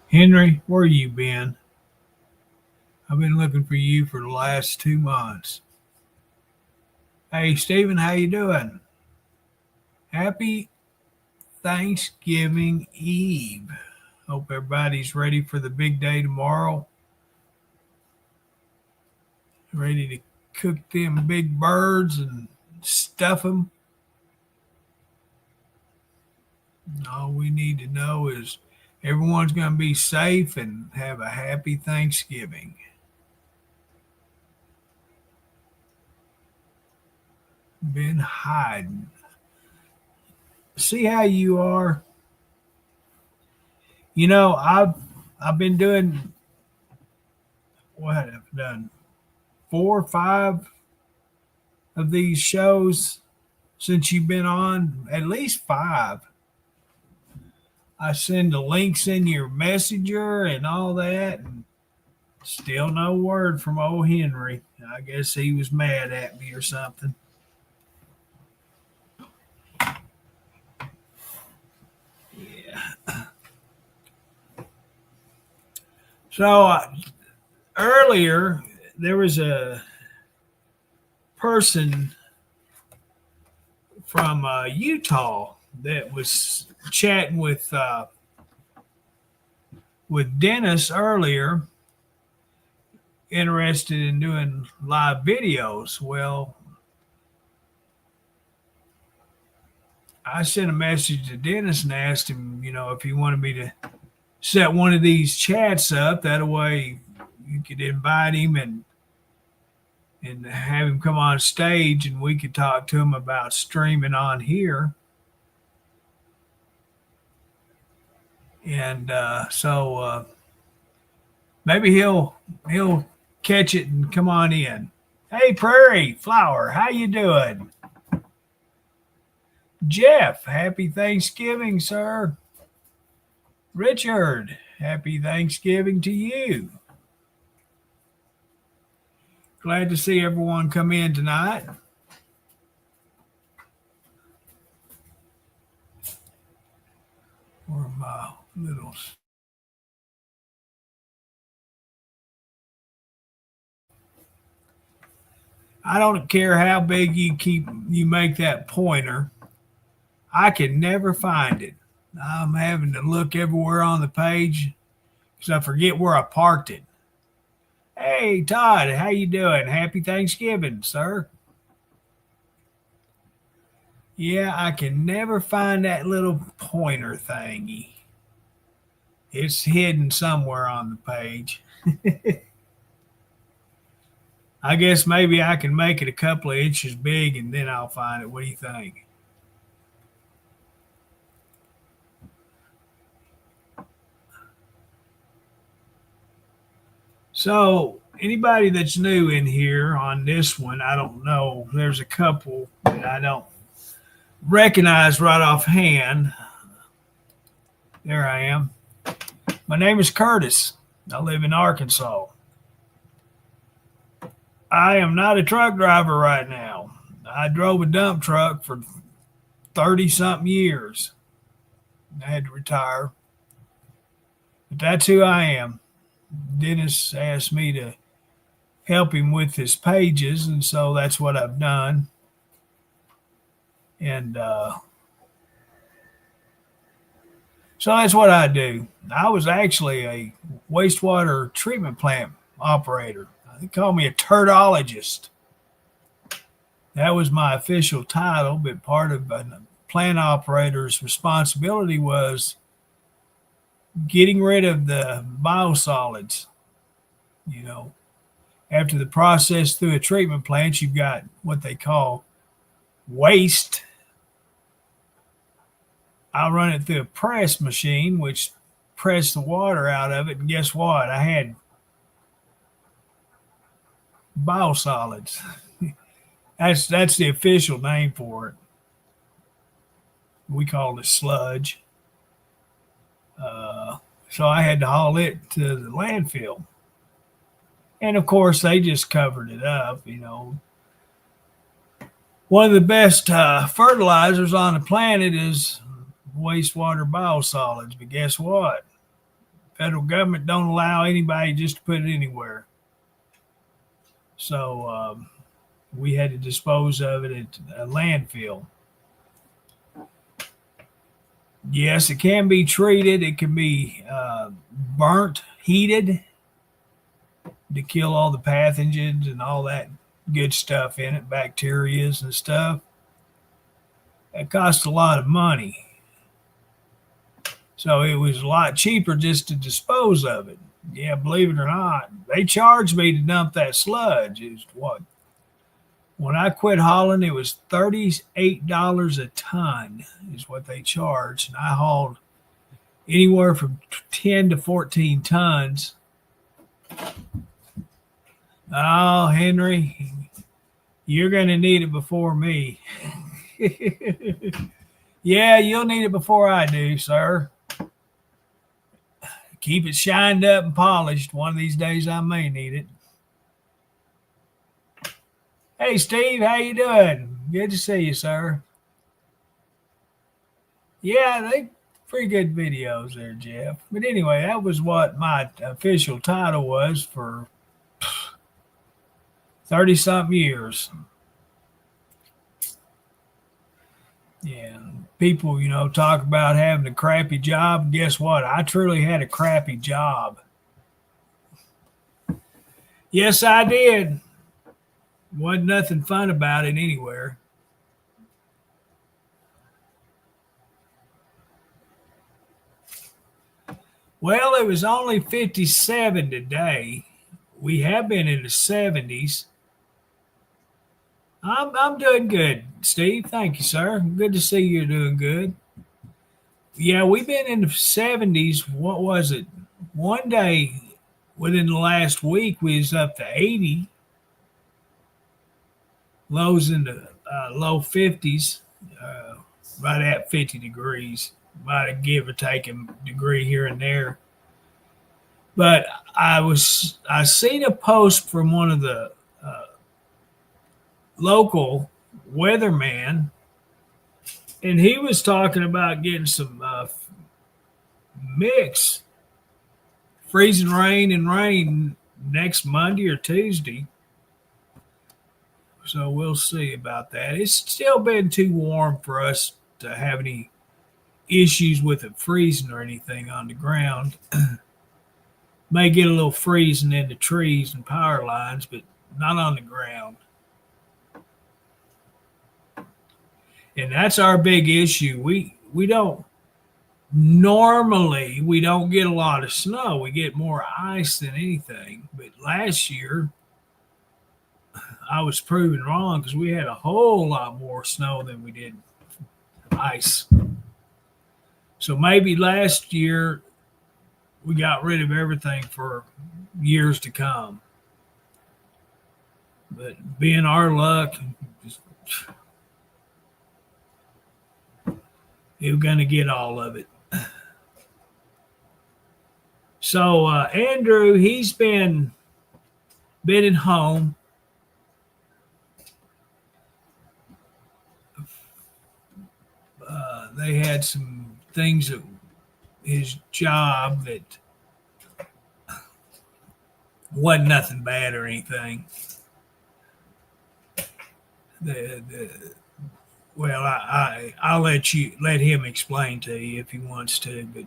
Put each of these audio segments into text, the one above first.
Henry, where you been? I've been looking for you for the last 2 months. Hey, Stephen, how you doing? Happy Thanksgiving Eve. Hope everybody's ready for the big day tomorrow. Ready to cook them big birds and stuff them. All we need to know is everyone's going to be safe and have a happy Thanksgiving. Been hiding. See how you are? I've been doing what I've done 4 or 5 of these shows since you've been on, at least 5. I send the links in your messenger and all that, and still no word from old Henry. I guess he was mad at me or something. Yeah. So earlier, there was a person from Utah that was chatting with Dennis earlier, interested in doing live videos. Well, I sent a message to Dennis and asked him, if he wanted me to set one of these chats up. That way, you could invite him and have him come on stage, and we could talk to him about streaming on here. And so maybe he'll catch it and come on in. Hey, Prairie Flower, how you doing? Jeff, happy Thanksgiving, sir. Richard, happy Thanksgiving to you. Glad to see everyone come in tonight. Where my little I don't care how big you make that pointer. I can never find it. I'm having to look everywhere on the page because I forget where I parked it. Hey, Todd, how you doing? Happy Thanksgiving, sir. Yeah, I can never find that little pointer thingy. It's hidden somewhere on the page. I guess maybe I can make it a couple of inches big and then I'll find it. What do you think? So, anybody that's new in here on this one, I don't know. There's a couple that I don't recognize right offhand. There I am. My name is Curtis. I live in Arkansas. I am not a truck driver right now. I drove a dump truck for 30 something years. I had to retire. But that's who I am. Dennis asked me to help him with his pages, and so that's what I've done. And so that's what I do. I was actually a wastewater treatment plant operator. They call me a turdologist. That was my official title, but part of a plant operator's responsibility was getting rid of the biosolids. You know, after the process through a treatment plant, you've got what they call waste. I run it through a press machine, which pressed the water out of it. And guess what? I had biosolids. That's the official name for it. We call it sludge. So I had to haul it to the landfill. And of course, they just covered it up. One of the best fertilizers on the planet is wastewater biosolids. But guess what? Federal government don't allow anybody just to put it anywhere. So we had to dispose of it at a landfill. Yes, it can be treated. It can be burnt, heated to kill all the pathogens and all that good stuff in it, bacterias and stuff. It costs a lot of money. So it was a lot cheaper just to dispose of it. Yeah, believe it or not, they charged me to dump that sludge. Is what? When I quit hauling, it was $38 a ton is what they charged. And I hauled anywhere from 10 to 14 tons. Oh, Henry, you're going to need it before me. Yeah, you'll need it before I do, sir. Keep it shined up and polished. One of these days I may need it. Hey, Steve, how you doing? Good to see you, sir. Yeah, they pretty good videos there, Jeff. But anyway, that was what my official title was for 30-something years. Yeah, people, talk about having a crappy job. Guess what? I truly had a crappy job. Yes, I did. Wasn't nothing fun about it anywhere. Well, it was only 57 today. We have been in the 70s. I'm doing good, Steve. Thank you, sir. Good to see you're doing good. Yeah, we've been in the 70s. What was it? One day within the last week, we was up to 80. Lows in the low 50s, right at 50 degrees. Might have give or take a degree here and there. But I seen a post from one of the local weatherman, and he was talking about getting some mix freezing rain and rain next Monday or Tuesday. So we'll see about that. It's still been too warm for us to have any issues with it freezing or anything on the ground. May get a little freezing in the trees and power lines, but not on the ground. And that's our big issue. We don't normally we don't get a lot of snow. We get more ice than anything. But last year I was proven wrong because we had a whole lot more snow than we did ice. So maybe last year we got rid of everything for years to come. But being our luck, you're going to get all of it. So Andrew, he's been at home. They had some things at his job that wasn't nothing bad or anything. Well, I'll let him explain to you if he wants to, but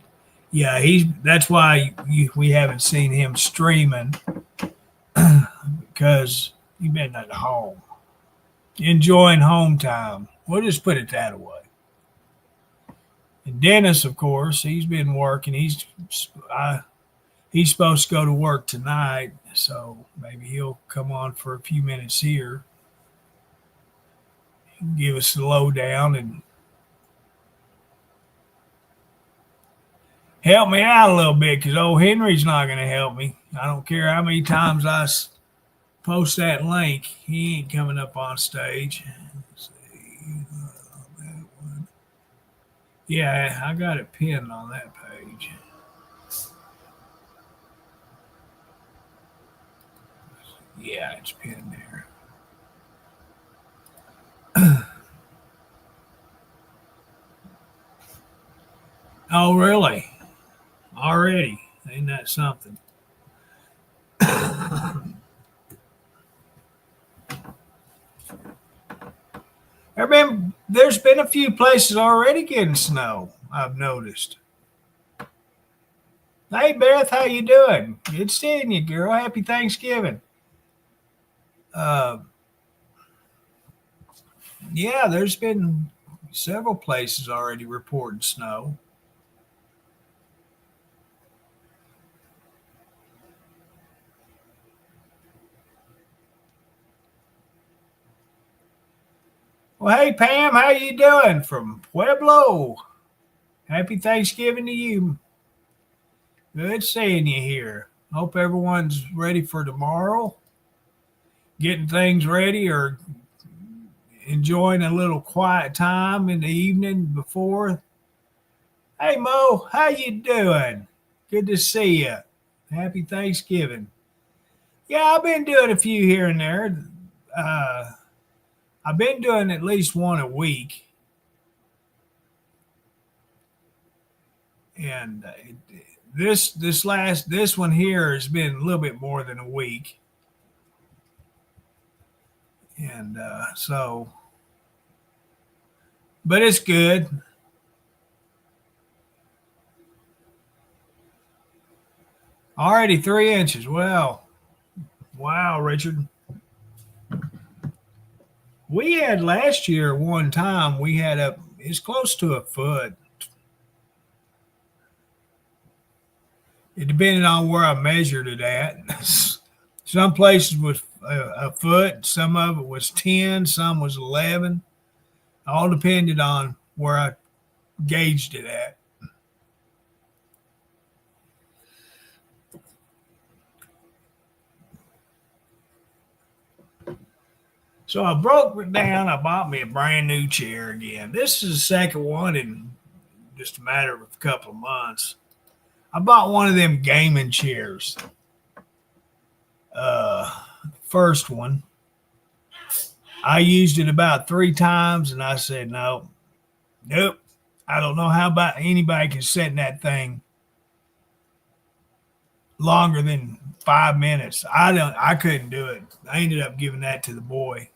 yeah, that's why we haven't seen him streaming because he's been at home enjoying home time. We'll just put it that way. And Dennis, of course, he's been working. He's supposed to go to work tonight, so maybe he'll come on for a few minutes here, give us the lowdown and help me out a little bit because old Henry's not going to help me. I don't care how many times I post that link. He ain't coming up on stage. Let's see. That one. Yeah, I got it pinned on that page. Yeah, it's pinned there. Oh, really? Already? They that something? There's been a few places already getting snow, I've noticed. Hey Beth, how you doing? Good seeing you, girl. Happy Thanksgiving. Uh, yeah, there's been several places already reporting snow. Well, hey Pam, how you doing from Pueblo? Happy Thanksgiving to you. Good seeing you here. Hope everyone's ready for tomorrow. Getting things ready or enjoying a little quiet time in the evening before. Hey Mo, how you doing? Good to see you. Happy Thanksgiving. Yeah, I've been doing a few here and there. Uh, I've been doing at least one a week, and this one here has been a little bit more than a week, and but it's good. Already 3 inches. Well, wow, Richard. We had last year one time we had it's close to a foot. It depended on where I measured it at. Some places was a foot, some of it was 10, some was 11. All depended on where I gauged it at. So I broke it down. I bought me a brand new chair again. This is the second one in just a matter of a couple of months. I bought one of them gaming chairs. First one, I used it about 3 times, and I said, nope. I don't know how about anybody can sit in that thing longer than 5 minutes. I couldn't do it. I ended up giving that to the boy.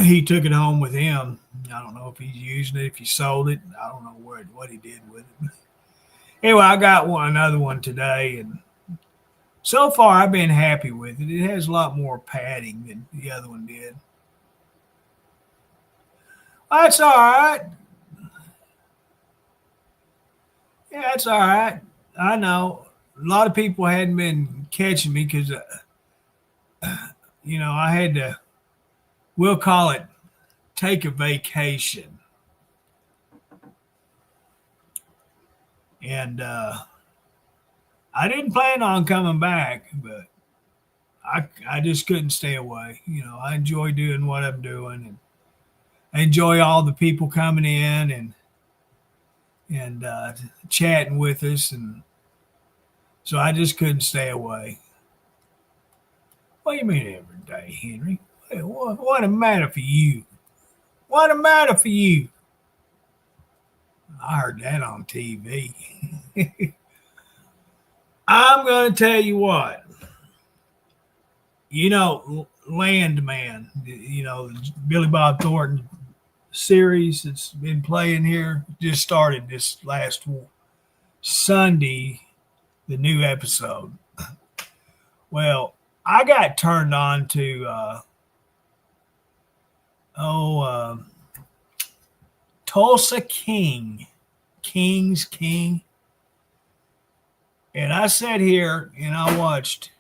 He took it home with him. I don't know if he's using it, if he sold it. I don't know what he did with it. Anyway, I got another one today, and so far I've been happy with it. It has a lot more padding than the other one did. That's all right. Yeah, that's all right. I know a lot of people hadn't been catching me because, I had to, we'll call it, take a vacation. And I didn't plan on coming back, but I just couldn't stay away. I enjoy doing what I'm doing, and I enjoy all the people coming in and chatting with us, and so I just couldn't stay away. What do you mean every day, Henry? What a matter for you? What a matter for you? I heard that on TV. I'm going to tell you what. Landman, the Billy Bob Thornton series that's been playing here just started this last Sunday, the new episode. Well, I got turned on to Tulsa King's King. And I sat here and I watched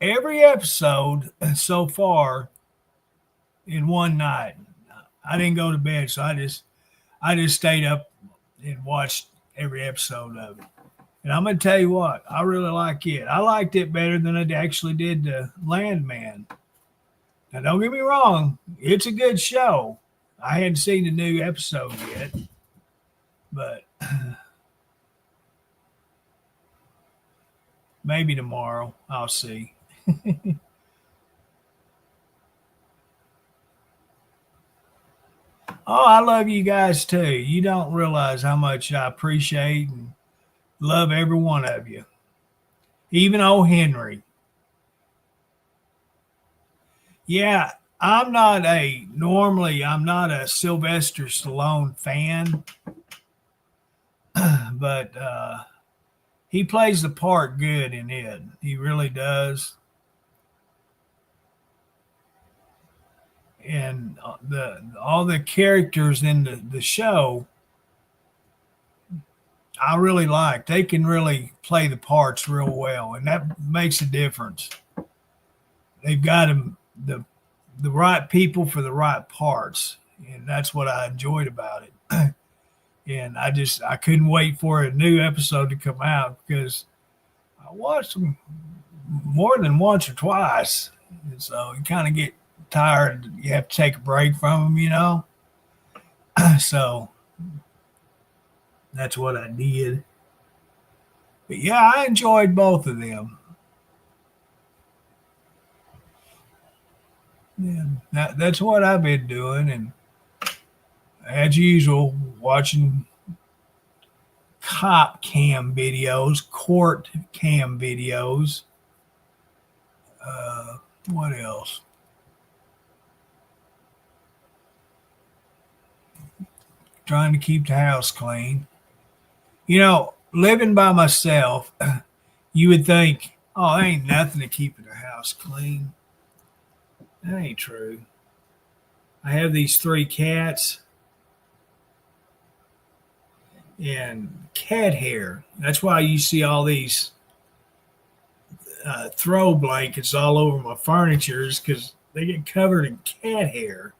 every episode so far in one night. I didn't go to bed, so I just stayed up and watched every episode of it. And I'm going to tell you what, I really like it. I liked it better than I actually did the Landman. Now, don't get me wrong, it's a good show. I hadn't seen the new episode yet, but maybe tomorrow. I'll see. Oh, I love you guys too. You don't realize how much I appreciate and love every one of you. Even O. Henry. Yeah, I'm not a Sylvester Stallone fan, but he plays the part good in it. He really does. And the all the characters in the show I really like. They can really play the parts real well, and that makes a difference. They've got them the right people for the right parts, and that's what I enjoyed about it. And I couldn't wait for a new episode to come out because I watched them more than once or twice, and so you kind of get tired. You have to take a break from them, you know. So that's what I did. But yeah, I enjoyed both of them. Yeah, that's what I've been doing, and as usual, watching cop cam videos, court cam videos. What else? Trying to keep the house clean. You know, living by myself, you would think, oh, ain't nothing to keeping the house clean. That ain't true. I have these three cats and cat hair. That's why you see all these throw blankets all over my furniture, is because they get covered in cat hair.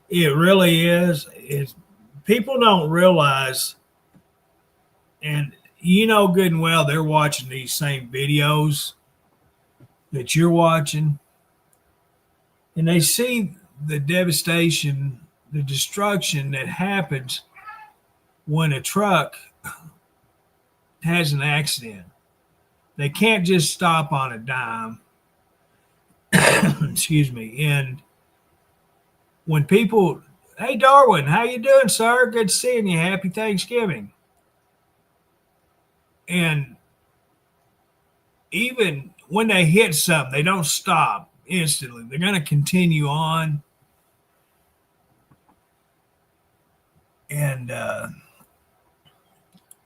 It really is. People don't realize, and you know good and well they're watching these same videos that you're watching, and they see the devastation, the destruction that happens when a truck has an accident. They can't just stop on a dime. Excuse me. And when people, hey Darwin, how you doing, sir? Good seeing you. Happy Thanksgiving. And even when they hit something, they don't stop instantly. They're going to continue on. And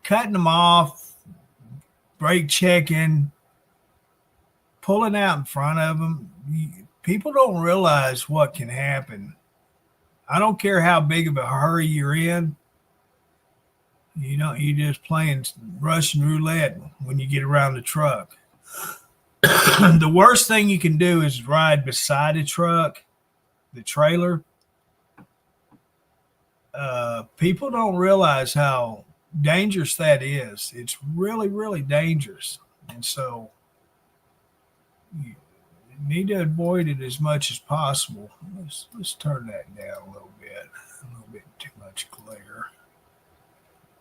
cutting them off, brake checking, pulling out in front of them. People don't realize what can happen. I don't care how big of a hurry you're in. You know, you're just playing Russian roulette when you get around the truck. The worst thing you can do is ride beside a truck, the trailer. People don't realize how dangerous that is. It's really, really dangerous. And so you need to avoid it as much as possible. Let's turn that down a little bit too much glare.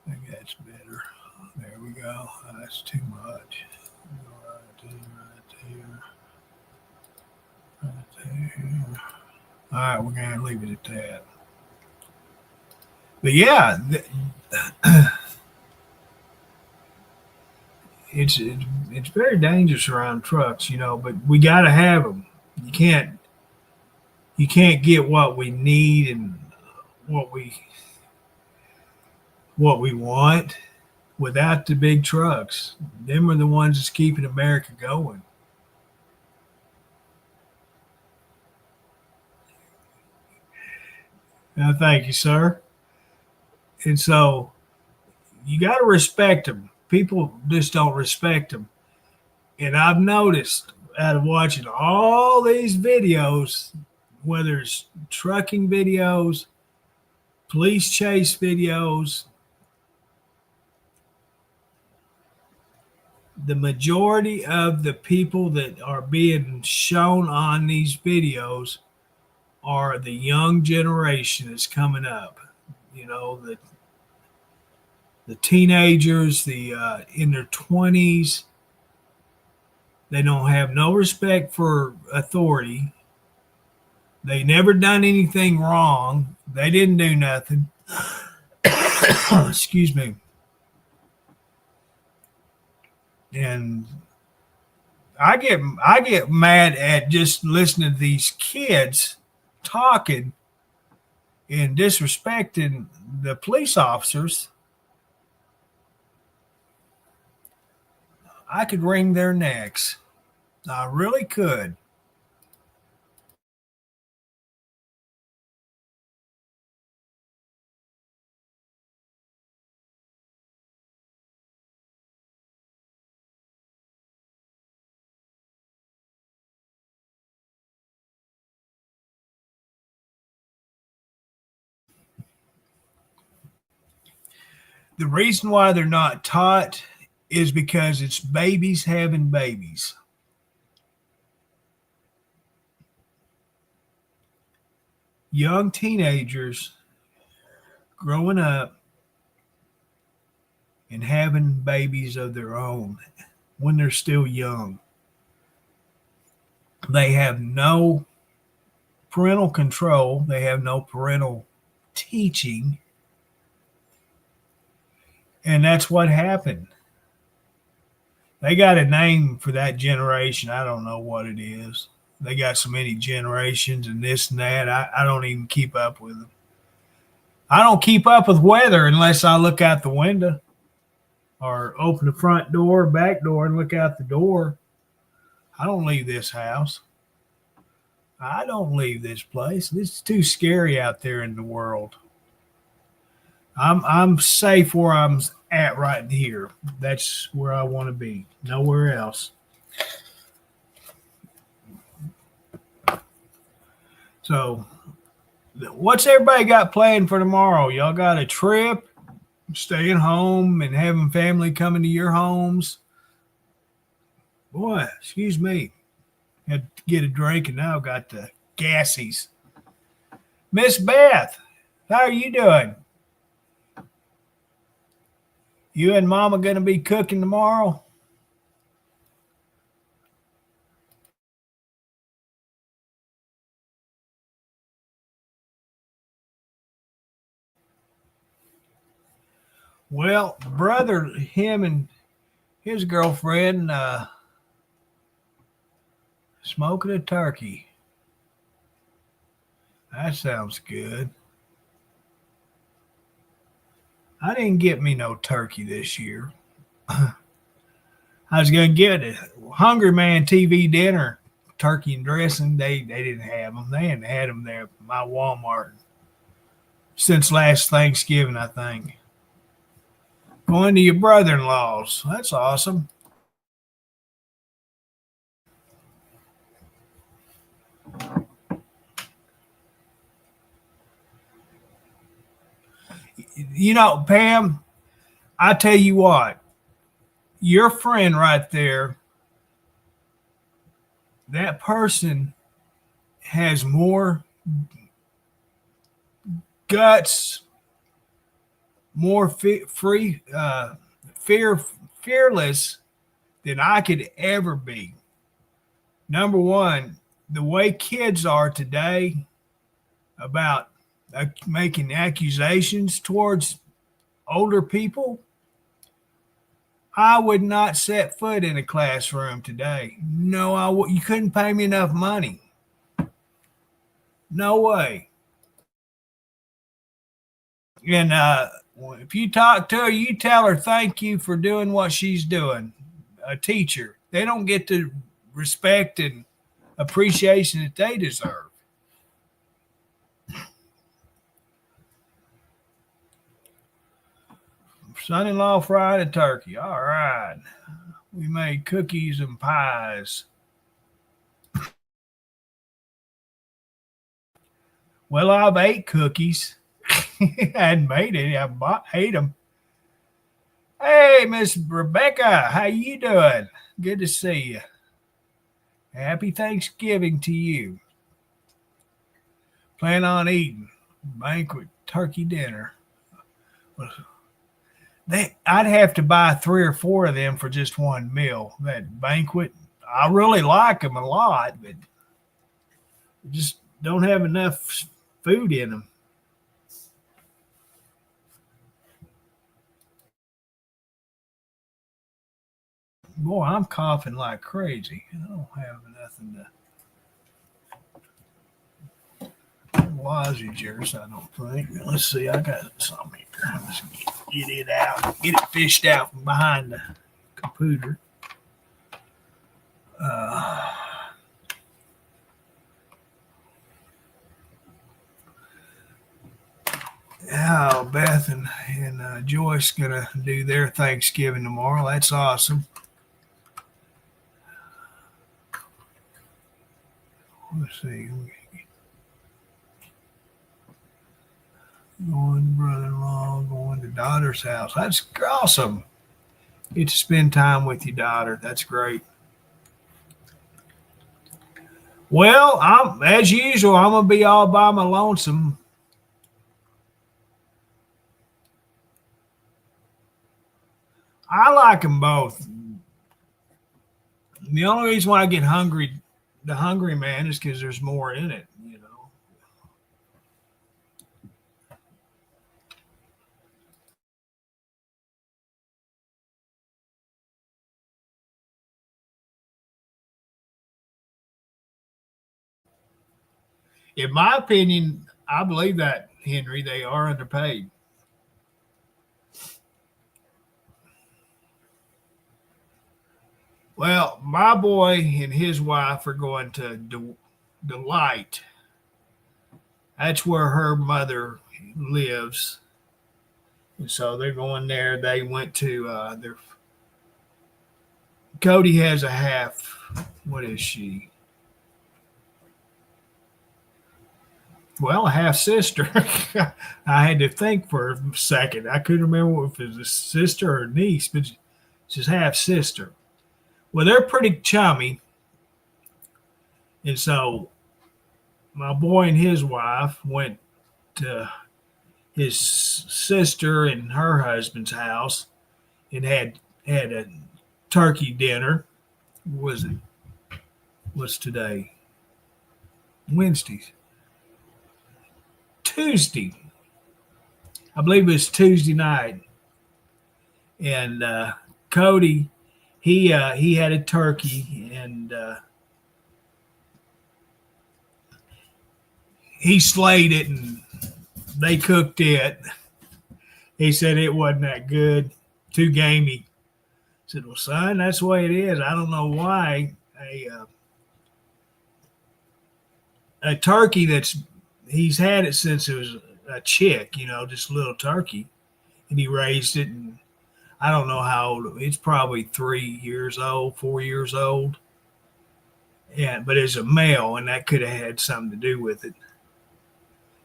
I think that's better. There we go. That's too much. Right there. All right, we're going to leave it at that. But yeah, it's very dangerous around trucks, you know. But we got to have them. You can't get what we need and what we want without the big trucks. Them are the ones that's keeping America going. Thank you, sir. And so you got to respect them. People just don't respect them. And I've noticed out of watching all these videos, whether it's trucking videos, police chase videos, the majority of the people that are being shown on these videos are the young generation that's coming up. You know, the teenagers, the in their 20s. They don't have no respect for authority. They never done anything wrong. They didn't do nothing. Excuse me. And I get mad at just listening to these kids talking and disrespecting the police officers. I could wring their necks. I really could. The reason why they're not taught is because it's babies having babies. Young teenagers growing up and having babies of their own when they're still young. They have no parental control, they have no parental teaching, and that's what happened. They got a name for that generation. I don't know what it is. They got so many generations and this and that. I don't even keep up with them. I don't keep up with weather unless I look out the window or open the front door, back door, and look out the door. I don't leave this house. I don't leave this place. It's too scary out there in the world. I'm safe where I'm at right here. That's where I want to be. Nowhere else. So, what's everybody got planned for tomorrow? Y'all got a trip, staying home, and having family coming to your homes? Boy, excuse me. Had to get a drink, and now got the gassies. Miss Beth, how are you doing? You and Mama going to be cooking tomorrow? Well, brother, him and his girlfriend smoking a turkey. That sounds good. I didn't get me no turkey this year. I was going to get a Hungry Man TV dinner, turkey and dressing. They didn't have them. They hadn't had them there at my Walmart since last Thanksgiving, I think. Going to your brother-in-law's. That's awesome. You know, Pam, I tell you what, your friend right there, that person has more guts, more fearless than I could ever be. Number one, the way kids are today about making accusations towards older people, I would not set foot in a classroom today. No, you couldn't pay me enough money. No way. And if you talk to her, you tell her thank you for doing what she's doing. A teacher, they don't get the respect and appreciation that they deserve. Son-in-law fried a turkey. All right. We made cookies and pies. Well, I've ate cookies. I hadn't made any. Ate them. Hey, Miss Rebecca, how you doing? Good to see you. Happy Thanksgiving to you. Plan on eating banquet turkey dinner. I'd have to buy 3 or 4 of them for just one meal. That banquet, I really like them a lot, but just don't have enough food in them. Boy, I'm coughing like crazy. I don't have nothing to lozenges, I don't think. Let's see, I got some here. Let's get it out. Get it fished out from behind the computer. Oh, Beth and Joyce gonna do their Thanksgiving tomorrow. That's awesome. Let's see. Going to brother-in-law, going to daughter's house. That's awesome. Get to spend time with your daughter. That's great. Well, as usual, I'm gonna be all by my lonesome. I like them both. The only reason why I get hungry, the Hungry Man, is because there's more in it. In my opinion, I believe that, Henry, they are underpaid. Well, my boy and his wife are going to Delight. That's where her mother lives. And so they're going there. They went to their Cody has a half. What is she? Well, a half sister. I had to think for a second. I couldn't remember if it was a sister or a niece, but she's half sister. Well, they're pretty chummy. And so my boy and his wife went to his sister and her husband's house and had a turkey dinner. What was it? What's today? Wednesdays. Tuesday. I believe it was Tuesday night. And Cody, he had a turkey, and he slayed it, and they cooked it. He said it wasn't that good, too gamey. I said, well, son, that's the way it is. I don't know why a turkey he's had it since it was a chick, just a little turkey, and he raised it, and I don't know how old. It's probably 3 years old, 4 years old. But it's a male, and that could have had something to do with it.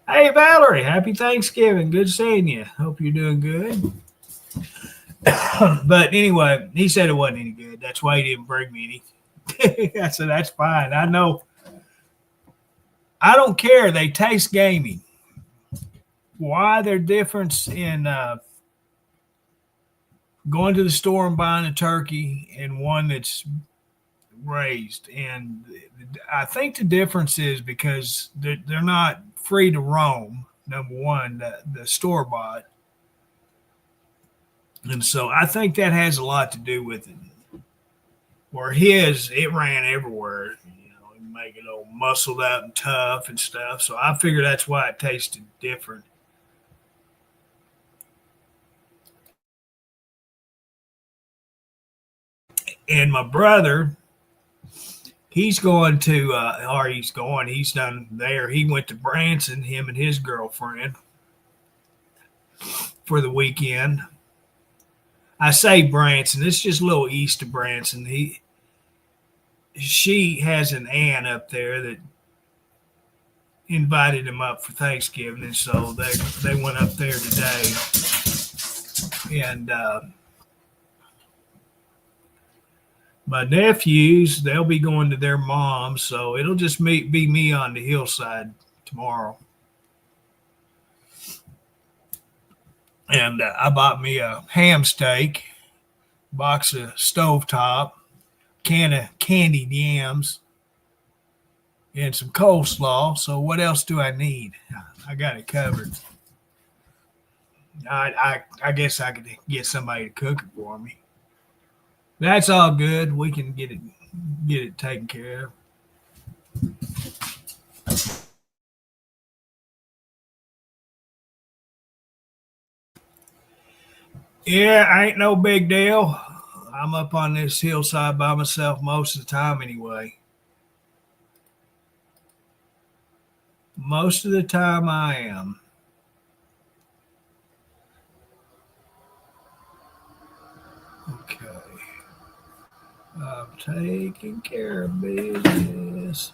Hey, Valerie, happy Thanksgiving. Good seeing you. Hope you're doing good. But anyway, he said it wasn't any good. That's why he didn't bring me any. I said, that's fine. I know. I don't care. They taste gamey. Why their difference in going to the store and buying a turkey and one that's raised? And I think the difference is because they're not free to roam. Number one, the store bought. And so I think that has a lot to do with it. Where it ran everywhere. Make it all muscled out and tough and stuff. So I figure that's why it tasted different. And my brother, he's going to, he's done there. He went to Branson, him and his girlfriend, for the weekend. I say Branson, it's just a little east of Branson. She has an aunt up there that invited him up for Thanksgiving, and so they went up there today. And my nephews, they'll be going to their mom, so it'll just be me on the hillside tomorrow. And I bought me a ham steak, box of stovetop, can of candied yams, and some coleslaw. So what else do I need? I got it covered. I guess I could get somebody to cook it for me. That's all good. We can get it taken care of. Yeah, ain't no big deal. I'm up on this hillside by myself most of the time anyway. Most of the time I am. Okay. I'm taking care of business.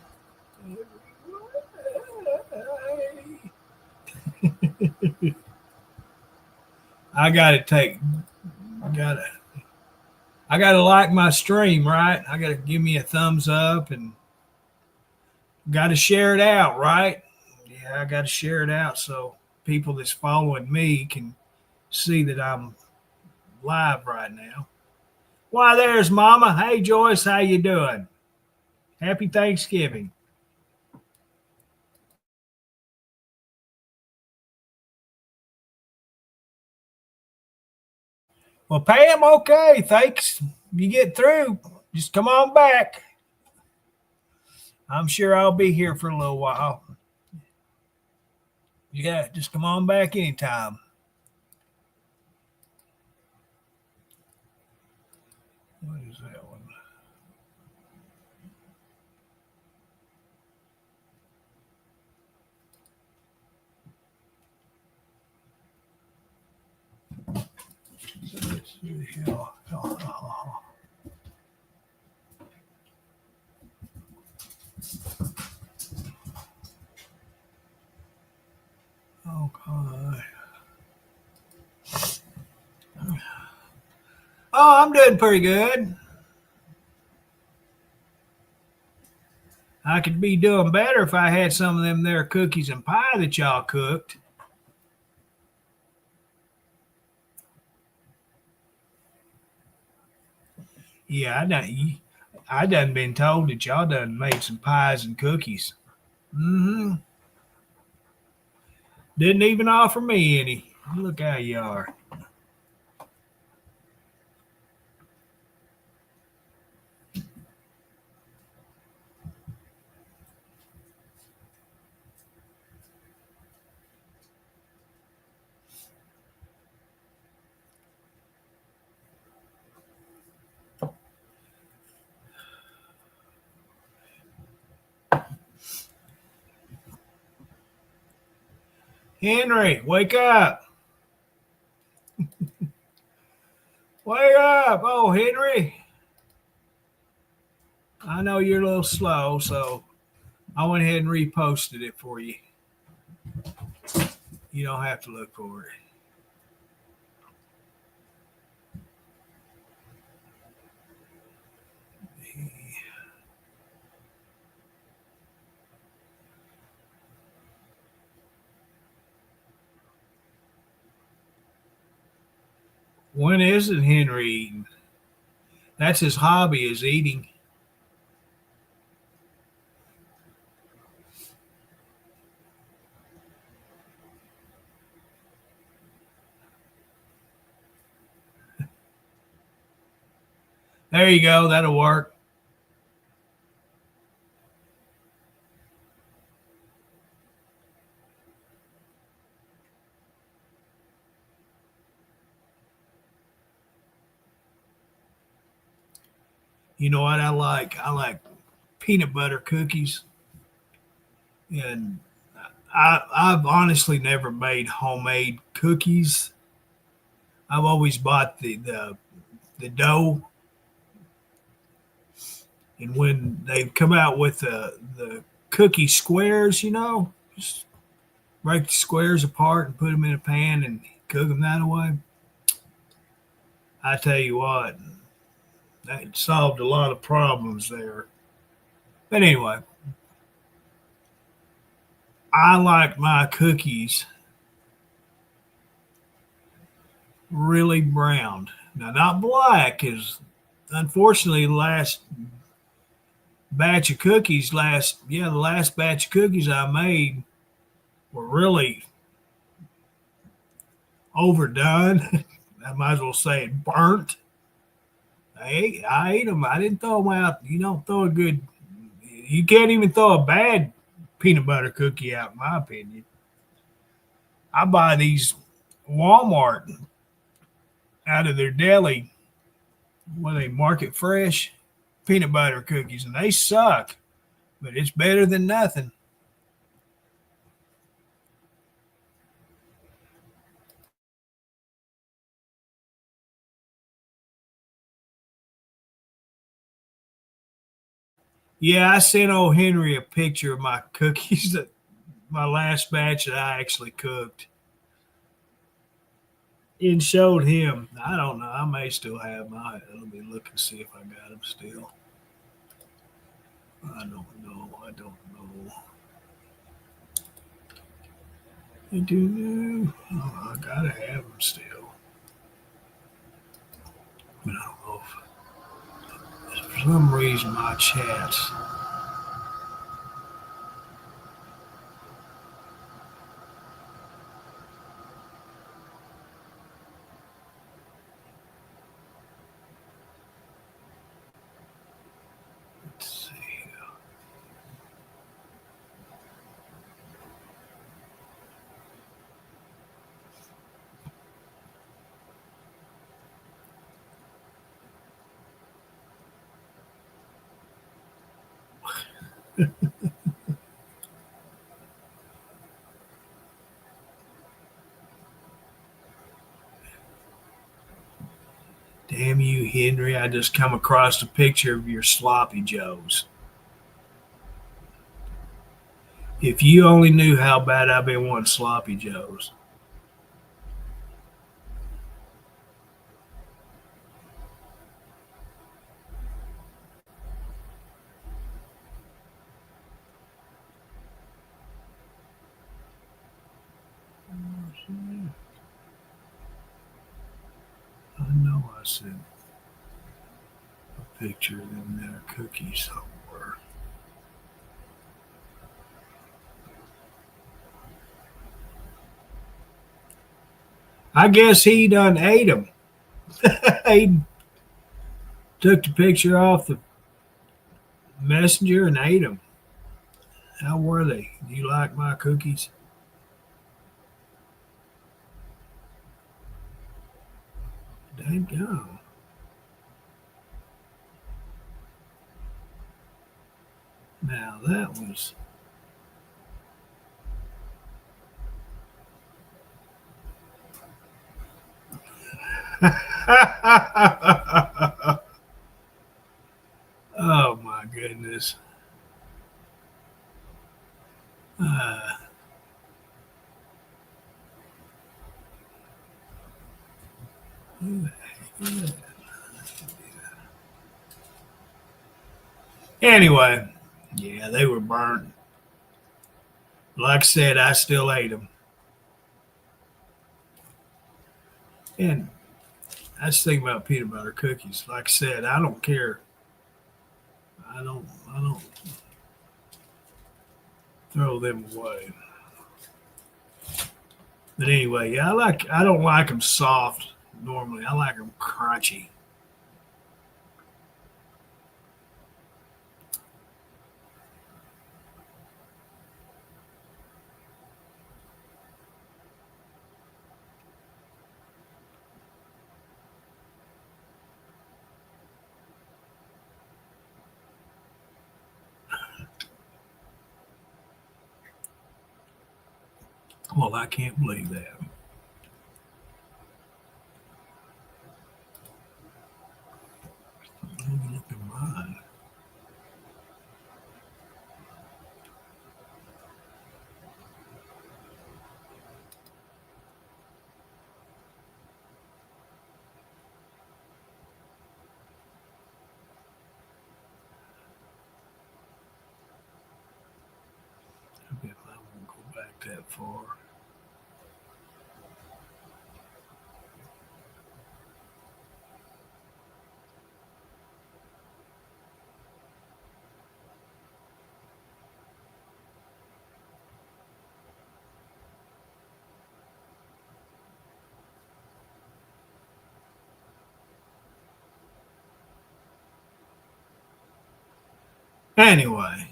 I gotta take gotta I gotta like my stream, right? I gotta give me a thumbs up and gotta share it out, right? Yeah, I gotta share it out so people that's following me can see that I'm live right now. Why, there's Mama. Hey, Joyce, how you doing? Happy Thanksgiving. Well, Pam, okay, thanks. You get through, just come on back. I'm sure I'll be here for a little while. Yeah, just come on back anytime. What is that one? Okay. Oh, I'm doing pretty good. I could be doing better if I had some of them there cookies and pie that y'all cooked. Yeah, I done been told that y'all done made some pies and cookies. Mm-hmm. Didn't even offer me any. Look how you are. Henry, wake up. Wake up. Oh, Henry. I know you're a little slow, so I went ahead and reposted it for you. You don't have to look for it. When isn't Henry eating? That's his hobby, is eating. There you go. That'll work. You know what I like? I like peanut butter cookies, and I've honestly never made homemade cookies. I've always bought the dough, and when they've come out with the cookie squares, just break the squares apart and put them in a pan and cook them that way. I tell you what, that solved a lot of problems there. But anyway, I like my cookies really browned. Now, not black, because unfortunately, the last batch of cookies the last batch of cookies I made were really overdone. I might as well say it burnt. I ate them. I didn't throw them out. You don't throw a good. You can't even throw a bad peanut butter cookie out, in my opinion. I buy these Walmart out of their deli, when they market fresh peanut butter cookies, and they suck, but it's better than nothing. Yeah, I sent old Henry a picture of my cookies that my last batch that I actually cooked and showed him. I don't know. I may still have mine. Let me look and see if I got them still. I don't know. I don't know. I do know. Oh, I gotta have them still. But I don't know if for some reason my chats. Let's see. Damn you, Henry. I just come across a picture of your sloppy joes. If you only knew how bad I've been wanting sloppy joes. I know I sent a picture of them there cookies somewhere. I guess he done ate them. He took the picture off the messenger and ate them. How were they? Do you like my cookies? Dang gone. Now that was. Oh my goodness. Uh, anyway, yeah, they were burnt. Like I said, I still ate them. And I just think about peanut butter cookies. Like I said, I don't care. I don't throw them away. But anyway, yeah, I don't like them soft normally. I like them crunchy. Well, I can't believe that. Let me look at mine. I bet I won't go back that far. Anyway,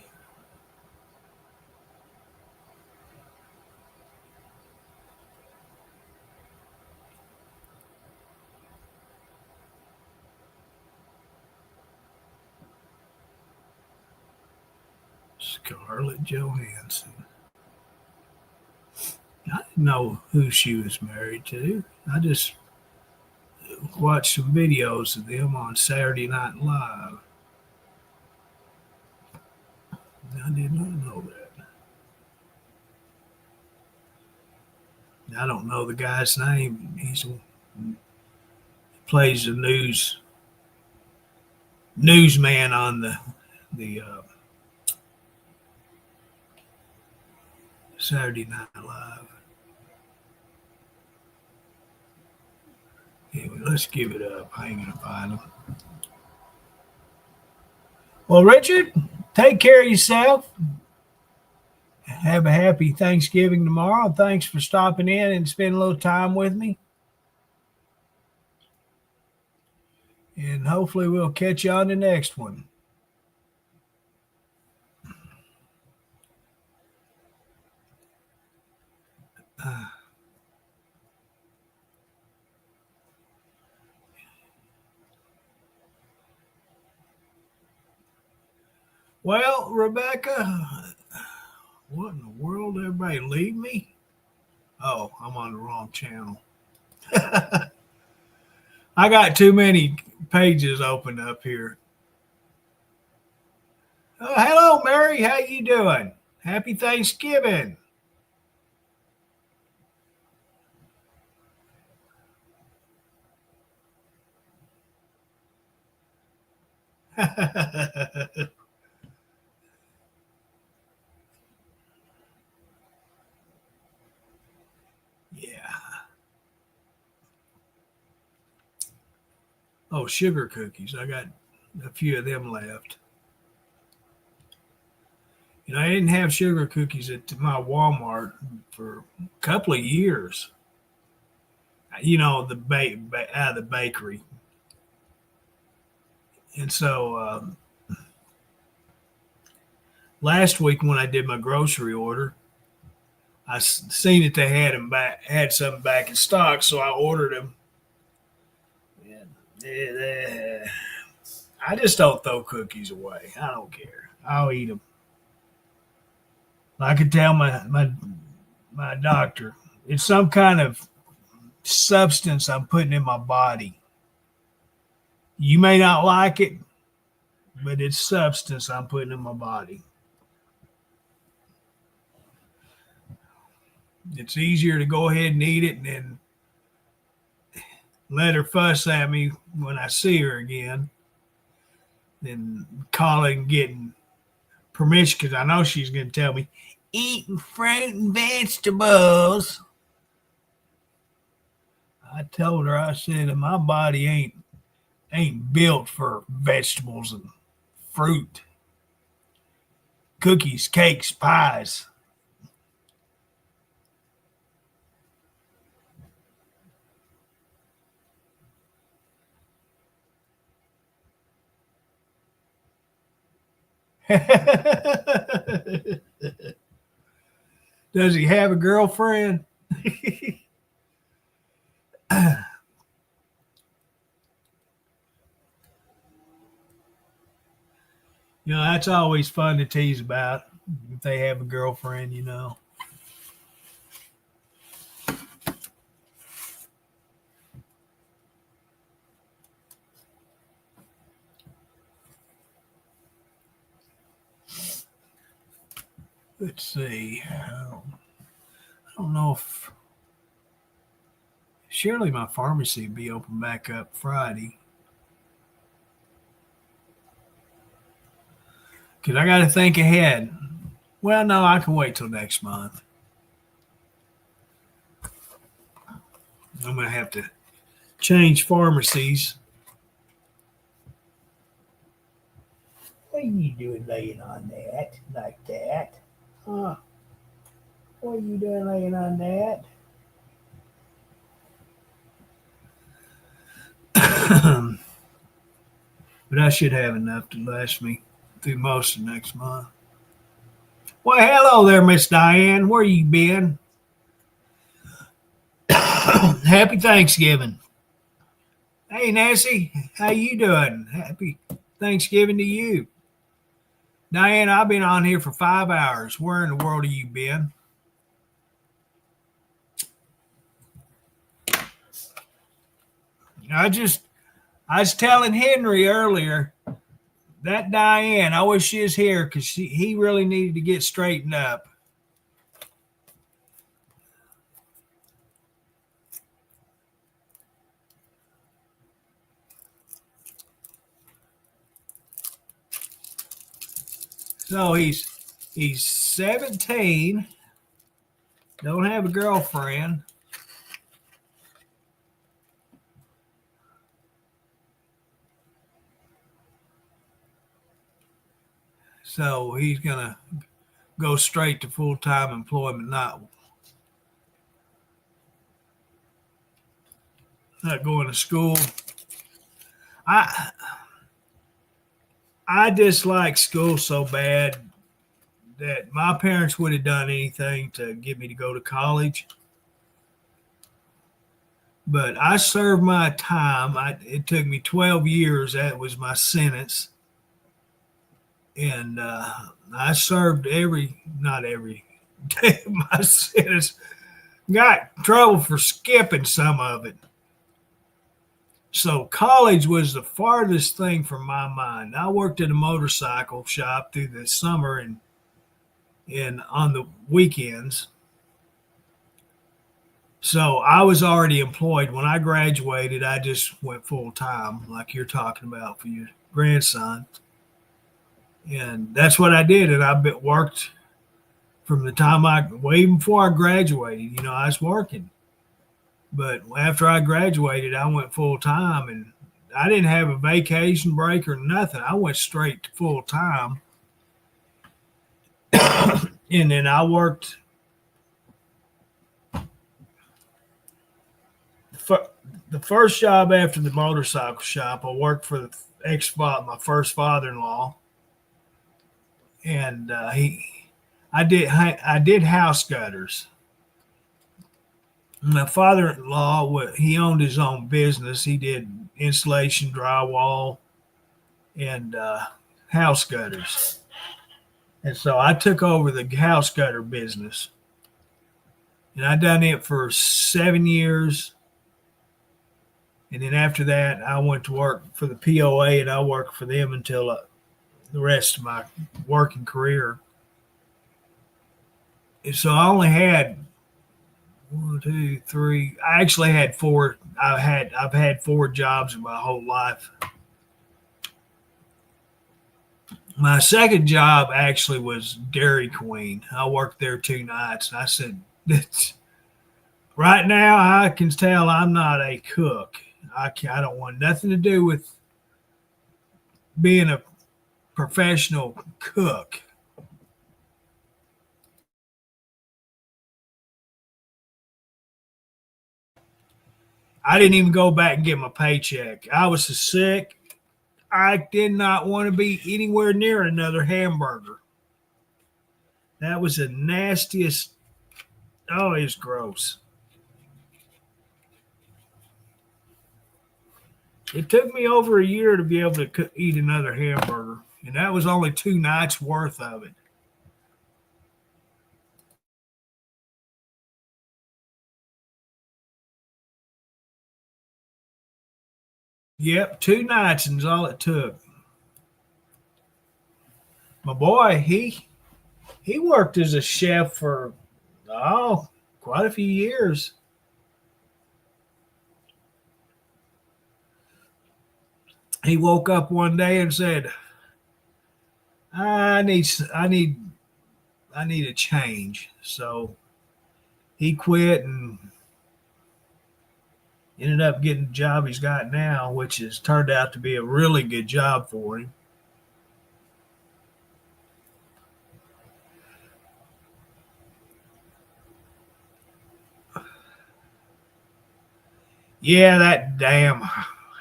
Scarlett Johansson. I didn't know who she was married to. I just watched some videos of them on Saturday Night Live. I did not know that. I don't know the guy's name. He plays the newsman on the Saturday Night Live. Anyway, let's give it up. I ain't gonna find him. Well, Richard, take care of yourself. Have a happy Thanksgiving tomorrow. Thanks for stopping in and spending a little time with me. And hopefully we'll catch you on the next one. Well, Rebecca, what in the world? Everybody leave me? Oh, I'm on the wrong channel. I got too many pages opened up here. Oh, hello, Mary. How you doing? Happy Thanksgiving. Yeah. Oh, sugar cookies. I got a few of them left. You know, I didn't have sugar cookies at my Walmart for a couple of years. You know, out of the bakery. And so last week when I did my grocery order, I seen that they had something back in stock, so I ordered them. And, I just don't throw cookies away. I don't care. I'll eat them. I could tell my doctor it's some kind of substance I'm putting in my body. You may not like it, but it's substance I'm putting in my body. It's easier to go ahead and eat it and then let her fuss at me when I see her again than calling and getting permission because I know she's going to tell me eating fruit and vegetables. I told her, I said, my body ain't built for vegetables and fruit, cookies, cakes, pies. Does he have a girlfriend? You know, that's always fun to tease about if they have a girlfriend, you know. Let's see. I don't know if surely my pharmacy will be open back up Friday. Because I got to think ahead. Well, no, I can wait till next month. I'm going to have to change pharmacies. What are you doing laying on that like that? Huh? What are you doing laying on that? But I should have enough to last me through most of next month. Well, hello there, Miss Diane. Where you been? Happy Thanksgiving. Hey, Nancy, how you doing? Happy Thanksgiving to you. Diane, I've been on here for 5 hours. Where in the world have you been? I was telling Henry earlier that Diane, I wish she was here because he really needed to get straightened up. So he's 17, don't have a girlfriend. So he's gonna go straight to full-time employment, not going to school. I dislike school so bad that my parents would have done anything to get me to go to college. But I served my time. It took me 12 years. That was my sentence. And I served not every day of my sentence. Got in trouble for skipping some of it. So college was the farthest thing from my mind. I worked at a motorcycle shop through the summer and on the weekends. So I was already employed. When I graduated, I just went full time, like you're talking about for your grandson. And that's what I did. And I worked from the time even before I graduated, I was working. But after I graduated, I went full time, and I didn't have a vacation break or nothing. I went straight to full time. And then I worked the first job after the motorcycle shop. I worked for my first father-in-law, and I did house gutters. My father-in-law, he owned his own business. He did insulation, drywall, and house gutters. And so I took over the house gutter business. And I done it for 7 years. And then after that, I went to work for the POA, and I worked for them until the rest of my working career. And so I only had 1, 2, 3. I actually had 4. I've had 4 jobs in my whole life. My second job actually was Dairy Queen. I worked there 2 nights, and I said, right now I can tell I'm not a cook. I don't want nothing to do with being a professional cook. I didn't even go back and get my paycheck. I was so sick. I did not want to be anywhere near another hamburger. That was the nastiest. Oh, it's gross. It took me over a year to be able to eat another hamburger, and that was only 2 nights worth of it. Yep, 2 nights is all it took. My boy, he worked as a chef for quite a few years. He woke up one day and said, I need a change. So he quit and ended up getting the job he's got now, which has turned out to be a really good job for him. Yeah, that damn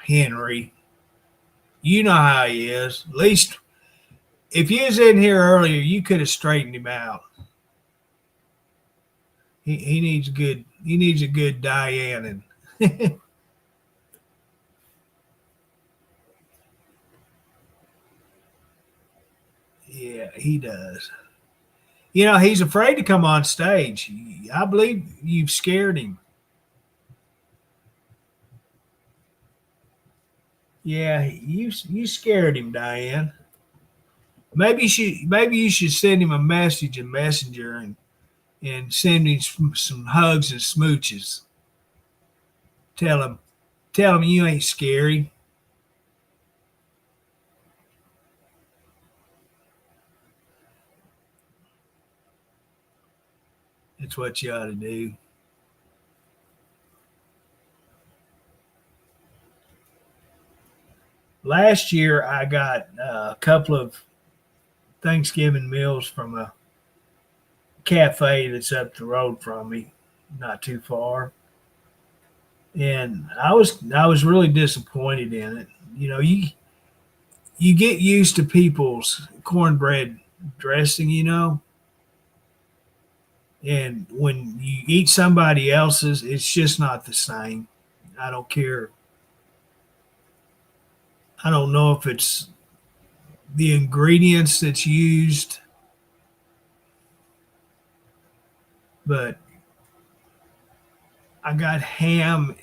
Henry. You know how he is. At least If you was in here earlier, you could have straightened him out. He needs good. He needs a good Diane. And yeah, he does. You know, he's afraid to come on stage. I believe you've scared him. Yeah, you scared him, Diane. Maybe you should send him a message in Messenger and send him some hugs and smooches. Tell him you ain't scary. That's what you ought to do. Last year, I got a couple of Thanksgiving meals from a cafe that's up the road from me, not too far, and I was really disappointed in it. You know, you get used to people's cornbread dressing, and when you eat somebody else's, it's just not the same. I don't care. I don't know if it's the ingredients that's used, but I got ham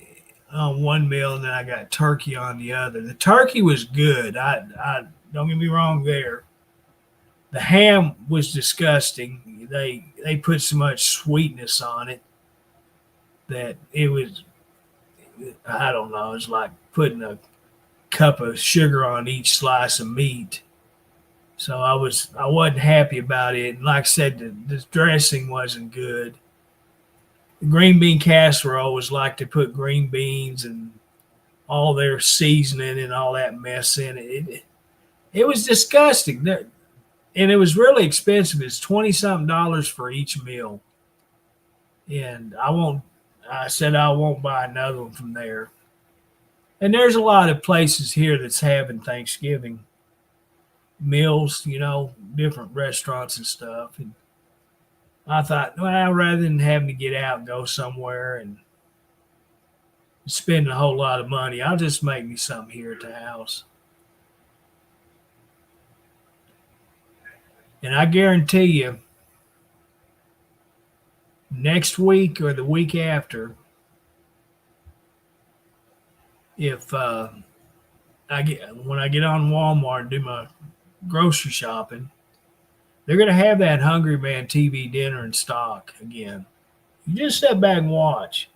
on one meal and then I got turkey on the other. The turkey was good. I don't get me wrong there. The ham was disgusting. They put so much sweetness on it that it was, I don't know, it's like putting a cup of sugar on each slice of meat. So I wasn't happy about it. And like I said, the dressing wasn't good. The green bean casserole was like they put green beans and all their seasoning and all that mess in it. It was disgusting. And it was really expensive. It's 20 something dollars for each meal. And I said I won't buy another one from there. And there's a lot of places here that's having Thanksgiving meals, different restaurants and stuff. And I thought, well, rather than having to get out and go somewhere and spend a whole lot of money, I'll just make me something here at the house. And I guarantee you, next week or the week after, if when I get on Walmart and do my grocery shopping, they're going to have that Hungry Man TV dinner in stock again. You just step back and watch.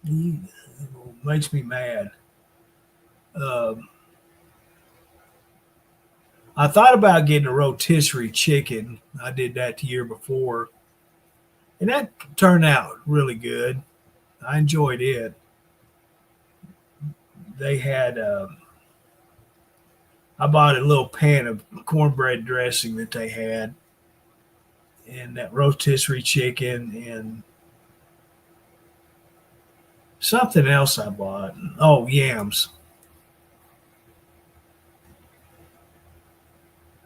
It makes me mad. Um, I thought about getting a rotisserie chicken. I did that the year before, and that turned out really good. I enjoyed it. They had I bought a little pan of cornbread dressing that they had, and that rotisserie chicken, and something else I bought. Oh, yams.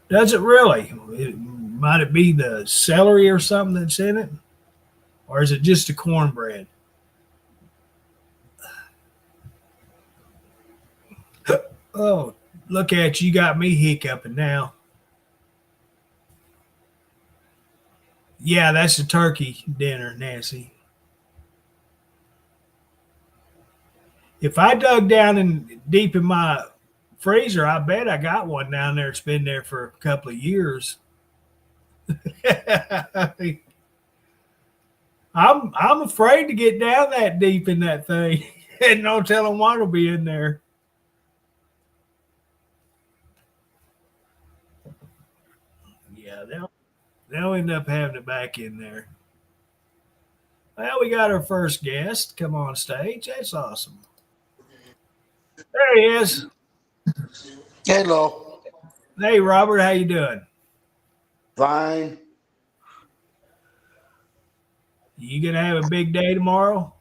Does it really? Might it be the celery or something that's in it, or is it just the cornbread? Oh, look at you! You got me hiccuping now. Yeah, that's the turkey dinner, Nancy. If I dug down in deep in my freezer, I bet I got one down there. It's been there for a couple of years. I'm afraid to get down that deep in that thing, and no telling what'll be in there. Yeah, they'll end up having it back in there. Well, we got our first guest come on stage. That's awesome. There he is. Hello. Hey, Robert, how you doing? Fine. You gonna have a big day tomorrow?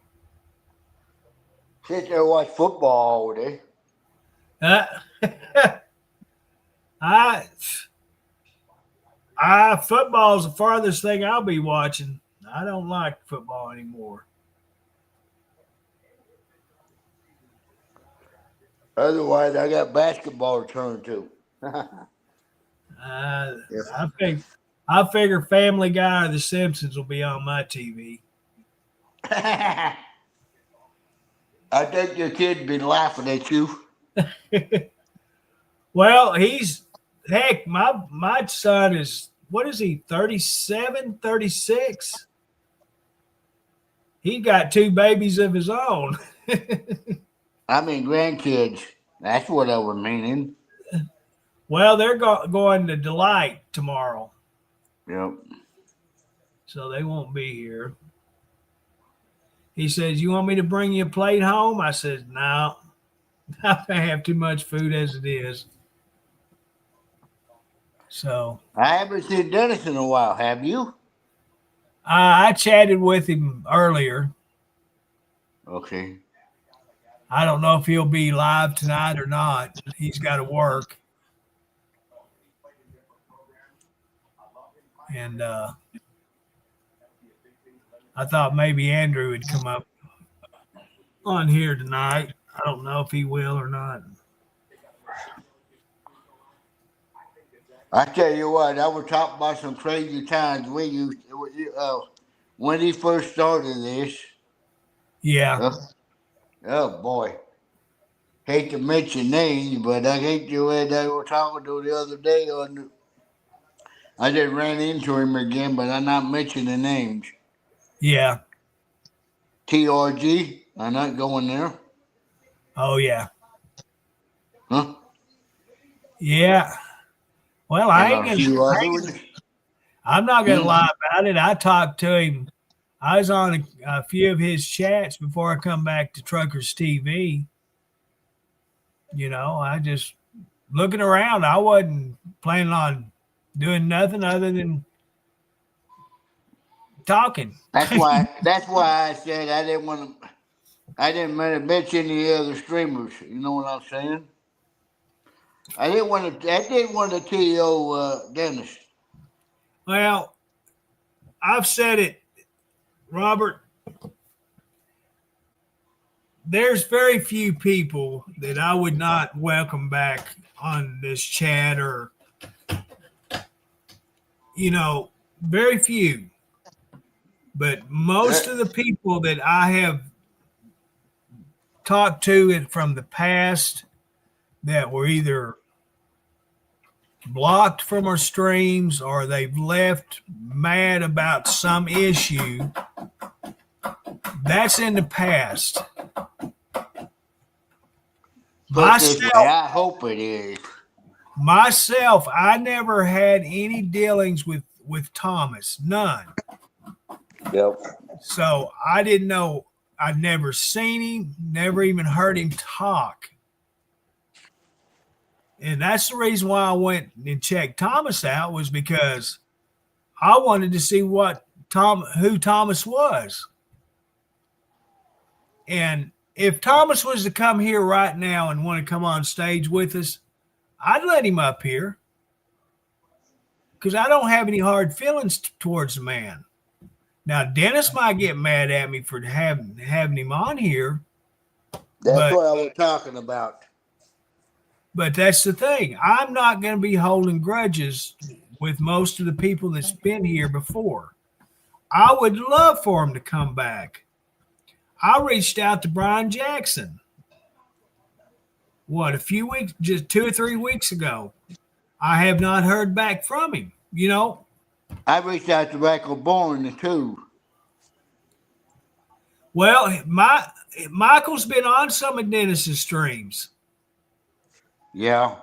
Sit there and watch football all day. Uh, I football's the farthest thing I'll be watching. I don't like football anymore. Otherwise, I got basketball to turn to. Uh, Yes. I figure Family Guy or The Simpsons will be on my TV. I think your kid's been laughing at you. Well, heck, my son is, what is he, 37, 36? He got two babies of his own. I mean, grandkids. That's what I was meaning. Well, they're going to Delight tomorrow, Yep. so they won't be here. He says, "You want me to bring you a plate home?" I said, "No, I have too much food as it is." So I haven't seen Dennis in a while. Have you? I chatted with him earlier. Okay. I don't know if he'll be live tonight or not. He's got to work. And I thought maybe Andrew would come up on here tonight. I don't know if he will or not. I tell you what, I was talking about some crazy times when he first started this. Yeah. Oh boy. Hate to mention names, but I hate the way they were talking to the other day. I just ran into him again, but I'm not mentioning names. Yeah. TRG, I'm not going there. Oh, yeah. Huh? Yeah. Well, And a few other ones. I'm not going to lie about it. I talked to him. I was on a few of his chats before I come back to Truckers TV. You know, I just looking around. I wasn't planning on doing nothing other than talking. That's why I said I didn't want to mention any other streamers. You know what I'm saying? I didn't want to TO Dennis. Well, I've said it, Robert. There's very few people that I would not welcome back on this chat, or, you know, very few. But most of the people that I have talked to from the past that were either blocked from our streams or they've left mad about some issue, that's in the past. I hope it is. Myself, I never had any dealings with Thomas, none. Yep. So I didn't know. I'd never seen him, never even heard him talk. And that's the reason why I went and checked Thomas out, was because I wanted to see who Thomas was. And if Thomas was to come here right now and want to come on stage with us, I'd let him up here, because I don't have any hard feelings towards the man. Now, Dennis might get mad at me for having him on here. That's what I was talking about. But that's the thing. I'm not going to be holding grudges with most of the people that's been here before. I would love for him to come back. I reached out to Brian Jackson. A few weeks, just 2 or 3 weeks ago. I have not heard back from him. You know, I reached out to Michael Bourne too. Well, Michael's been on some of Dennis's streams. Yeah.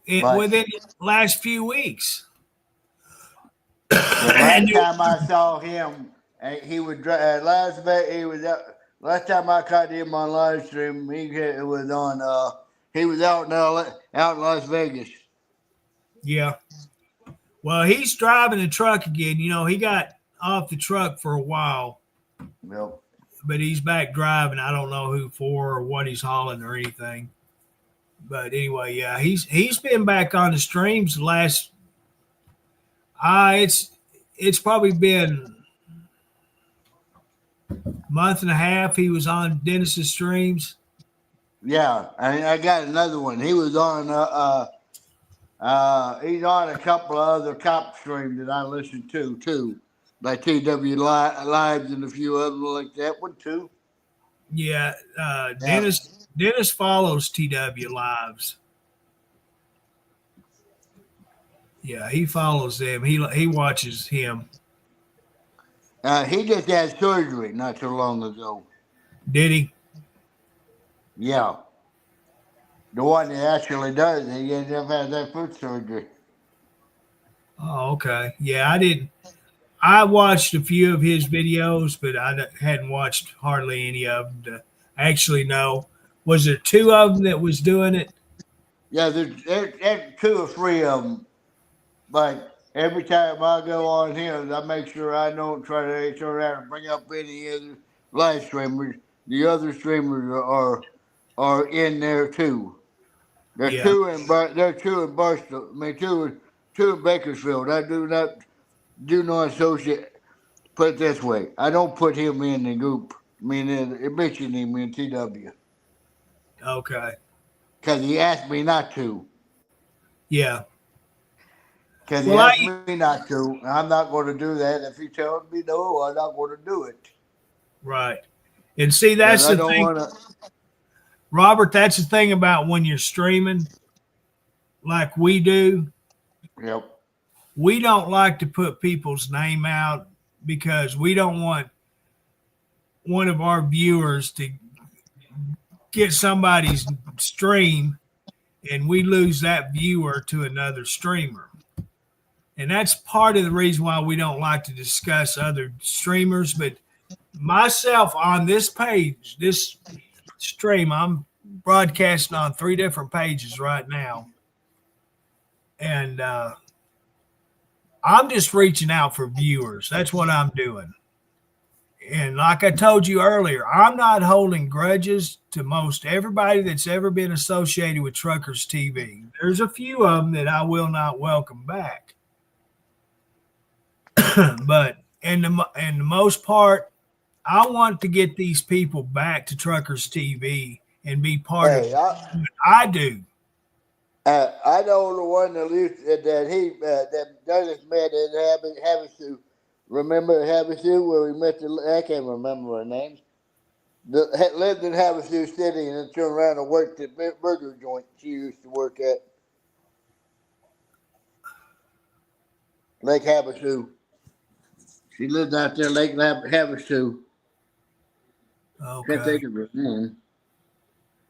Within the last few weeks. The last time I saw him, he was last last time I caught him on live stream. He was out in Las Vegas. Yeah. Well, he's driving a truck again. You know, he got off the truck for a while. Yep. But he's back driving. I don't know who for or what he's hauling or anything. But anyway, yeah, he's been back on the streams the last. It's probably been a month and a half. He was on Dennis's streams. Yeah, and I got another one. He was on he's on a couple of other cop streams that I listen to too, like TW Lives and a few others like that one too. Yeah, Dennis follows TW Lives. Yeah, he follows them. He watches him. He just had surgery not too long ago. Did he? Yeah. The one that actually does, he ended up having that foot surgery. Oh, okay. Yeah, I didn't. I watched a few of his videos, but I hadn't watched hardly any of them to actually know. Was there two of them that was doing it? Yeah, there's 2 or 3 of them. But every time I go on him, I make sure I don't try to turn around and bring up any other live streamers. The other streamers are in there too. There's Yeah. 2 in Barstow. I mean, two in Bakersfield. I do not associate. Put it this way, I don't put him in the group. I mean, mention him in TW Okay. because he asked me not to. Yeah. Because he asked me not to. I'm not going to do that. If he tells me no, I'm not going to do it. Right. And see, that's the thing. Robert, that's the thing about when you're streaming like we do. Yep. We don't like to put people's name out because we don't want one of our viewers to get somebody's stream and we lose that viewer to another streamer. And that's part of the reason why we don't like to discuss other streamers. But myself on this page, this stream, I'm broadcasting on 3 different pages right now. And I'm just reaching out for viewers. That's what I'm doing. And like I told you earlier, I'm not holding grudges to most everybody that's ever been associated with Truckers TV. There's a few of them that I will not welcome back. But in the most part, I want to get these people back to Truckers TV and be part of what I do. I know the one that Douglas met in Havasu. Remember Havasu where we met I can't remember her name. Lived in Havasu City and then turned around and worked at burger joint she used to work at. Lake Havasu. She lived out there, Lake Havasu. Okay. Can't think of her name.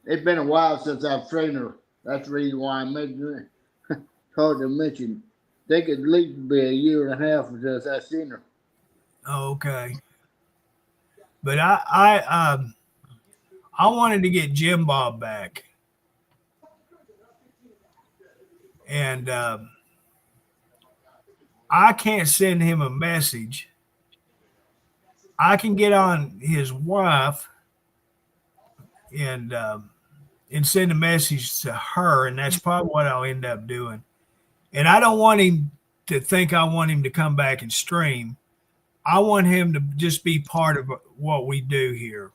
It's been a while since I've trained her. That's the reason why I mentioned it. Hard to mention. I think at least be a year and a half since I've seen her. Okay. But I wanted to get Jim Bob back. And I can't send him a message. I can get on his wife and send a message to her, and that's probably what I'll end up doing. And I don't want him to think I want him to come back and stream. I want him to just be part of what we do here,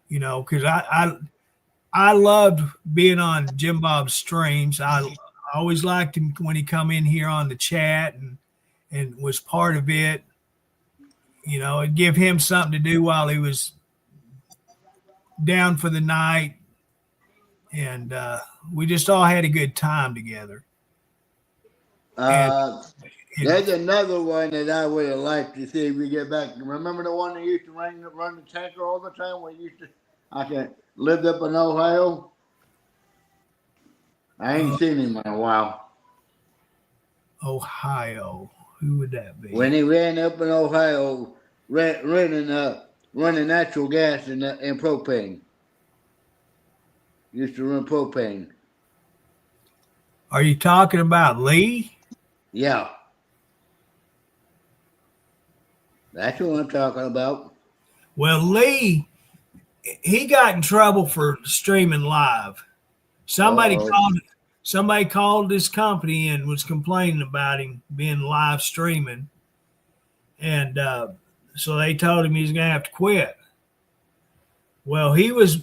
you know, because I loved being on Jim Bob's streams. I always liked him when he come in here on the chat and was part of it. You know, it'd give him something to do while he was down for the night. And we just all had a good time together. There's another one that I would have liked to see if we get back. Remember the one that used to run the tanker all the time? Lived up in Ohio. I ain't seen him in a while. Ohio, who would that be? When he ran up in Ohio, running natural gas and propane. Used to run propane. Are you talking about Lee? Yeah. That's what I'm talking about. Well, Lee, he got in trouble for streaming live. Somebody Uh-oh. called this company and was complaining about him being live streaming, and so they told him he's gonna have to quit. Well, he would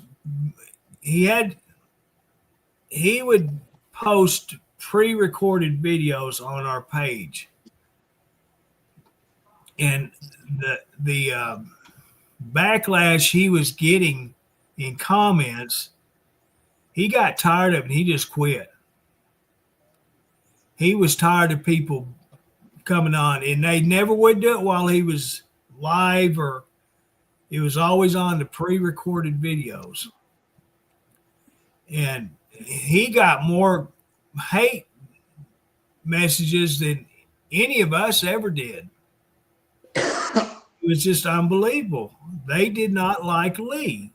post pre-recorded videos on our page, and the backlash he was getting in comments, he got tired of it. He just quit. He was tired of people coming on, and they never would do it while he was live, or it was always on the pre-recorded videos. And he got more hate messages than any of us ever did. It was just unbelievable. They did not like Lee.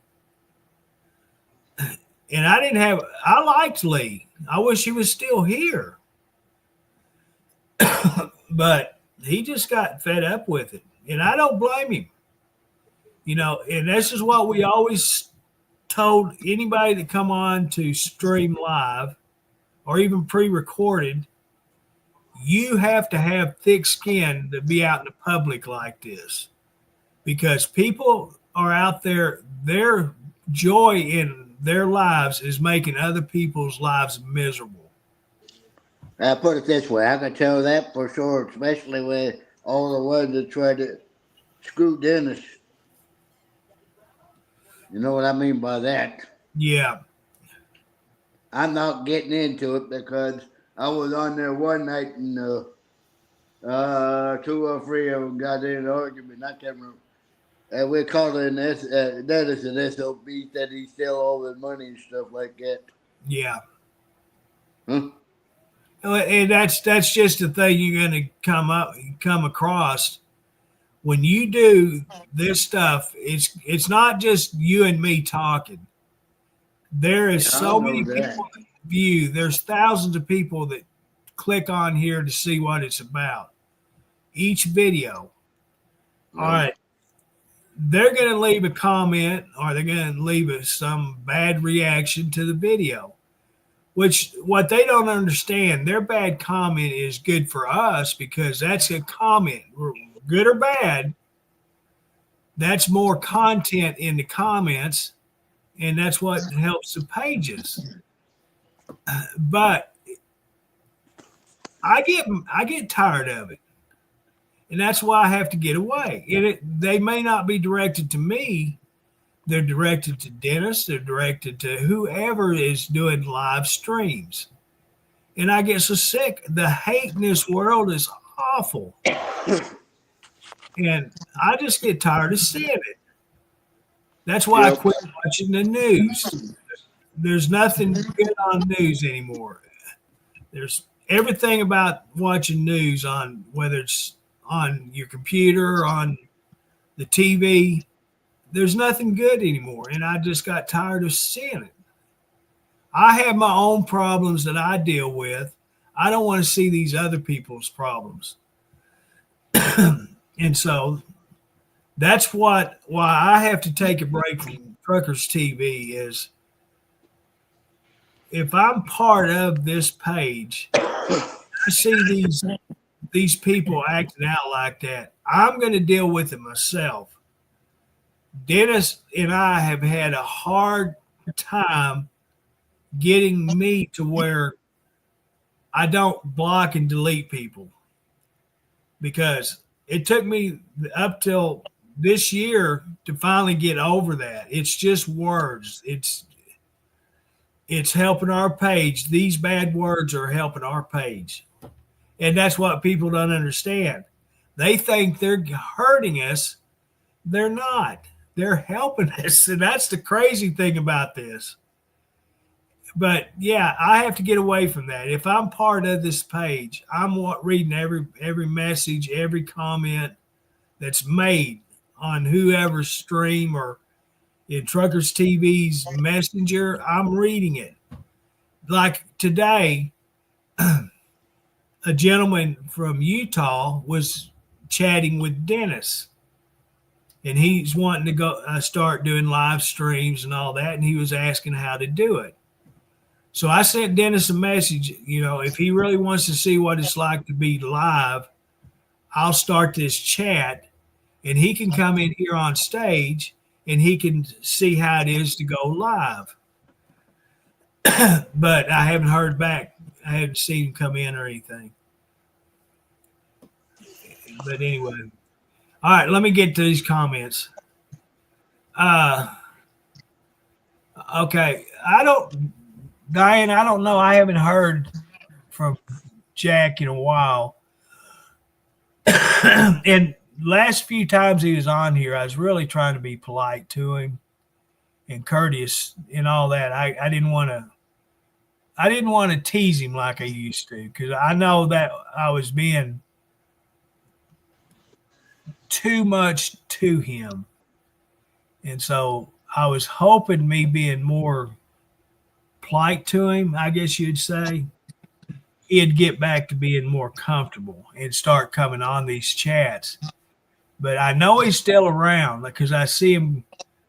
And I liked Lee. I wish he was still here. But he just got fed up with it. And I don't blame him. And this is what we always told anybody that come on to stream live or even pre-recorded. You have to have thick skin to be out in the public like this, because people are out there, their joy in their lives is making other people's lives miserable. I put it this way, I can tell that for sure, especially with all the ones that tried to screw Dennis. You know what I mean by that? Yeah. I'm not getting into it because I was on there one night and 2 or 3 of them got in an argument. I can't remember. And we're calling Dennis an SOB, that he stole all the money and stuff like that. Yeah. Huh? And that's just the thing you're going to come across when you do this stuff. It's not just you and me talking. There is so many people that view. There's thousands of people that click on here to see what it's about. Each video. All right. They're going to leave a comment, or they're going to leave some bad reaction to the video, which what they don't understand, their bad comment is good for us because that's a comment, good or bad. That's more content in the comments, and that's what helps the pages. But I get tired of it. And that's why I have to get away. They may not be directed to me. They're directed to Dennis. They're directed to whoever is doing live streams. And I get so sick. The hate in this world is awful. And I just get tired of seeing it. That's why I quit watching the news. There's nothing good on news anymore. There's everything about watching news on, whether it's on your computer, on the TV. There's nothing good anymore. And I just got tired of seeing it. I have my own problems that I deal with. I don't want to see these other people's problems. And so that's why I have to take a break from Truckers TV is if I'm part of this page, I see these people acting out like that, I'm going to deal with it myself. Dennis and I have had a hard time getting me to where I don't block and delete people, because it took me up till this year to finally get over that. It's just words. It's helping our page. These bad words are helping our page. And that's what people don't understand. They think they're hurting us. They're not. They're helping us. And that's the crazy thing about this. But yeah, I have to get away from that. If I'm part of this page, I'm reading every message, every comment that's made on whoever's stream or in Truckers TV's Messenger. I'm reading it. Like today, a gentleman from Utah was chatting with Dennis, and he's wanting to go start doing live streams and all that, and he was asking how to do it. So I sent Dennis a message. If he really wants to see what it's like to be live, I'll start this chat and he can come in here on stage and he can see how it is to go live. But I haven't heard back. I haven't seen him come in or anything. But anyway, all right, let me get to these comments. Okay, Diane, I don't know. I haven't heard from Jack in a while. And last few times he was on here, I was really trying to be polite to him and courteous and all that. I didn't want to tease him like I used to, because I know that I was being too much to him. And so I was hoping me being more polite to him, I guess you'd say, he'd get back to being more comfortable and start coming on these chats. But I know he's still around because I see him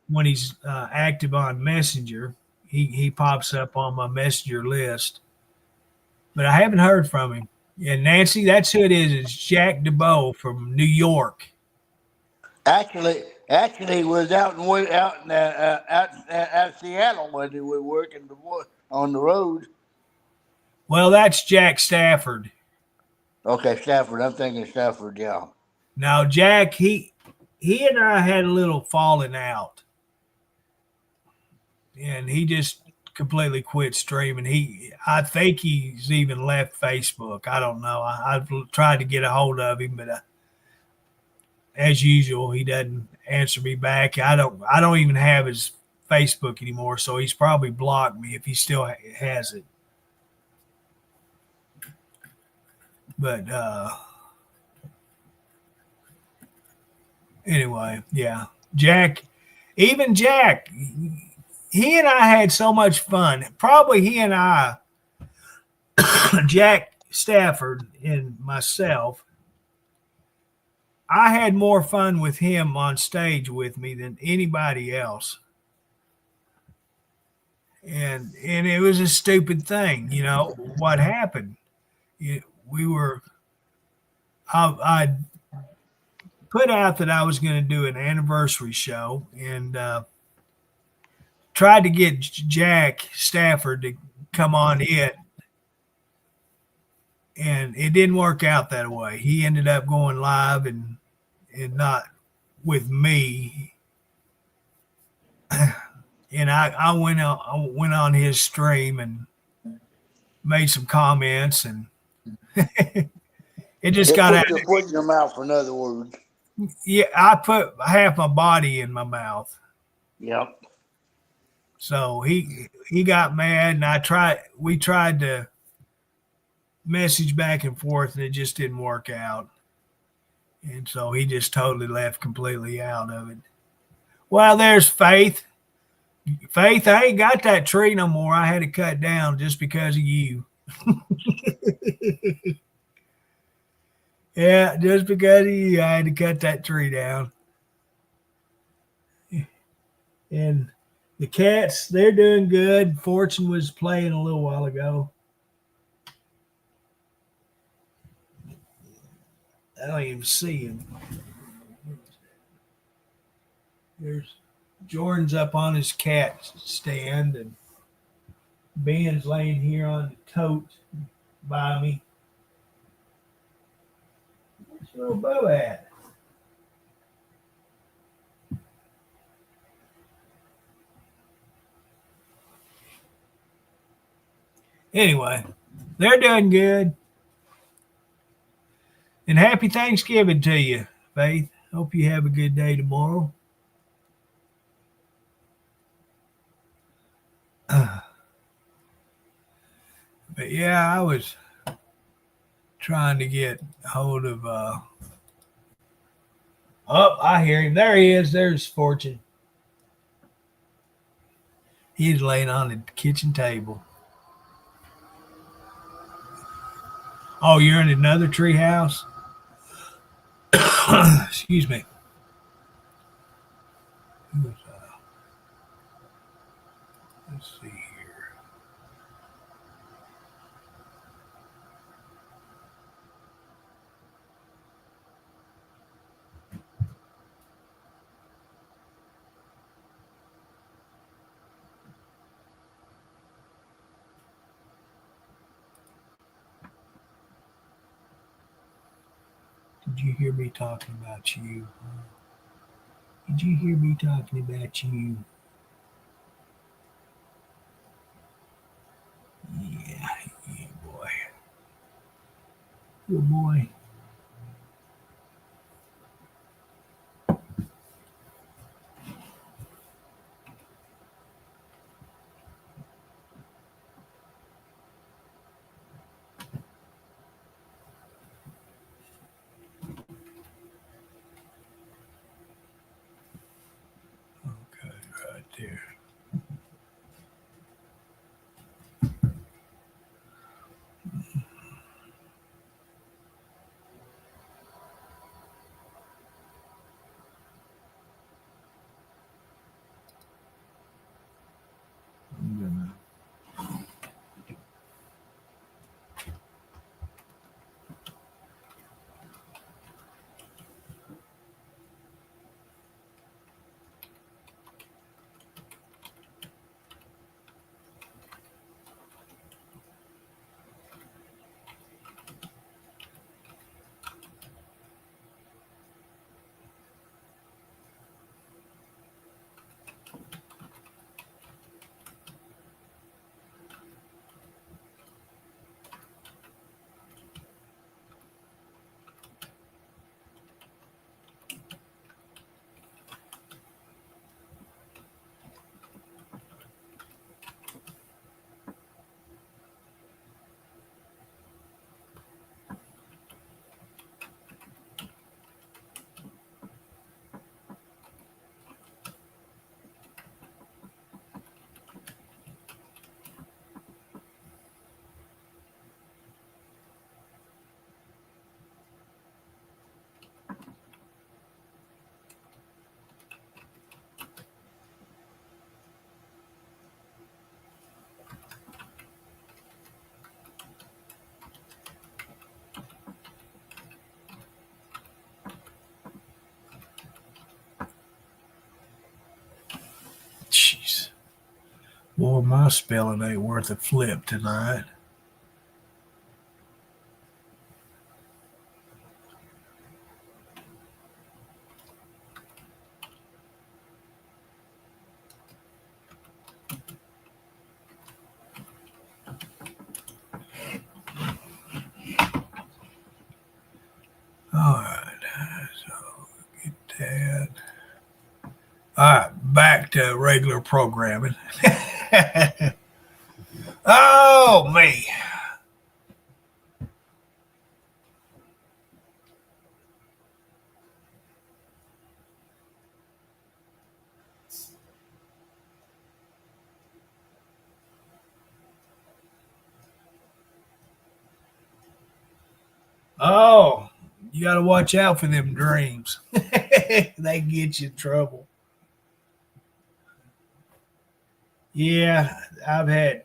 when he's active on Messenger. He pops up on my Messenger list. But I haven't heard from him. And Nancy, that's who it is. It's Jack DeBow from New York. Actually, he was out Seattle when he was working before on the road. Well, that's Jack Stafford. Okay, Stafford. I'm thinking Stafford. Yeah. Now, Jack, he and I had a little falling out, and he just completely quit streaming. I think he's even left Facebook. I don't know. I've tried to get a hold of him, but as usual, he doesn't answer me back. I don't even have his Facebook anymore, so he's probably blocked me if he still has it. But anyway, yeah, Jack, he and I had so much fun. Probably he and I, Jack Stafford and myself, I had more fun with him on stage with me than anybody else. And it was a stupid thing, what happened. I put out that I was going to do an anniversary show and tried to get Jack Stafford to come on it. And it didn't work out that way. He ended up going live and not with me. And I went on his stream and made some comments, and it just got out. Put your foot in your mouth, in other words. Yeah, I put half my body in my mouth. Yep. So he got mad, and we tried to message back and forth, and it just didn't work out. And so he just totally left completely out of it. Well, there's Faith. Faith, I ain't got that tree no more. I had to cut down just because of you. Yeah, just because of you, I had to cut that tree down. And the cats, they're doing good. Fortune was playing a little while ago. I don't even see him. There's Jordan's up on his cat stand, and Ben's laying here on the tote by me. Where's little Bo at? Anyway, they're doing good. And happy Thanksgiving to you, Faith. Hope you have a good day tomorrow. But yeah, I was trying to get hold of I hear him. There he is. There's Fortune. He's laying on the kitchen table. Oh, you're in another tree house? Excuse me. Let's see here. Did you hear me talking about you? Did you hear me talking about you? Yeah, yeah, boy. Good boy. Okay, right there. I'm gonna. Jeez. Boy, my spelling ain't worth a flip tonight. All right. So get that. All right, back to regular programming. Oh me. Oh, you got to watch out for them dreams. They get you in trouble. Yeah, I've had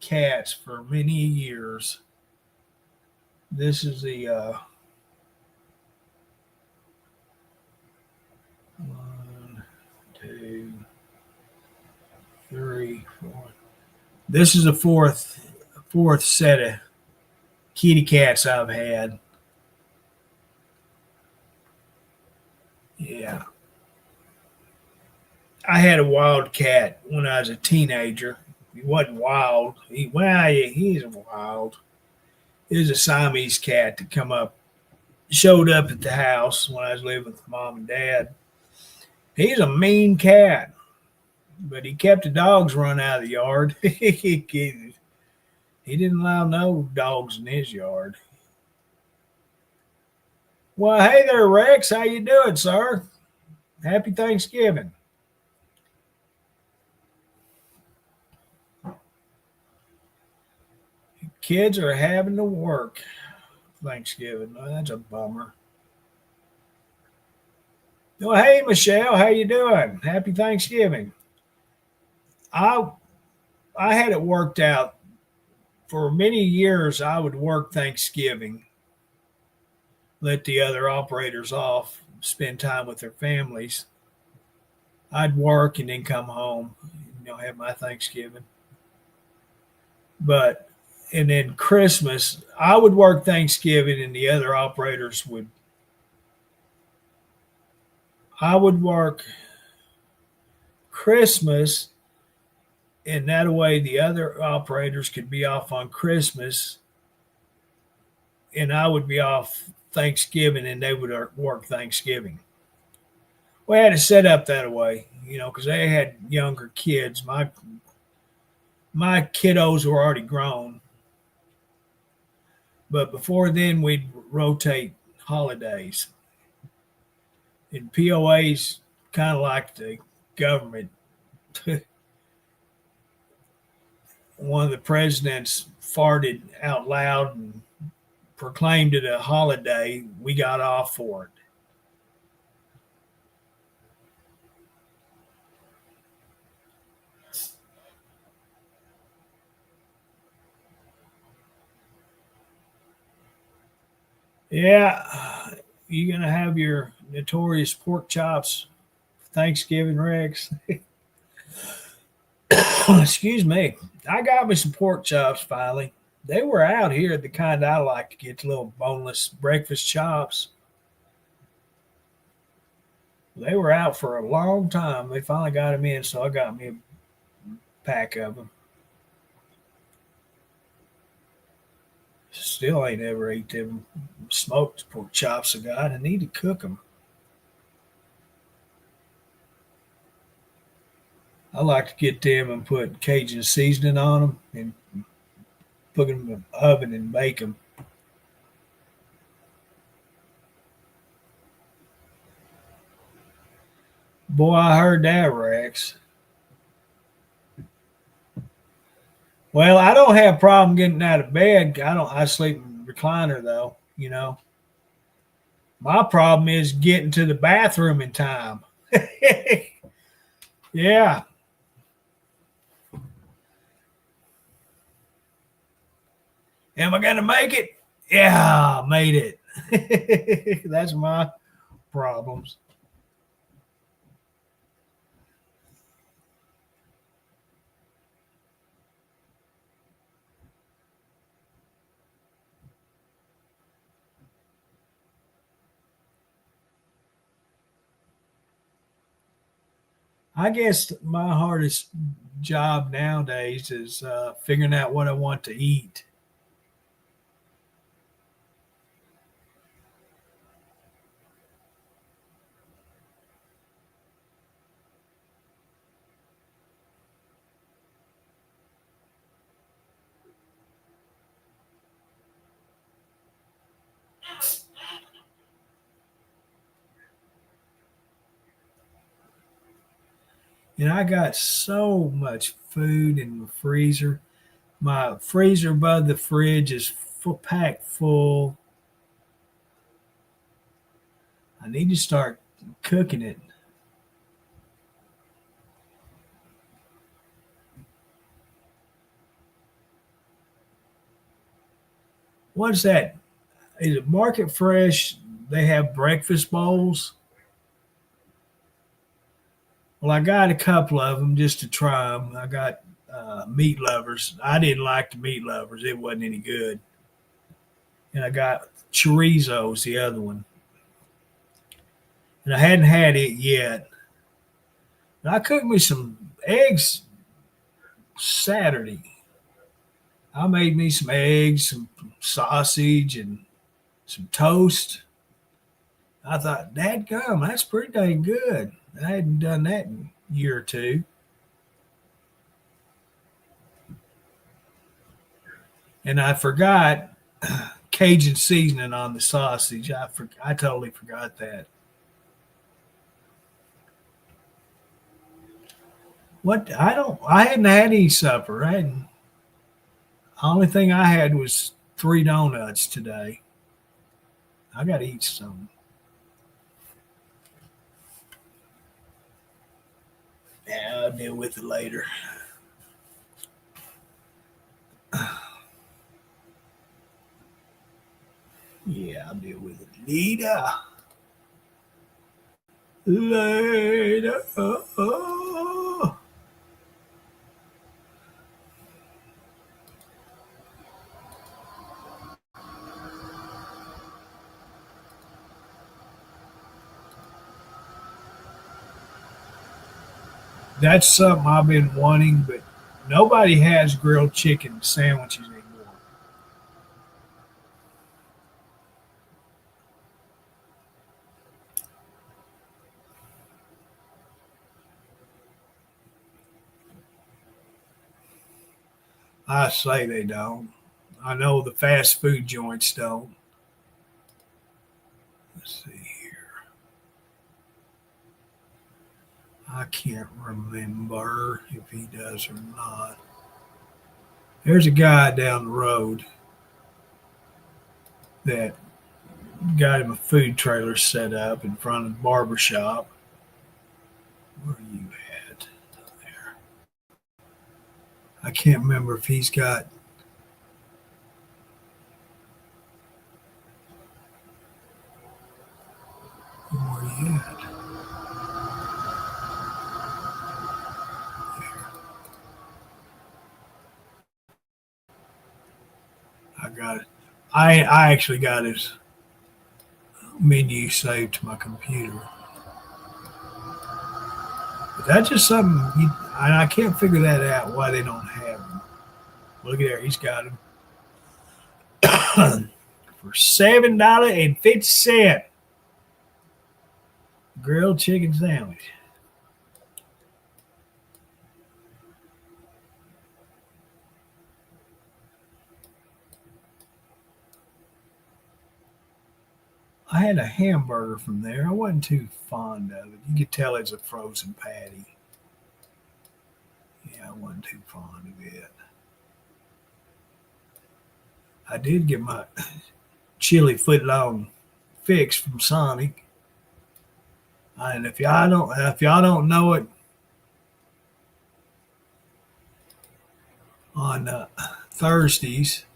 cats for many years. This is the one, two, three, four. This is the fourth set of kitty cats I've had. Yeah, I had a wild cat when I was a teenager. He wasn't wild. He's wild. It was a Siamese cat that showed up at the house when I was living with mom and dad. He's a mean cat, but he kept the dogs run out of the yard. He didn't allow no dogs in his yard. Well, hey there, Rex. How you doing, sir? Happy Thanksgiving. Kids are having to work Thanksgiving. Oh, that's a bummer. Well, hey, Michelle. How you doing? Happy Thanksgiving. I I had it worked out for many years. I would work Thanksgiving, let the other operators off, spend time with their families. I'd work and then come home, have my Thanksgiving. But and then Christmas, I would work Thanksgiving, and the other operators would I would work Christmas, and that way the other operators could be off on Christmas, and I would be off Thanksgiving, and they would work Thanksgiving. We had it set up that way, because they had younger kids. My kiddos were already grown, but before then we'd rotate holidays. And POA's kind of like the government. One of the presidents farted out loud and proclaimed it a holiday. We got off for it. Yeah, you gonna have your notorious pork chops Thanksgiving, Rex? Excuse me. I got me some pork chops finally. They were out here, the kind I like to get, the little boneless breakfast chops. They were out for a long time. They finally got them in, so I got me a pack of them. Still ain't ever ate them smoked pork chops I got. I need to cook them. I like to get them and put Cajun seasoning on them and put them in the oven and bake them. Boy, I heard that, Rex. Well, I don't have a problem getting out of bed. I sleep in recliner though, My problem is getting to the bathroom in time. Yeah. Am I gonna make it? Yeah, I made it. That's my problems. I guess my hardest job nowadays is figuring out what I want to eat. I got so much food in the freezer. My freezer above the fridge is packed full. I need to start cooking it. What's that? Is it Market Fresh? They have breakfast bowls. Well, I got a couple of them just to try them. I got meat lovers. I didn't like the meat lovers; it wasn't any good. And I got chorizo's, the other one, and I hadn't had it yet. And I cooked me some eggs Saturday. I made me some eggs, some sausage, and some toast. I thought, "Dad, gum, that's pretty dang good." I hadn't done that in a year or two. And I forgot Cajun seasoning on the sausage. I totally forgot that. What I hadn't had any supper. The only thing I had was 3 donuts today. I got to eat some. Yeah, I'll deal with it later. Yeah, I'll deal with it later. Later. That's something I've been wanting, but nobody has grilled chicken sandwiches anymore. I say they don't. I know the fast food joints don't. Let's see here. I can't remember if he does or not. There's a guy down the road that got him a food trailer set up in front of the barber shop. Where are you at? There. I can't remember if he's got. Where are you at? I got it. I actually got his menu saved to my computer. But that's just something, and I can't figure that out why they don't have him. Look at there, he's got him for $7.50. Grilled chicken sandwich. I had a hamburger from there. I wasn't too fond of it. You could tell it's a frozen patty. Yeah, I wasn't too fond of it. I did get my chili footlong fix from Sonic. And if y'all don't know it, on Thursdays,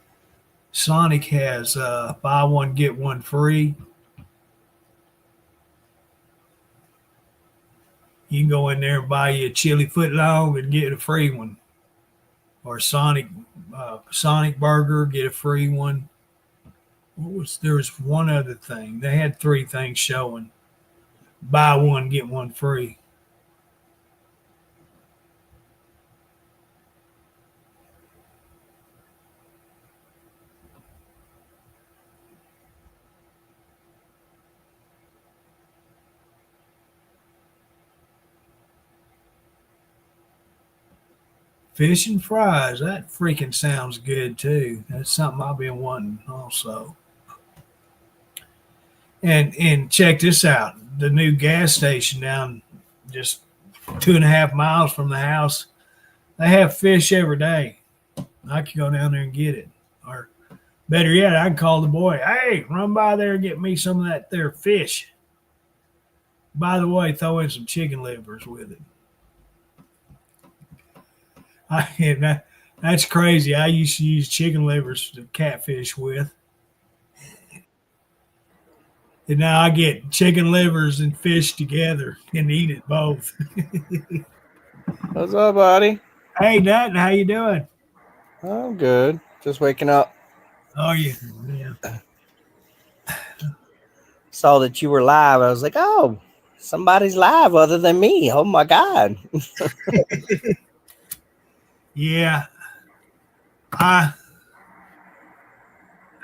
Sonic has buy one get one free. You can go in there and buy you a chili footlong and get a free one, or Sonic burger, get a free one. There was one other thing. They had three things showing. Buy one get one free. Fish and fries. That freaking sounds good too. That's something I've been wanting also. And check this out. The new gas station down just 2.5 miles from the house. They have fish every day. I can go down there and get it. Or better yet, I can call the boy. Hey, run by there and get me some of that there fish. By the way, throw in some chicken livers with it. That's crazy. I used to use chicken livers to catfish with. And now I get chicken livers and fish together and eat it both. What's up, buddy? Hey, Nut, how you doing? I'm good. Just waking up. Oh, yeah. Saw that you were live. I was like, oh, somebody's live other than me. Oh, my God. Yeah. I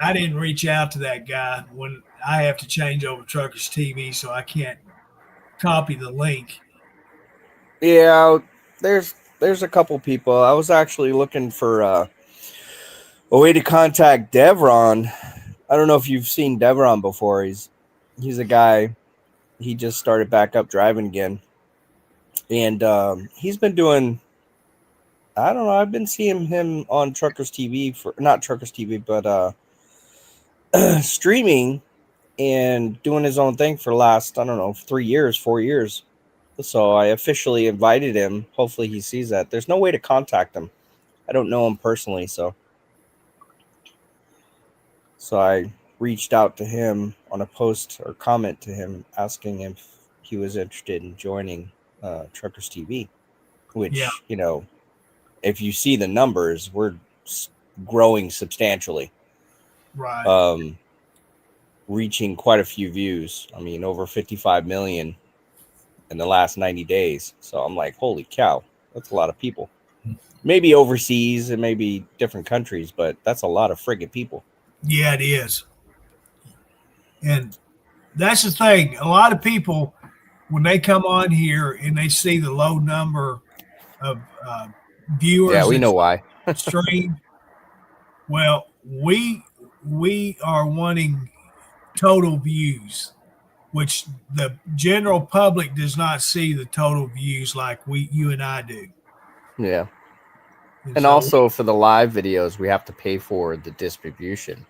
didn't reach out to that guy when I have to change over Truckers TV, so I can't copy the link. Yeah, there's a couple people. I was actually looking for a way to contact Devron. I don't know if you've seen Devron before. He's a guy. He just started back up driving again, and he's been doing. I don't know. I've been seeing him on Truckers TV for not Truckers TV, but streaming and doing his own thing for the last, I don't know, 3 years, 4 years. So I officially invited him. Hopefully he sees that. There's no way to contact him. I don't know him personally, so I reached out to him on a post or comment to him asking if he was interested in joining Truckers TV, which, Yeah. If you see the numbers, we're growing substantially. Right. Reaching quite a few views. I mean, over 55 million. in the last 90 days. So I'm like, holy cow, that's a lot of people. Maybe overseas and maybe different countries, but that's a lot of friggin' people. Yeah, it is. And that's the thing. A lot of people, when they come on here and they see the low number of Yeah, viewers we know that's why. streamed, well, we are wanting total views, which the general public does not see the total views like you and I do. Yeah. And And so, also for the live videos, we have to pay for the distribution.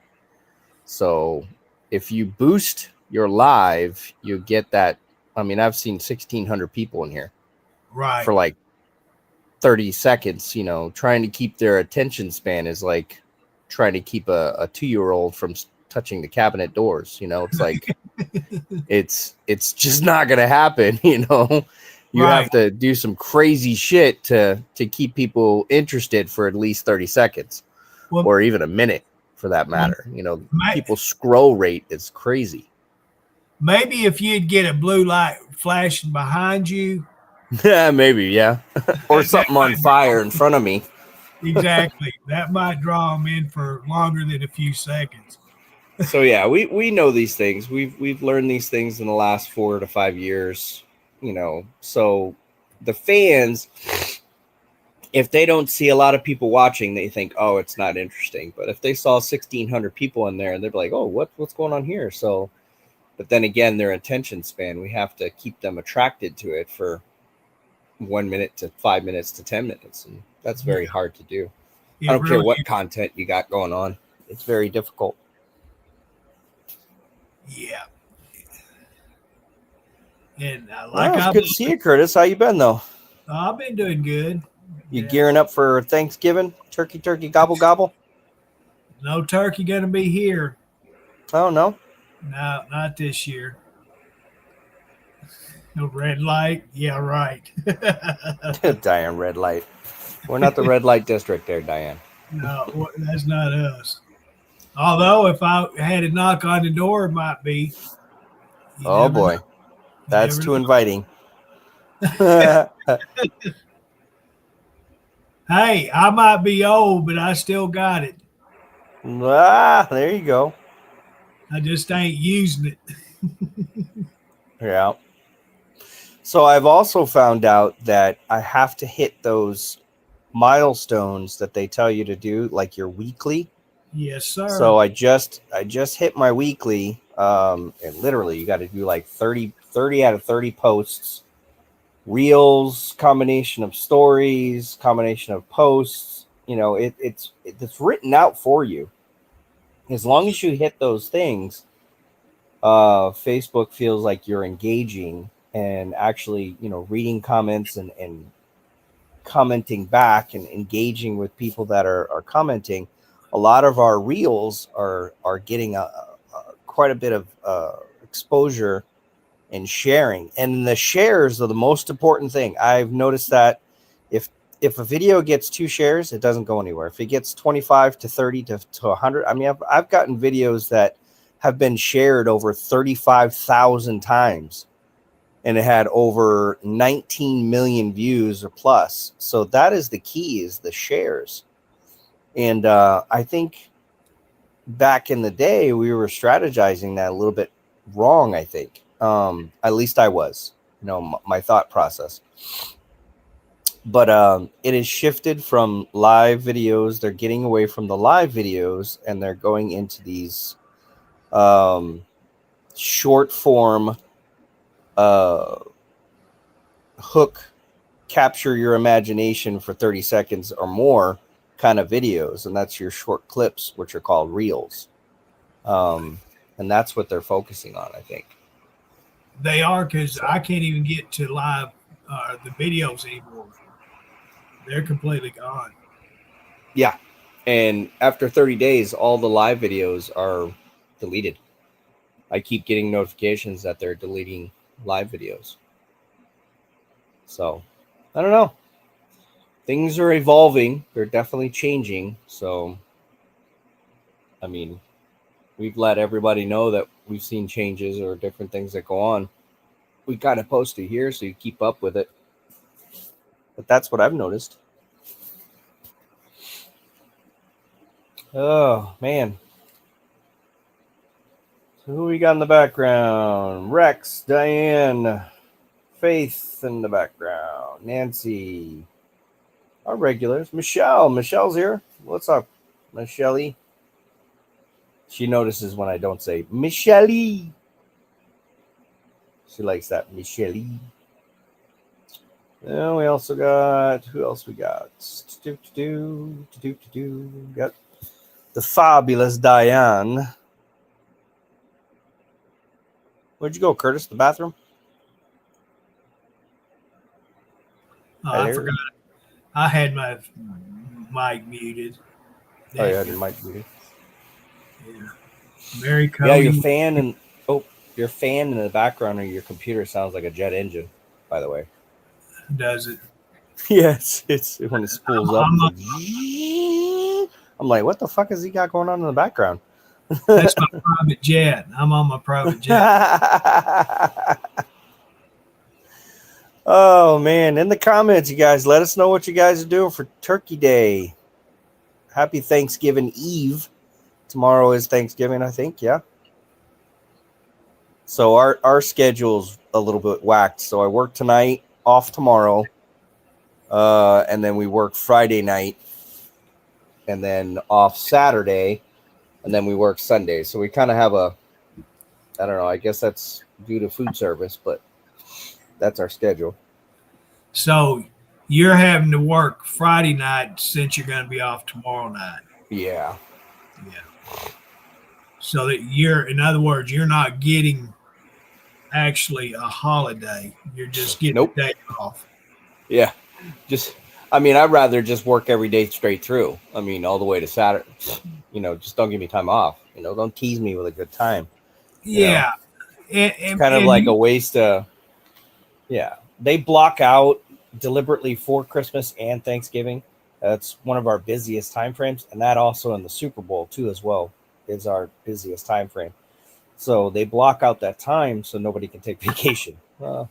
So if you boost your live, you get that. I mean, I've seen 1,600 people in here right, for like 30 seconds. Trying to keep their attention span is like trying to keep a 2-year-old from touching the cabinet doors. It's like it's just not gonna happen. You right. have to do some crazy shit to keep people interested for at least 30 seconds Well, or even a minute for that well, matter. may, People's scroll rate is crazy. maybe if you'd get a blue light flashing behind you, Yeah, maybe, yeah. Or that something on fire in front of me. exactly. That might draw them in for longer than a few seconds. So yeah, we know these things. We've learned these things in the last 4 to 5 years, So the fans, if they don't see a lot of people watching, they think, oh, it's not interesting. But if they saw 1,600 people in there, they'd be like, oh, what's going on here? So, but then again, their attention span, we have to keep them attracted to it for 1 minute to 5 minutes to 10 minutes. And that's very hard to do. I don't care what content you got going on. It's very difficult. Yeah. And It's good to see you, Curtis. How you been, though? I've been doing good. You gearing up for Thanksgiving? Turkey, gobble, gobble? No turkey going to be here. Oh, no? No, not this year. No red light? Yeah, right. Diane, red light. We're not the red light district there, Diane. No, that's not us. Although if I had a knock on the door, it might be. Oh, boy. That's too inviting. Hey, I might be old, but I still got it. There you go. I just ain't using it. Yeah. So I've also found out that I have to hit those milestones that they tell you to do, like your weekly. Yes, sir. So I just hit my weekly. And literally you got to do like 30 out of 30 posts, reels, combination of stories, combination of posts. It's written out for you. As long as you hit those things, Facebook feels like you're engaging and actually, reading comments and commenting back and engaging with people that are commenting. A lot of our reels are getting quite a bit of exposure and sharing, and the shares are the most important thing. I've noticed that if a video gets 2 shares, it doesn't go anywhere. If it gets 25 to 30 to 100, I mean, I've gotten videos that have been shared over 35,000 times, and it had over 19 million views or plus. So that is the key, is the shares. And I think back in the day, we were strategizing that a little bit wrong, I think. At least I was, my thought process. But it has shifted from live videos. They're getting away from the live videos, and they're going into these short form hook, capture your imagination for 30 seconds or more kind of videos. And that's your short clips, which are called reels. And that's what they're focusing on, I think. They are, because I can't even get to live the videos anymore. They're completely gone. Yeah. And after 30 days, all the live videos are deleted. I keep getting notifications that they're deleting live videos. So, I don't know. Things are evolving. They're definitely changing. So, I mean, we've let everybody know that we've seen changes or different things that go on. we kind of post it here so you keep up with it. But that's what I've noticed. Oh, man. So who we got in the background? Rex, Diane, Faith in the background, Nancy, our regulars. Michelle. Michelle's here. What's up, Michelle? She notices when I don't say Michelle. She likes that, Michelle. And we also got, who else we got? Got the fabulous Diane. Where'd you go, Curtis? The bathroom? I forgot. I had my mic muted. Oh, yeah, your mic muted. Yeah. Mary Cody. Yeah, your fan in the background of your computer sounds like a jet engine, by the way. Does it? Yes, it's when it spools up. I'm like, what the fuck has he got going on in the background? That's my private jet. I'm on my private jet. Oh, man. In the comments, you guys, let us know what you guys are doing for Turkey Day. Happy Thanksgiving Eve. Tomorrow is Thanksgiving, I think. Yeah. So our schedule's a little bit whacked. So I work tonight, off tomorrow. And then we work Friday night. And then off Saturday. And then we work Sunday. So we kind of have I don't know, I guess that's due to food service, but that's our schedule. So you're having to work Friday night since you're going to be off tomorrow night. Yeah. Yeah. So that in other words, you're not getting actually a holiday. You're just getting a day off. Yeah. I'd rather just work every day straight through. I mean, all the way to Saturday. Just don't give me time off. Don't tease me with a good time. Yeah. It's kind of like a waste of, yeah. They block out deliberately for Christmas and Thanksgiving. That's one of our busiest time frames. And that also in the Super Bowl, too, as well, is our busiest time frame. So they block out that time so nobody can take vacation. So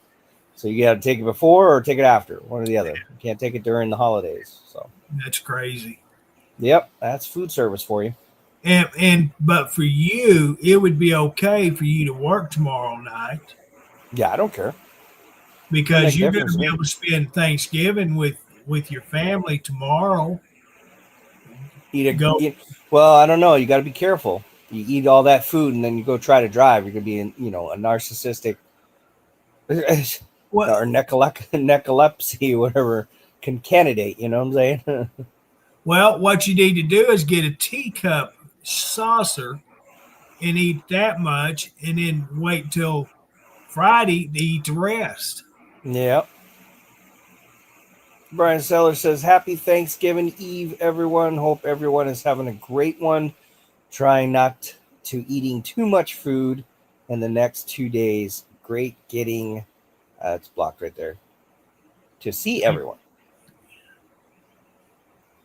you got to take it before or take it after, one or the other. You can't take it during the holidays. So that's crazy. Yep, that's food service for you. But for you, it would be okay for you to work tomorrow night. Yeah, I don't care. Because you're going to be able to spend Thanksgiving with your family tomorrow. Well, I don't know. You got to be careful. You eat all that food and then you go try to drive. You're going to be in, a narcissistic or narcolepsy, whatever, candidate. You know what I'm saying? Well, what you need to do is get a teacup saucer and eat that much and then wait till Friday to eat the rest. Yep. Brian Seller says, Happy Thanksgiving Eve, everyone. Hope everyone is having a great one. Trying not to eating too much food in the next 2 days. Great getting, it's blocked right there, to see everyone.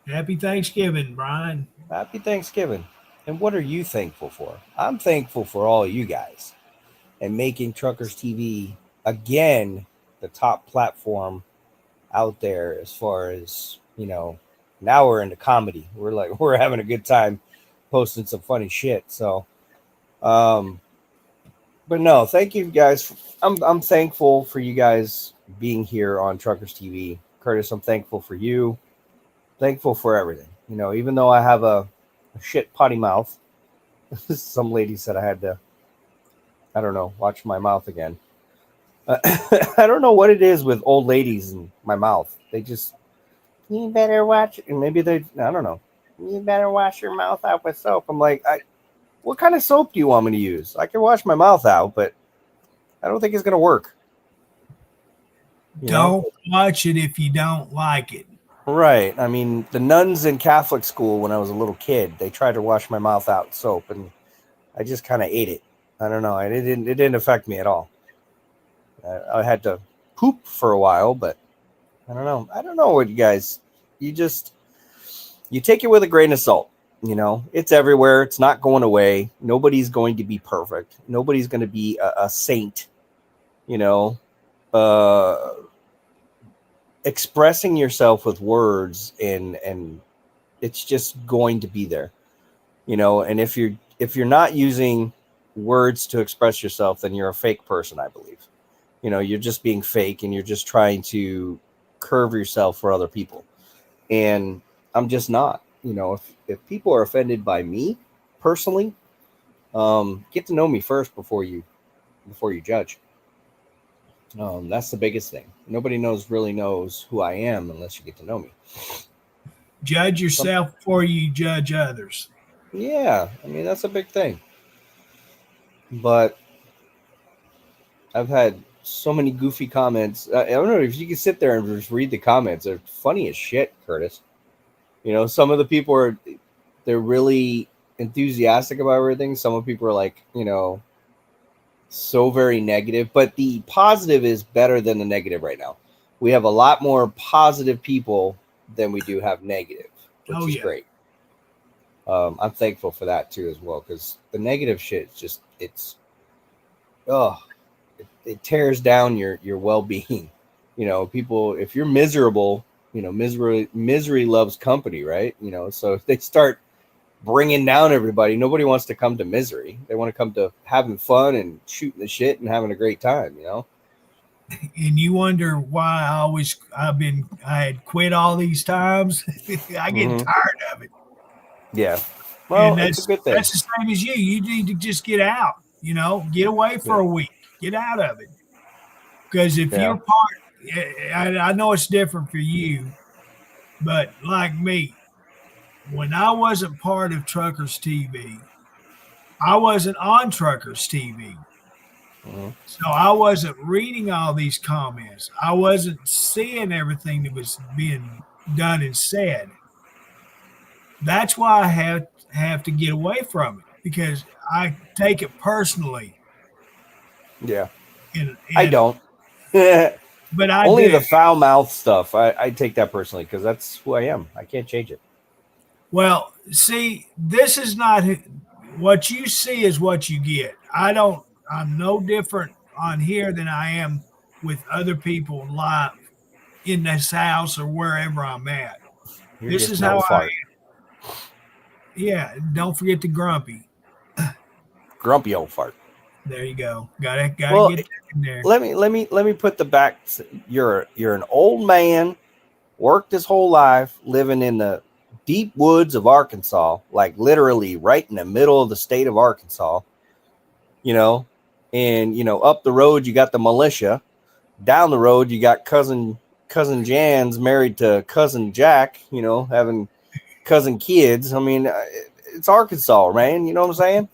Happy Thanksgiving, Brian. Happy Thanksgiving. And what are you thankful for? I'm thankful for all you guys and making Truckers TV, again, the top platform out there as far as, now we're into comedy. We're having a good time posting some funny shit. So, but no, thank you guys. I'm thankful for you guys being here on Truckers TV. Curtis, I'm thankful for you. Thankful for everything. Even though I have a shit potty mouth, some lady said I had to, I don't know, watch my mouth again. I don't know what it is with old ladies in my mouth. They just, you better watch it. And maybe I don't know. You better wash your mouth out with soap. I'm like, what kind of soap do you want me to use? I can wash my mouth out, but I don't think it's going to work. Don't watch it if you don't like it. Right. I mean, the nuns in Catholic school when I was a little kid, they tried to wash my mouth out with soap, and I just kind of ate it. I don't know. It didn't affect me at all. I had to poop for a while, but I don't know. I don't know what you guys, you take it with a grain of salt. It's everywhere. It's not going away. Nobody's going to be perfect. Nobody's going to be a saint. you know, expressing yourself with words, and it's just going to be there, you know. And if you're not using words to express yourself, then you're a fake person, I believe. You know, you're just being fake, and you're just trying to curve yourself for other people. And I'm just not. You know, if people are offended by me personally, get to know me first before you judge. That's the biggest thing. Nobody really knows who I am unless you get to know me. Judge yourself before you judge others. Yeah, I mean, that's a big thing. But I've had so many goofy comments. I don't know if you can sit there and just read the comments. They're funny as shit, Curtis. You know, some of the people they're really enthusiastic about everything. Some of the people are like, you know, so very negative. But the positive is better than the negative right now. We have a lot more positive people than we do have negative, which is great. I'm thankful for that too as well, because the negative shit it tears down your well-being. You know, people, if you're miserable, you know, misery loves company, right? You know, so if they start bringing down everybody, nobody wants to come to misery. They want to come to having fun and shooting the shit and having a great time, you know. And you wonder why I had quit all these times. I get tired of it. Yeah. Well, that's a good thing. That's the same as you. You need to just get out, you know, get away for a week, get out of it. Because if you're part, I know it's different for you, but like me, when I wasn't part of Truckers TV, I wasn't on Truckers TV. So I wasn't reading all these comments. I wasn't seeing everything that was being done and said. That's why I have to get away from it, because I take it personally. Yeah. And I don't. But I only do. The foul mouth stuff. I take that personally because that's who I am. I can't change it. Well, see, this is not what you see is what you get. I'm no different on here than I am with other people live in this house or wherever I'm at. This is how I am. Yeah, don't forget the grumpy. Grumpy old fart. There you go. Gotta get that in there. Let me put the back. You're an old man, worked his whole life living in the deep woods of Arkansas, like literally right in the middle of the state of Arkansas. You know, and you know, up the road you got the militia. Down the road you got cousin Jan's married to cousin Jack. You know, having cousin kids. I mean, it's Arkansas, man. You know what I'm saying?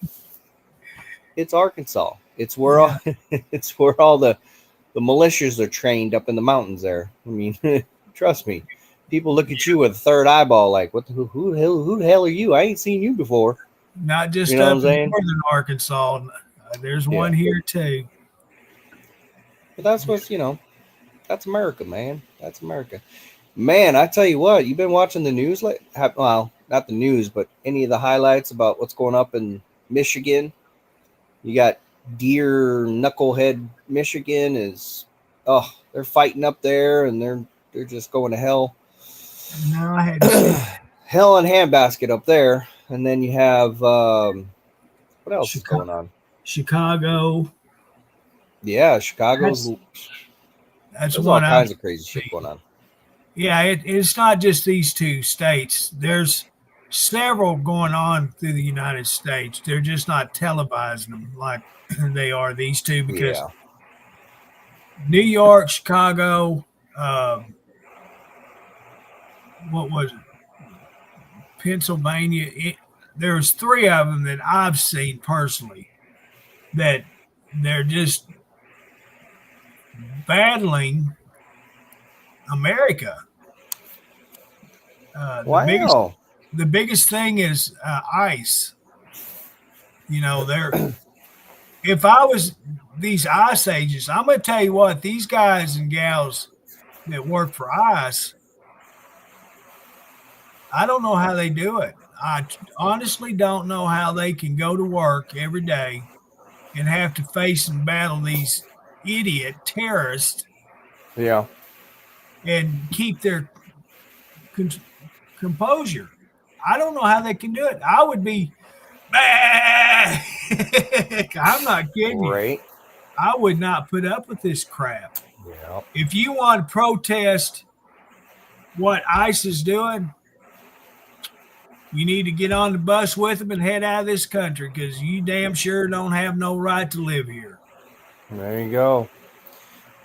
It's Arkansas. It's where all the militias are trained up in the mountains there. I mean, trust me. People look at you with a third eyeball, like, "What? Who the hell are you? I ain't seen you before." Not just up in northern Arkansas. There's one here too. But that's what's, you know, that's America, man. That's America, man. I tell you what, you've been watching the news, well, not the news, but any of the highlights about what's going up in Michigan. You got Deer Knucklehead, Michigan they're fighting up there, and they're just going to hell. No, I had to see hell in handbasket up there. And then you have what else is going on? Chicago. Yeah, Chicago's. That's all kinds of crazy shit going on. Yeah, it's not just these two states. There's several going on through the United States. They're just not televising them like they are these two, because New York, Chicago, what was it? Pennsylvania. There's three of them that I've seen personally that they're just battling America. Wow. The biggest thing is ICE. You know, if I was these ICE agents, I'm going to tell you what, these guys and gals that work for ICE, I don't know how they do it. I honestly don't know how they can go to work every day and have to face and battle these idiot terrorists Yeah. and keep their con- composure. I don't know how they can do it. I would be, I'm not kidding you. Right. I would not put up with this crap. Yeah. If you want to protest what ICE is doing, you need to get on the bus with them and head out of this country because you damn sure don't have no right to live here. There you go.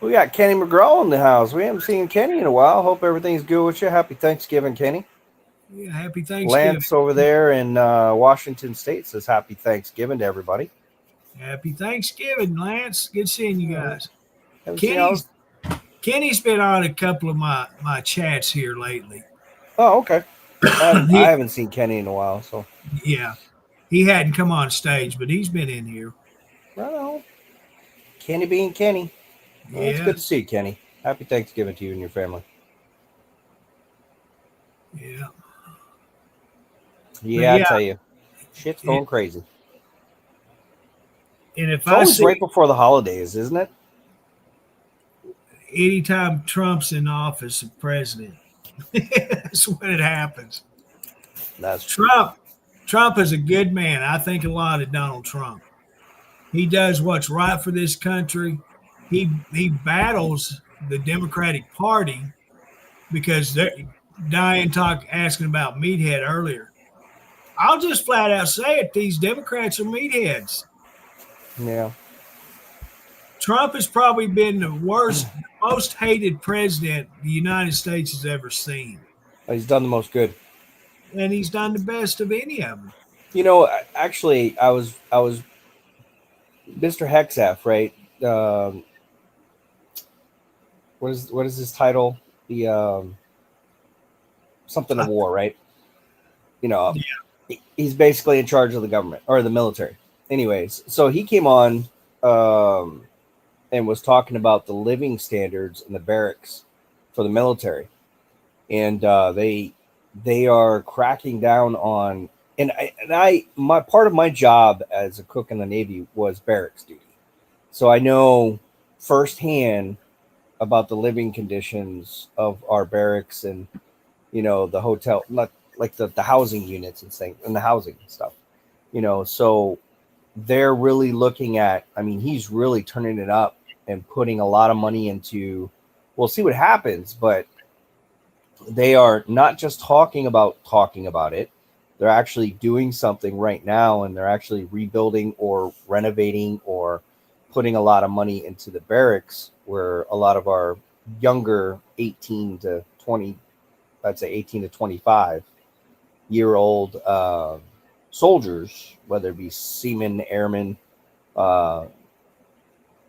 We got Kenny McGraw in the house. We haven't seen Kenny in a while. Hope everything's good with you. Happy Thanksgiving, Kenny. Yeah, happy Thanksgiving. Lance over there in Washington State says happy Thanksgiving to everybody. Happy Thanksgiving, Lance. Good seeing you guys. Haven't seen Kenny's been on a couple of my chats here lately. Oh, okay. I haven't seen Kenny in a while, so Yeah, he hadn't come on stage, but he's been in here. right on. Kenny being Kenny. Well, it's Yeah, good to see you, Kenny. Happy Thanksgiving to you and your family. yeah. Yeah, I yeah. tell you, shit's going crazy. And if It's I always see right before the holidays, isn't it? anytime Trump's in office as president, that's when it happens. That's true. Trump is a good man. I think a lot of Donald Trump. He does what's right for this country. He battles the Democratic Party because Diane asking about meathead earlier. I'll just flat out say it: these Democrats are meatheads. Yeah. Trump has probably been the worst, most hated president the United States has ever seen, He's done the most good. and he's done the best of any of them. You know, actually, I was Mr. Hexaf, right? What is his title? The something of war, right? You know, he's basically in charge of the government or the military. Anyways, so he came on and was talking about the living standards in the barracks for the military, and they are cracking down on. And my part of my job as a cook in the Navy was barracks duty, so I know firsthand about the living conditions of our barracks and the hotel, not like the housing units and things and the housing stuff, so they're really looking at, I mean, he's really turning it up and putting a lot of money into, we'll see what happens, but they are not just talking about it. They're actually doing something right now, and they're actually rebuilding or renovating or putting a lot of money into the barracks where a lot of our younger 18 to 20, I'd say 18 to 25 year old soldiers, whether it be seamen, airmen,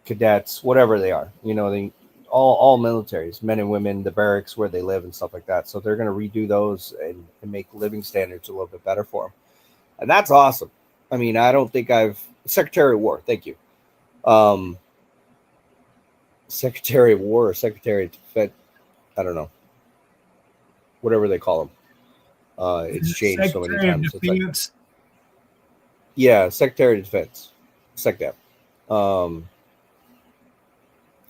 cadets, whatever they are, they all militaries, men and women, the barracks where they live and stuff like that. So they're going to redo those and make living standards a little bit better for them. And that's awesome. I mean, I don't think Secretary of War. Thank you. Secretary of War or Secretary of Defense. I don't know. Whatever they call them. It's changed so many times. Defense. Yeah, Secretary of Defense. SecDef.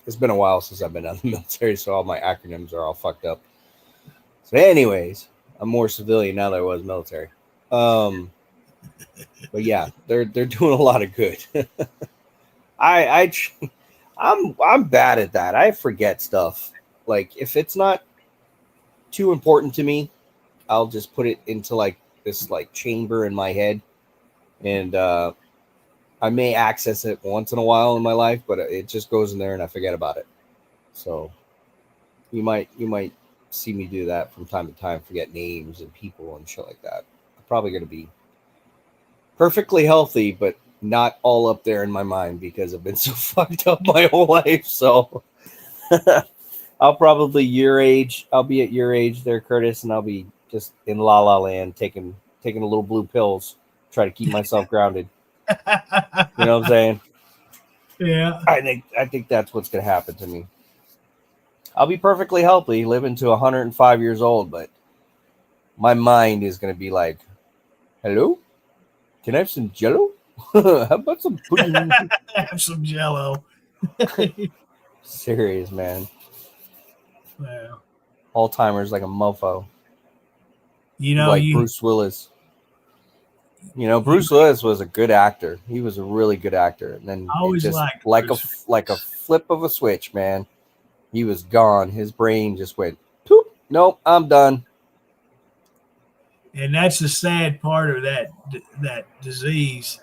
It's been a while since I've been out of the military, so all my acronyms are all fucked up. So I'm more civilian now than I was military. But yeah, they're doing a lot of good. I'm bad at that. I forget stuff. Like if it's not too important to me, I'll just put it into like this like chamber in my head, and I may access it once in a while in my life, but it just goes in there and I forget about it. So you might see me do that from time to time, forget names and people and shit like that. I'm probably going to be perfectly healthy, but not all up there in my mind because I've been so fucked up my whole life. So I'll probably I'll be at your age there, Curtis, and I'll be just in La La Land taking a little blue pills, try to keep myself grounded. You know what I'm saying? Yeah. I think that's what's going to happen to me. I'll be perfectly healthy, living to 105 years old, but my mind is going to be like, hello? Can I have some Jello? How about some pudding? Have some Jello. Serious, man. Well, Alzheimer's like a mofo. you know, Like Bruce Willis. You know, Bruce Willis was a good actor. He was a really good actor. And then I it always just liked like Bruce a flip of a switch, man. He was gone. His brain just went, poop. Nope, I'm done. and that's the sad part of that disease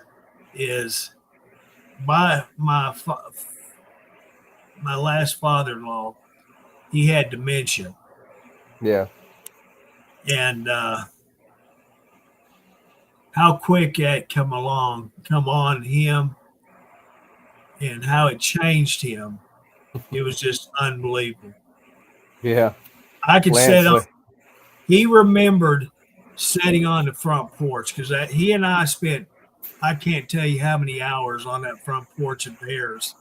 is my last father-in-law. He had dementia, Yeah. and how quick that come on him, and how it changed him. It was just unbelievable. Yeah. I could Lance, sit on. He remembered sitting on the front porch because he and I spent, I can't tell you how many hours on that front porch of theirs.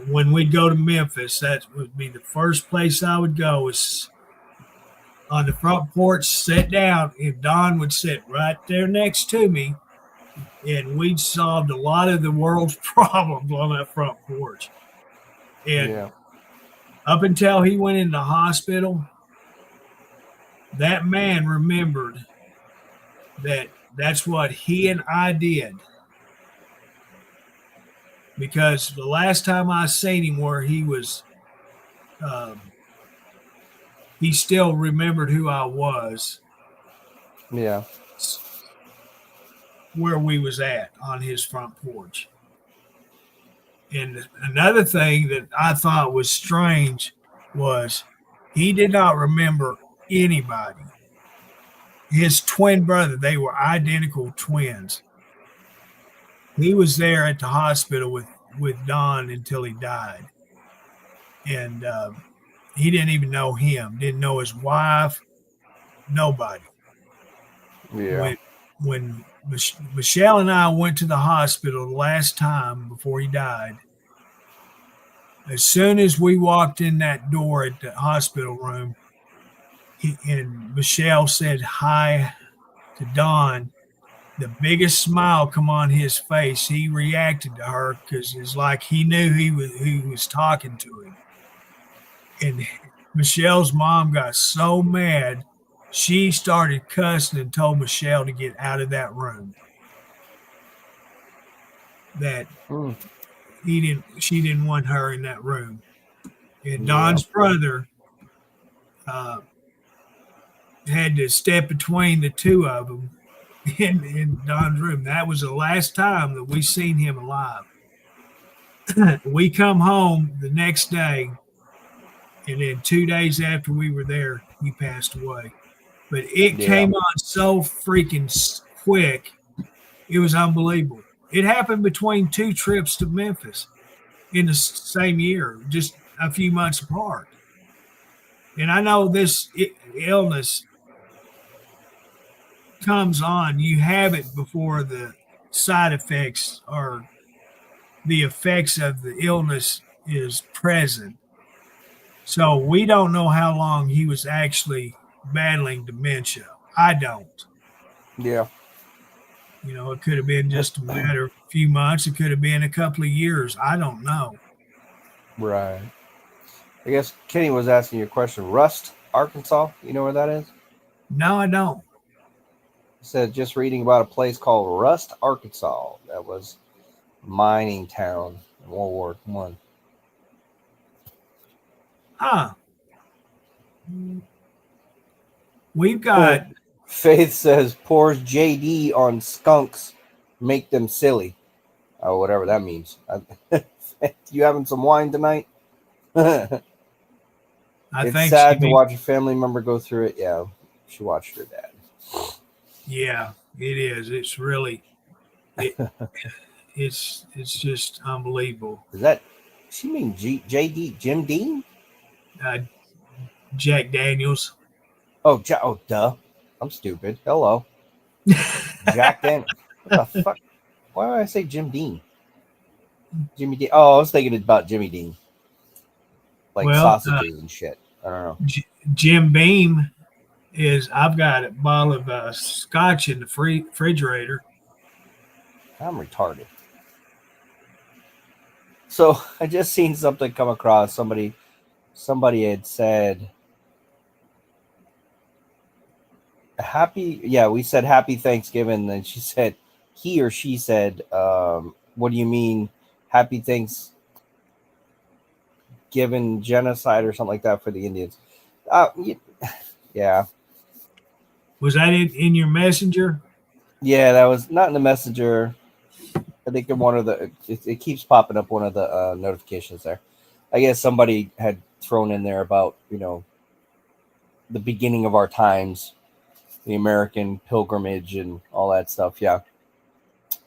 When we'd go to Memphis, that would be the first place I would go is on the front porch, sit down, and Don would sit right there next to me, and we'd solved a lot of the world's problems on that front porch. And yeah. up until he went into hospital, that man remembered that that's what he and I did. Because the last time I seen him where he was, he still remembered who I was, Yeah. where we was at on his front porch. And another thing that I thought was strange was he did not remember anybody. His twin brother, they were identical twins. He was there at the hospital with Don until he died. And he didn't even know him, didn't know his wife, nobody. Yeah. When Michelle and I went to the hospital the last time before he died, as soon as we walked in that door at the hospital room, and Michelle said hi to Don, the biggest smile come on his face. He reacted to her because it's like he knew who was talking to him. And Michelle's mom got so mad, she started cussing and told Michelle to get out of that room. That she didn't want her in that room. And Don's brother had to step between the two of them in Don's room. That was the last time that we seen him alive. We come home the next day, and then 2 days after we were there, he passed away. But it came on so freaking quick, it was unbelievable. It happened between 2 trips to Memphis in the same year, just a few months apart. And I know this illness comes on, you have it before the side effects or the effects of the illness is present. So we don't know how long he was actually battling dementia. I don't. Yeah. You know, it could have been just a matter of a few months. It could have been a couple of years. I don't know. Right. I guess Kenny was asking you a question. Rust, Arkansas. You know where that is? No, I don't. He said just reading about a place called Rust, Arkansas. That was a mining town in World War One. Huh. We've got. Faith says pours JD on skunks, make them silly. Oh, whatever that means. You having some wine tonight? It's sad to watch a family member go through it. Yeah, she watched her dad. Yeah, it is. It's really, it's just unbelievable. Is that? She mean JD Jim Dean? Jack Daniels. Oh, duh. I'm stupid. Hello, Jack Daniels. What the fuck? Why did I say Jim Dean? Jimmy Dean. Oh, I was thinking about Jimmy Dean, like sausages and shit. I don't know. Jim Beam is. I've got a bottle of scotch in the refrigerator. I'm retarded. So I just seen something come across. Somebody had said we said happy Thanksgiving. Then he or she said, what do you mean happy Thanksgiving genocide or something like that for the Indians? Yeah. Was that in your messenger? Yeah, that was not in the messenger. I think in one of the it keeps popping up one of the notifications there. I guess somebody had thrown in there about the beginning of our times, the American pilgrimage and all that stuff. Yeah,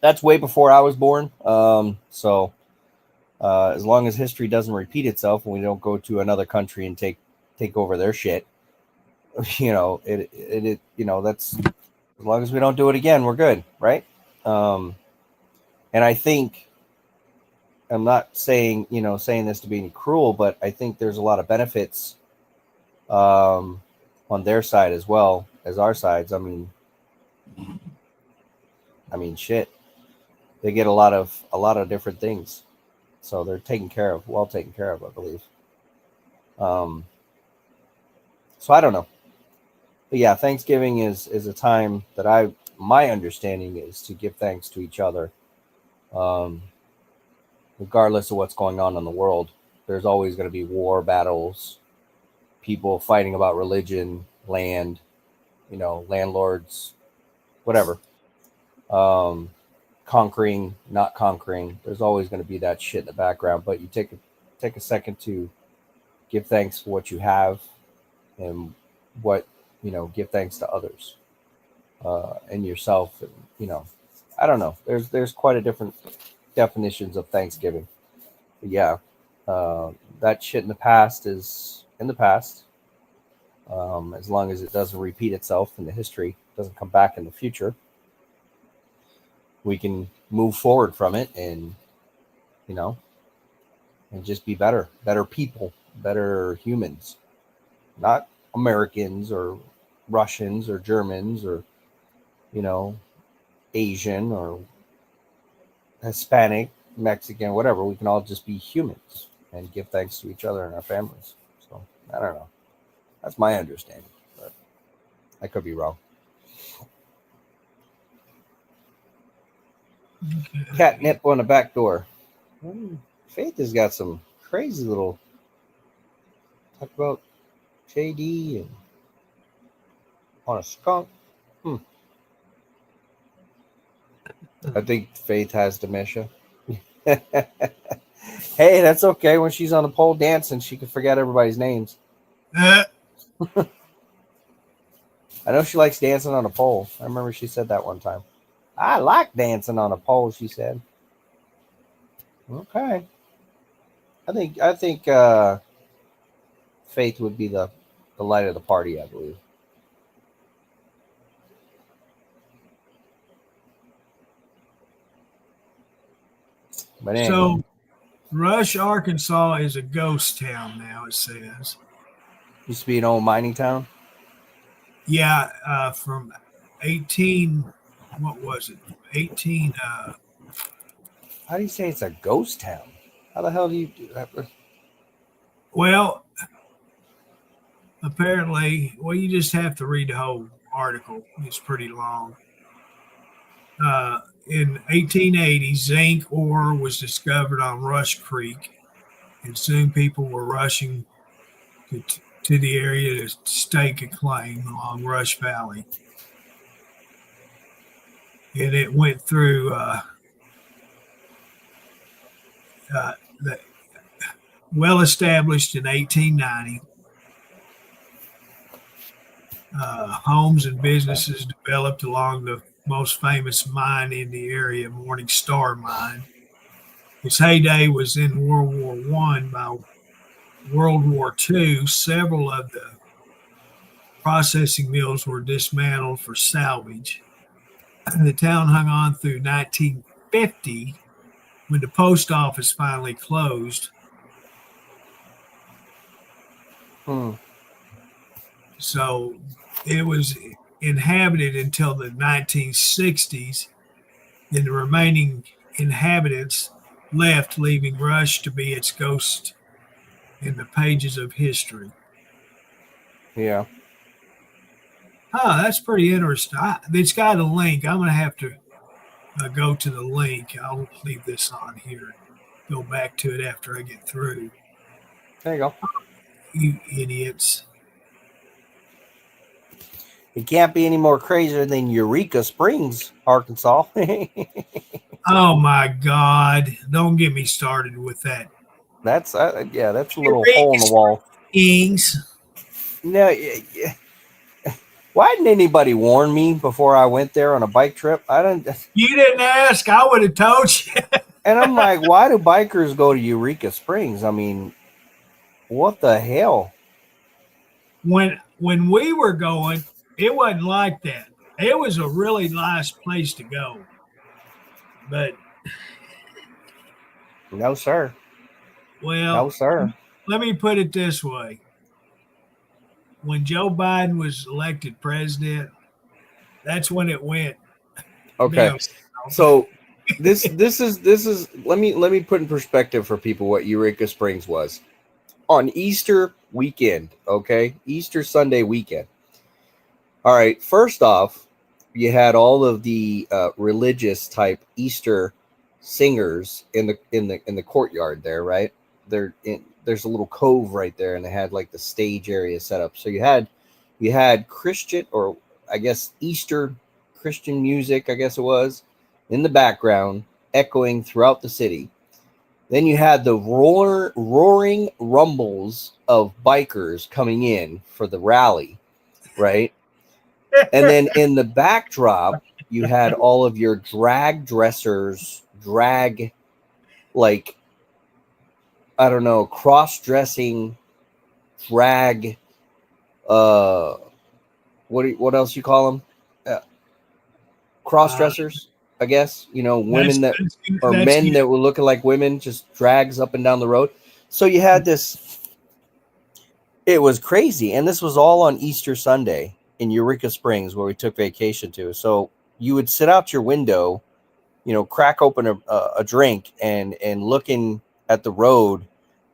that's way before I was born. So as long as history doesn't repeat itself and we don't go to another country and take over their shit, that's as long as we don't do it again, we're good, right? And I think I'm not saying this to be cruel, but I think there's a lot of benefits on their side as well as our sides. I mean, shit. They get a lot of different things, so they're well taken care of, I believe. So I don't know, but yeah, Thanksgiving is a time that my understanding is to give thanks to each other, regardless of what's going on in the world. There's always going to be war, battles, people fighting about religion, land, landlords, whatever. Conquering, not conquering. There's always going to be that shit in the background, but you take a second to give thanks for what you have and give thanks to others and yourself. And, I don't know. There's quite a different definitions of Thanksgiving. But yeah, that shit in the past is in the past. As long as it doesn't repeat itself in the history, doesn't come back in the future, we can move forward from it and just be better people, better humans, not Americans or Russians or Germans or Asian or Hispanic, Mexican, whatever. We can all just be humans and give thanks to each other and our families. So I don't know. That's my understanding, but I could be wrong. Catnip on the back door. Faith has got some crazy little talk about JD and on a skunk. I think Faith has dementia. Hey, that's okay. When she's on the pole dancing, she can forget everybody's names. I know she likes dancing on a pole. I remember she said that one time. I like dancing on a pole, she said. Okay. I think Faith would be the light of the party, I believe. But anyway. So Rush, Arkansas is a ghost town now, it says. Used to be an old mining town? Yeah, from 18, what was it? 18. How do you say it's a ghost town? How the hell do you do that? Well, apparently, you just have to read the whole article. It's pretty long. In 1880, zinc ore was discovered on Rush Creek, and soon people were rushing to the area to stake a claim along Rush Valley. And it went through well established in 1890. Homes and businesses developed along the most famous mine in the area, Morning Star Mine. Its heyday was in World War I. By World War II, several of the processing mills were dismantled for salvage. The town hung on through 1950 when the post office finally closed. So it was inhabited until the 1960s. Then the remaining inhabitants left, leaving Rush to be its ghost in the pages of history. Yeah. Oh, that's pretty interesting. It's got a link. I'm going to have to go to the link. I'll leave this on here. Go back to it after I get through. There you go. You idiots. It can't be any more crazier than Eureka Springs, Arkansas. Oh my God. Don't get me started with that. That's that's a little hole in the wall. Kings. No, why didn't anybody warn me before I went there on a bike trip? I didn't. You didn't ask. I would have told you. And I'm like, why do bikers go to Eureka Springs? I mean, what the hell? When we were going, it wasn't like that. It was a really nice place to go. But No, sir. well, No, sir. let me put it this way. When Joe Biden was elected president, that's when it went. Okay. down. So this is let me put in perspective for people what Eureka Springs was. On Easter weekend, okay? Easter Sunday weekend. All right, first off, you had all of the religious type Easter singers in the courtyard there, right? There's a little cove right there, and they had like the stage area set up. So you had Christian, or I guess Easter Christian music, I guess it was, in the background, echoing throughout the city. Then you had the roaring rumbles of bikers coming in for the rally, right? And then in the backdrop, you had all of your drag dressers, like, I don't know, cross-dressing, drag, what else you call them? Cross-dressers, I guess. You know, women that men that were looking like women, just drags up and down the road. So you had this. It was crazy, and this was all on Easter Sunday in Eureka Springs, where we took vacation to. So you would sit out your window, you know, crack open a drink, and looking at the road,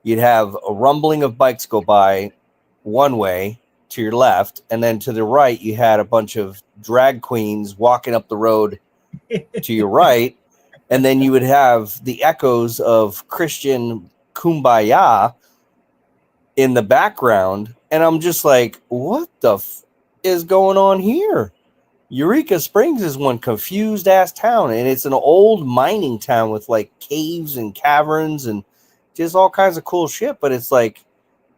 you'd have a rumbling of bikes go by one way to your left, and then to the right, you had a bunch of drag queens walking up the road to your right, and then you would have the echoes of Christian Kumbaya in the background, and I'm just like, what the is going on here? Eureka Springs is one confused ass town, and it's an old mining town with like caves and caverns and just all kinds of cool shit, but it's like,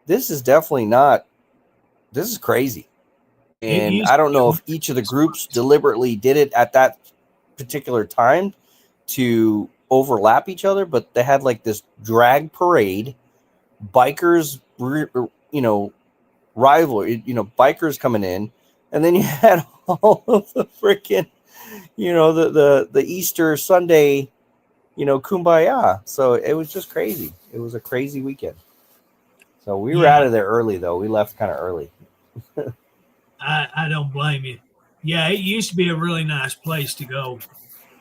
this is definitely not, this is crazy. And I don't know if each of the groups deliberately did it at that particular time to overlap each other, but they had like this drag parade, bikers, you know, rivalry, you know, bikers coming in, and then you had all of the freaking, you know, the Easter Sunday, you know, kumbaya. So it was just crazy. It was a crazy weekend. So we were out of there early, though. We left kind of early. I don't blame you. Yeah, it used to be a really nice place to go,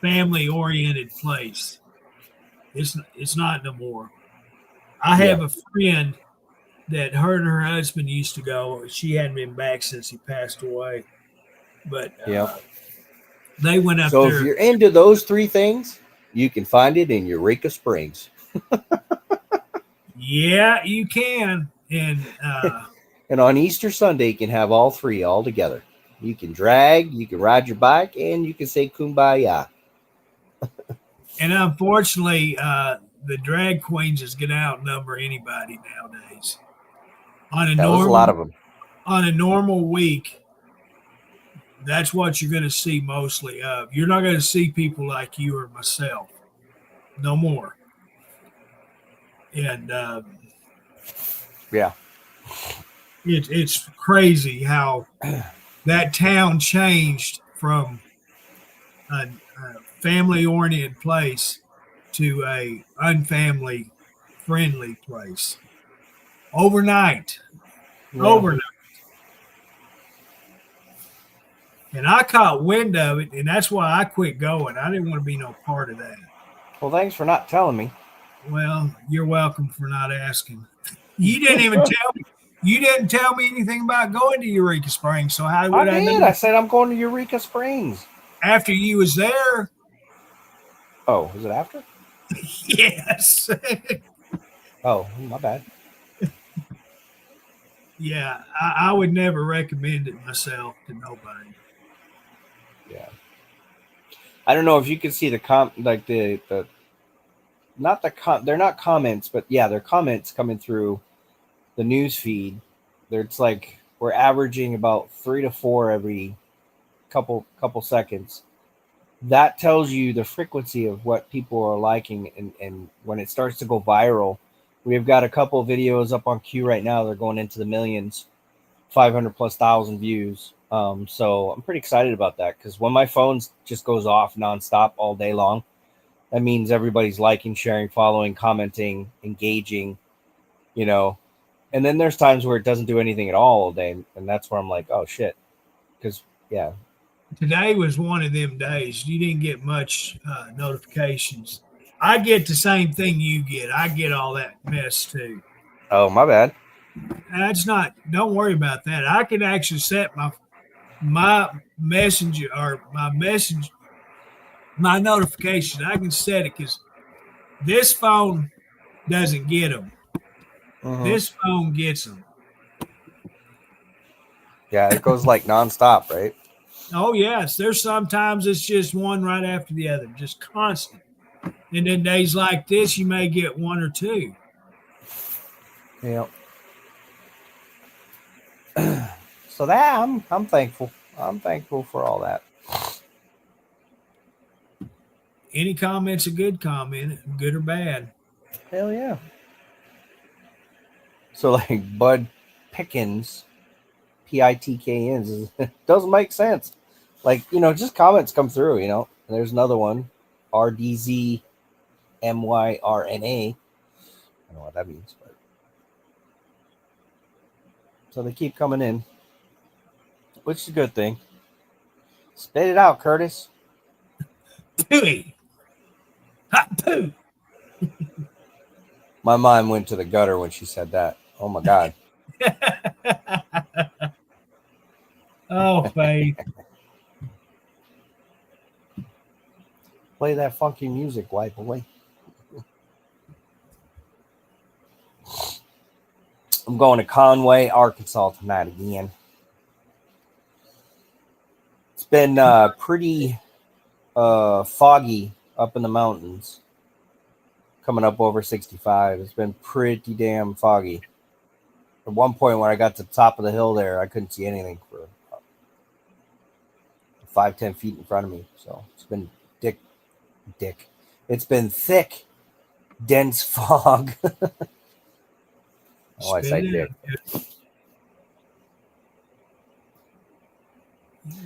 family-oriented place. It's not no more. I have a friend that her and her husband used to go. She hadn't been back since he passed away, but they went up there. So if you're into those three things, you can find it in Eureka Springs. Yeah, you can. And and on Easter Sunday, you can have all three all together. You can drag, you can ride your bike, and you can say kumbaya. And unfortunately, the drag queens is going to outnumber anybody nowadays. On a lot of them. On a normal week, that's what you're going to see mostly of. You're not going to see people like you or myself. No more. And yeah, it's crazy how that town changed from a family-oriented place to a unfamily friendly place overnight. And I caught wind of it, and that's why I quit going. I didn't want to be no part of that. Well, thanks for not telling me. Well, you're welcome for not asking. You didn't even tell me. You didn't tell me anything about going to Eureka Springs. So how I would I did. know? I said I'm going to Eureka Springs. After you was there? Oh, is it after? Yes. Oh, my bad. Yeah, I would never recommend it myself to nobody. Yeah. I don't know if you can see the not they're not comments, but yeah, they're comments coming through the news feed. It's like we're averaging about 3 to 4 every couple seconds. That tells you the frequency of what people are liking, and when it starts to go viral, we've got a couple of videos up on Q right now. They're going into the millions, 500 plus thousand views. So I'm pretty excited about that, because when my phone just goes off nonstop all day long, that means everybody's liking, sharing, following, commenting, engaging, you know. And then there's times where it doesn't do anything at all day, and that's where I'm like, oh shit, because yeah. Today was one of them days. You didn't get much notifications. I get the same thing you get. I get all that mess too. Oh, my bad. That's not. Don't worry about that. I can actually set my messenger or my notifications. I can set it because this phone doesn't get them. Mm-hmm. This phone gets them. Yeah, it goes like nonstop, right? Oh yes, there's sometimes it's just one right after the other, just constant. And then days like this, you may get one or two. Yeah. So that I'm thankful. I'm thankful for all that. Any comment's a good comment, good or bad. Hell yeah. So like Bud Pickens, Pitkns, doesn't make sense. Like, just comments come through, And there's another one, RDZMYRNA. I don't know what that means, but so they keep coming in, which is a good thing. Spit it out, Curtis. Pooey. Hot poo. My mind went to the gutter when she said that. Oh my God. Oh, Faith. Play that funky music, wipe away. I'm going to Conway, Arkansas tonight again. It's been pretty foggy up in the mountains. Coming up over 65. It's been pretty damn foggy. At one point when I got to the top of the hill there, I couldn't see anything for 5-10 feet in front of me. So it's been dick. It's been thick, dense fog. Oh, I say dick.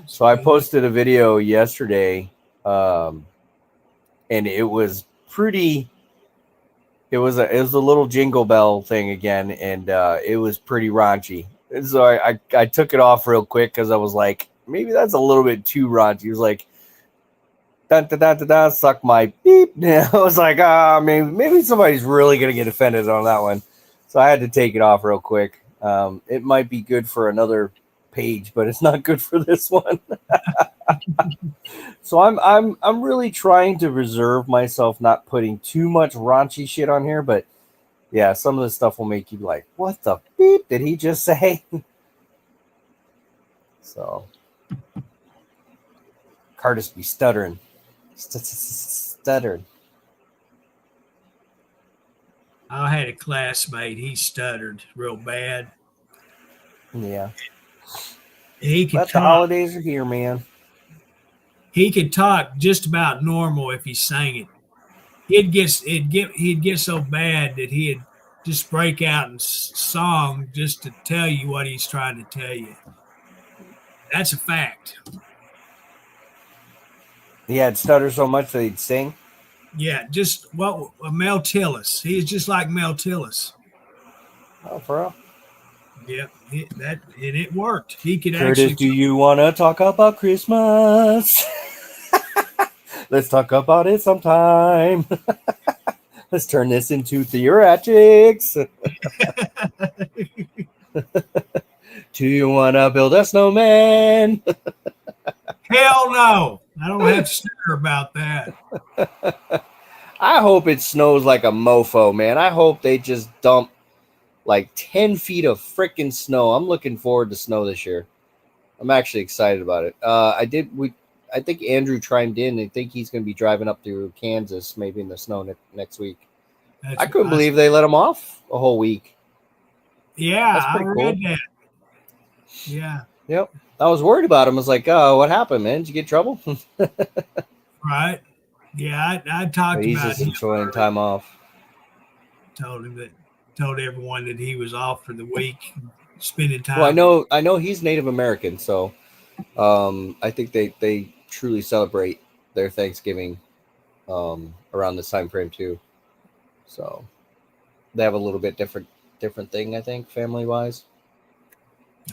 So I posted a video yesterday, and it was pretty. It was a little jingle bell thing again, and it was pretty raunchy. And so I took it off real quick because I was like, maybe that's a little bit too raunchy. It was like, da da da da da, suck my beep. And I was like, maybe somebody's really gonna get offended on that one. So I had to take it off real quick. It might be good for another page, but it's not good for this one. So I'm really trying to reserve myself not putting too much raunchy shit on here, but yeah, some of the stuff will make you be like, what the beep did he just say? So Curtis be stuttering. Stuttered. I had a classmate, he stuttered real bad. Yeah. He could But the talk. holidays are here, man. He could talk just about normal if he sang it. He'd get so bad that he'd just break out in song just to tell you what he's trying to tell you. That's a fact. He had stutter so much that he'd sing. Yeah, just what Mel Tillis. He's just like Mel Tillis. Oh, for real? Yeah, it worked. He could Curtis, actually. do you want to talk about Christmas? Let's talk about it sometime. Let's turn this into theatrics. Do you want to build a snowman? Hell no. I don't have to stir about that. I hope it snows like a mofo, man. I hope they just dump like 10 feet of freaking snow. I'm looking forward to snow this year. I'm actually excited about it. I think Andrew chimed in. I think he's going to be driving up through Kansas, maybe in the snow next week. I couldn't believe they let him off a whole week. Yeah, That's I pretty read cool. that. Yeah. Yep. I was worried about him. I was like, oh, what happened, man? Did you get in trouble? Right. Yeah, I talked He's about just him. enjoying time off. Told everyone that he was off for the week, spending time. Well, I know he's Native American, so I think they truly celebrate their Thanksgiving around this time frame too. So they have a little bit different thing, I think, family wise.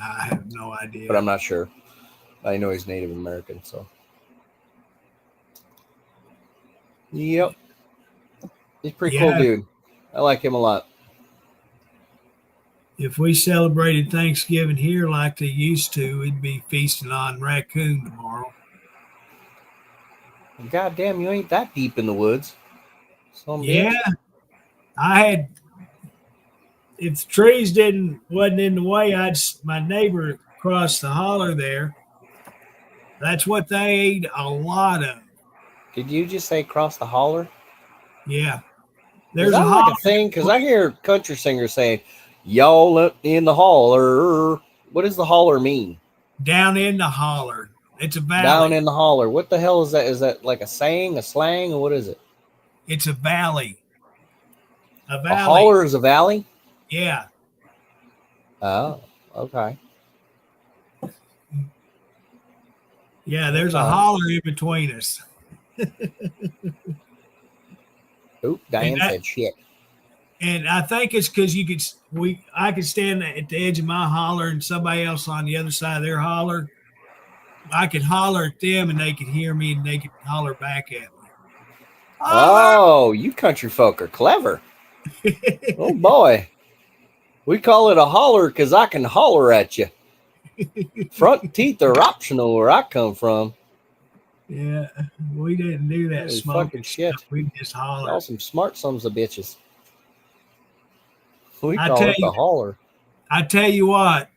I have no idea. But I'm not sure. I know he's Native American, so. Yep. He's pretty cool dude. I like him a lot. If we celebrated Thanksgiving here like they used to, we'd be feasting on raccoon tomorrow. God damn, you ain't that deep in the woods. Yeah. If the trees wasn't in the way, my neighbor across the holler there, that's what they ate a lot of. Did you just say cross the holler? Yeah. There's a thing, because I hear country singers saying, y'all in the holler. What does the holler mean? Down in the holler. It's a valley. Down in the holler. What the hell is that? Is that like a saying, a slang, or what is it? It's a valley. A valley. A holler is a valley? Yeah. Oh, okay. Yeah, there's a holler in between us. Oop, Diane said shit. And I think it's because I could stand at the edge of my holler and somebody else on the other side of their holler. I could holler at them and they could hear me and they could holler back at me. Oh, you country folk are clever. Oh boy. We call it a holler because I can holler at you. Front teeth are optional where I come from. Yeah, we didn't do that smoking shit. We just hollered. Y'all some smart sons of bitches. We call it the holler. I tell you what,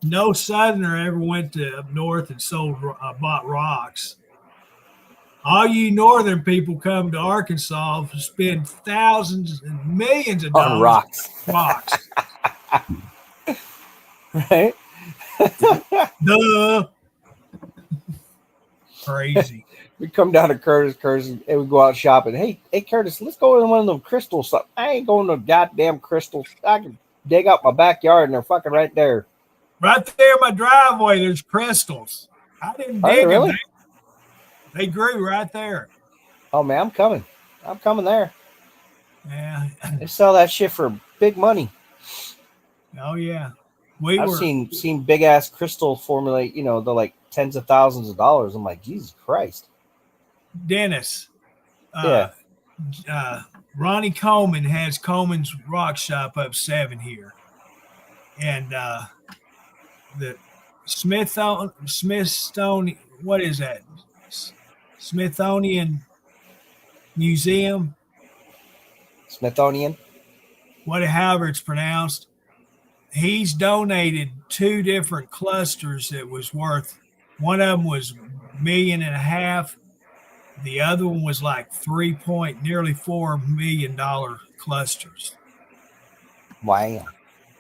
no Southerner ever went to up north and bought rocks. All you Northern people come to Arkansas to spend thousands and millions of dollars on rocks. Right? Duh. Crazy. We come down to Curtis, and we go out shopping. Hey, Curtis, let's go to one of them crystals. I ain't going to goddamn crystals. I can dig out my backyard, and they're fucking right there. Right there in my driveway, there's crystals. I didn't dig them. They grew right there. Oh, man, I'm coming. I'm coming there. Yeah. They sell that shit for big money. Oh, yeah. I've seen big ass crystal formulate, they're like tens of thousands of dollars. I'm like, Jesus Christ. Dennis. Ronnie Coleman has Coleman's Rock Shop up 7 here. And the Smithsonian, what is that? Smithsonian Museum. Smithsonian. However it's pronounced. He's donated 2 different clusters that was worth, one of them was $1.5 million. The other one was like nearly $4 million clusters. Wow.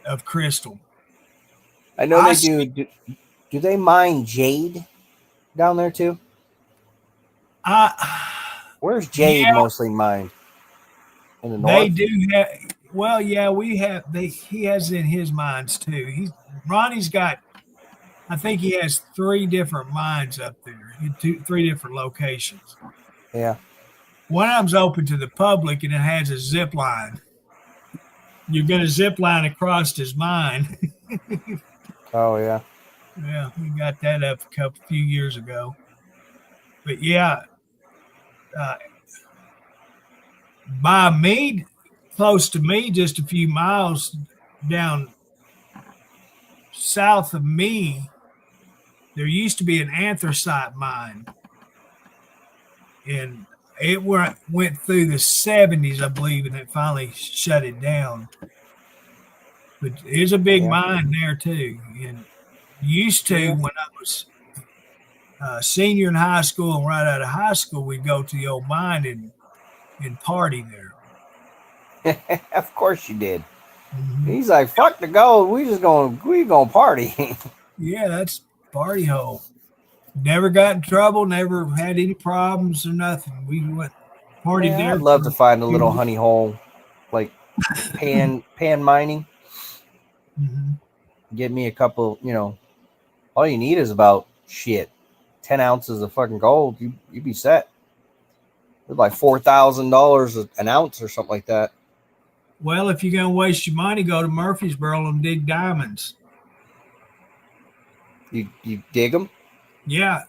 Of crystal. I know they do. Do they mine jade down there too? Where's jade mostly mined? In the north? They do have. Well, yeah, he has in his mines too. Ronnie's got, I think he has 3 different mines up there in 3 different locations. Yeah. One of them's open to the public and it has a zip line. You're going to zip line across his mine. Oh, yeah. Yeah, we got that up a few years ago. But yeah, by me, close to me, just a few miles down south of me, there used to be an anthracite mine, and it went through the 70s, I believe, and it finally shut it down. But there's a big Yeah. mine there too, and used to Yeah. when I was senior in high school and right out of high school, we'd go to the old mine and party there. Of course you did. Mhm. He's like, fuck the gold. We gonna party. Yeah, that's party hole. Never got in trouble. Never had any problems or nothing. We went partied Man, there. I'd love to find a for- little honey hole, like pan mining. Mhm. Get me a couple. All you need is about 10 ounces of fucking gold. You'd be set. It's like $4,000 an ounce or something like that. Well, if you're gonna waste your money, go to Murfreesboro and dig diamonds. You dig them? Yeah,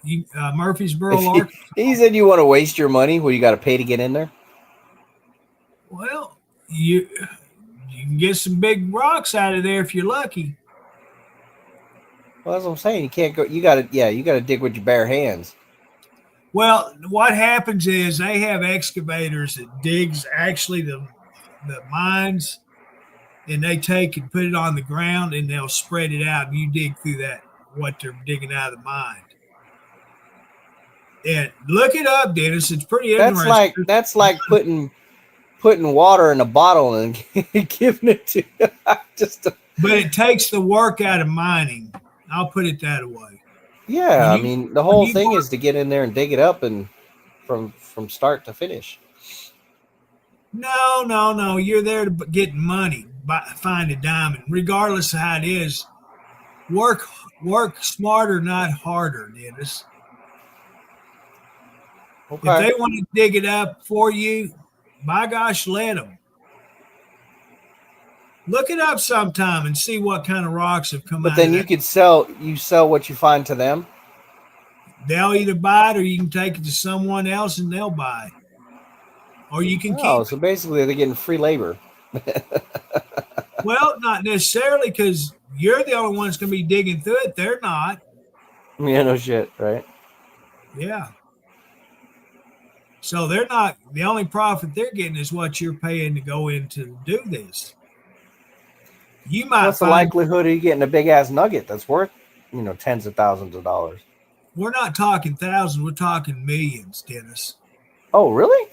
Murfreesboro, Arkansas. He said you want to waste your money. Well, you got to pay to get in there. Well, you can get some big rocks out of there if you're lucky. Well, that's what I'm saying. You can't go. You got to dig with your bare hands. Well, what happens is they have excavators that digs actually the mines, and they take and put it on the ground, and they'll spread it out, and you dig through that what they're digging out of the mine. And look it up, Dennis. It's pretty interesting. That's like putting water in a bottle and giving it to just. But it takes the work out of mining. I'll put it that way. Yeah, I mean the whole thing is to get in there and dig it up and from start to finish. No. You're there to get money, find a diamond, regardless of how it is. Work smarter, not harder, Dennis. Okay. If they want to dig it up for you, by gosh, let them. Look it up sometime and see what kind of rocks have come out. But then you could sell what you find to them. They'll either buy it or you can take it to someone else and they'll buy it. Or you can keep So basically they're getting free labor. Well, not necessarily, because you're the only one that's going to be digging through it. They're not. Yeah, no shit, right? Yeah. So they're not. The only profit they're getting is what you're paying to go in to do this. You might. What's the likelihood of you getting a big ass nugget that's worth, tens of thousands of dollars? We're not talking thousands. We're talking millions, Dennis. Oh, really?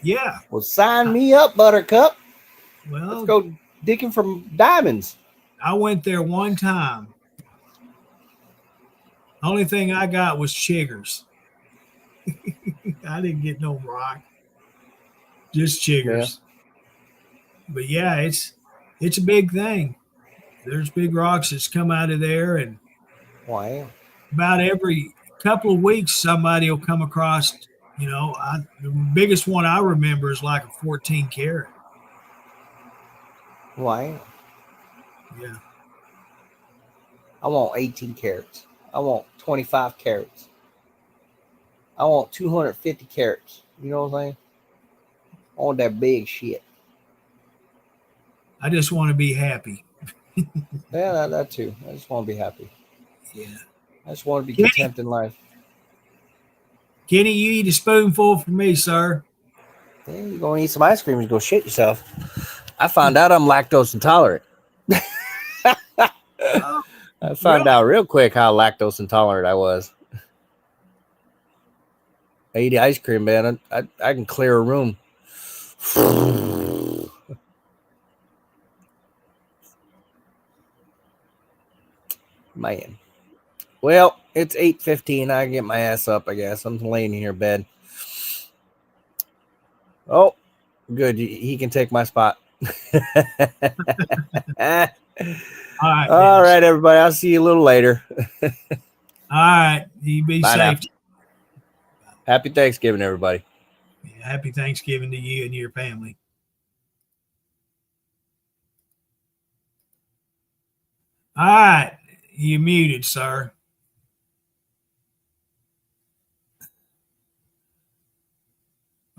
Yeah. Well, sign me up, Buttercup. Well, let's go digging for diamonds. I went there one time. Only thing I got was chiggers. I didn't get no rock, just chiggers. Yeah. But yeah, it's a big thing. There's big rocks that's come out of there, and wow, about every couple of weeks somebody will come across. The biggest one I remember is like a 14 karat. Wow. Yeah. I want 18 carats. I want 25 carats. I want 250 carats. You know what I'm saying? I want that big shit. I just want to be happy. Yeah, that too. I just want to be happy. Yeah. I just want to be content in life. Kenny, you eat a spoonful for me, sir. Yeah, you're going to eat some ice cream and go shit yourself. I found out I'm lactose intolerant. I found out real quick how lactose intolerant I was. I eat ice cream, man. I can clear a room. Man. Well, it's 8:15. I get my ass up, I guess. I'm laying in your bed. Oh, good. He can take my spot. All right, everybody. I'll see you a little later. All right. You be Bye safe. now. Happy Thanksgiving, everybody. Yeah, happy Thanksgiving to you and your family. All right. You muted, sir.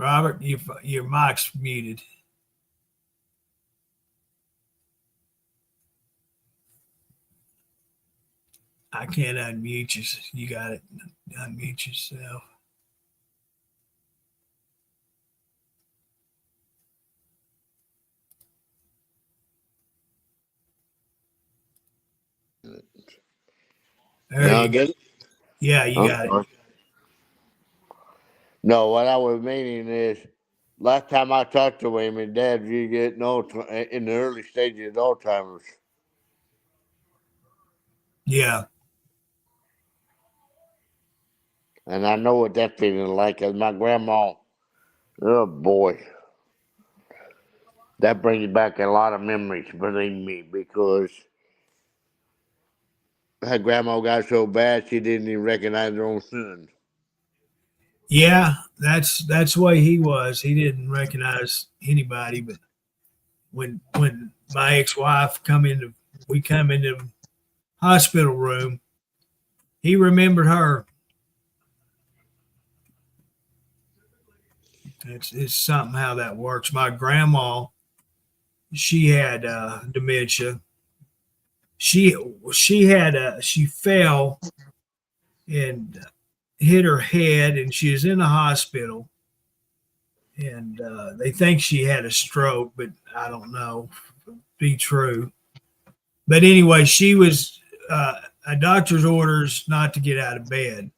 Robert, your mic's muted. I can't unmute you. You got it. Unmute yourself. There Now I you go. get it? Yeah, you got it. No, what I was meaning is, last time I talked to him, and Dad, you get in the early stages of Alzheimer's. Yeah. And I know what that feeling like, cause my grandma, oh boy, that brings back a lot of memories, believe me, because her grandma got so bad she didn't even recognize her own son. Yeah, that's the way he was. He didn't recognize anybody, but when my ex-wife we come into the hospital room, he remembered her. It's something how that works. My grandma, she had dementia. She she fell and hit her head, and she was in the hospital. And they think she had a stroke, but I don't know be true. But anyway, she was a doctor's orders not to get out of bed,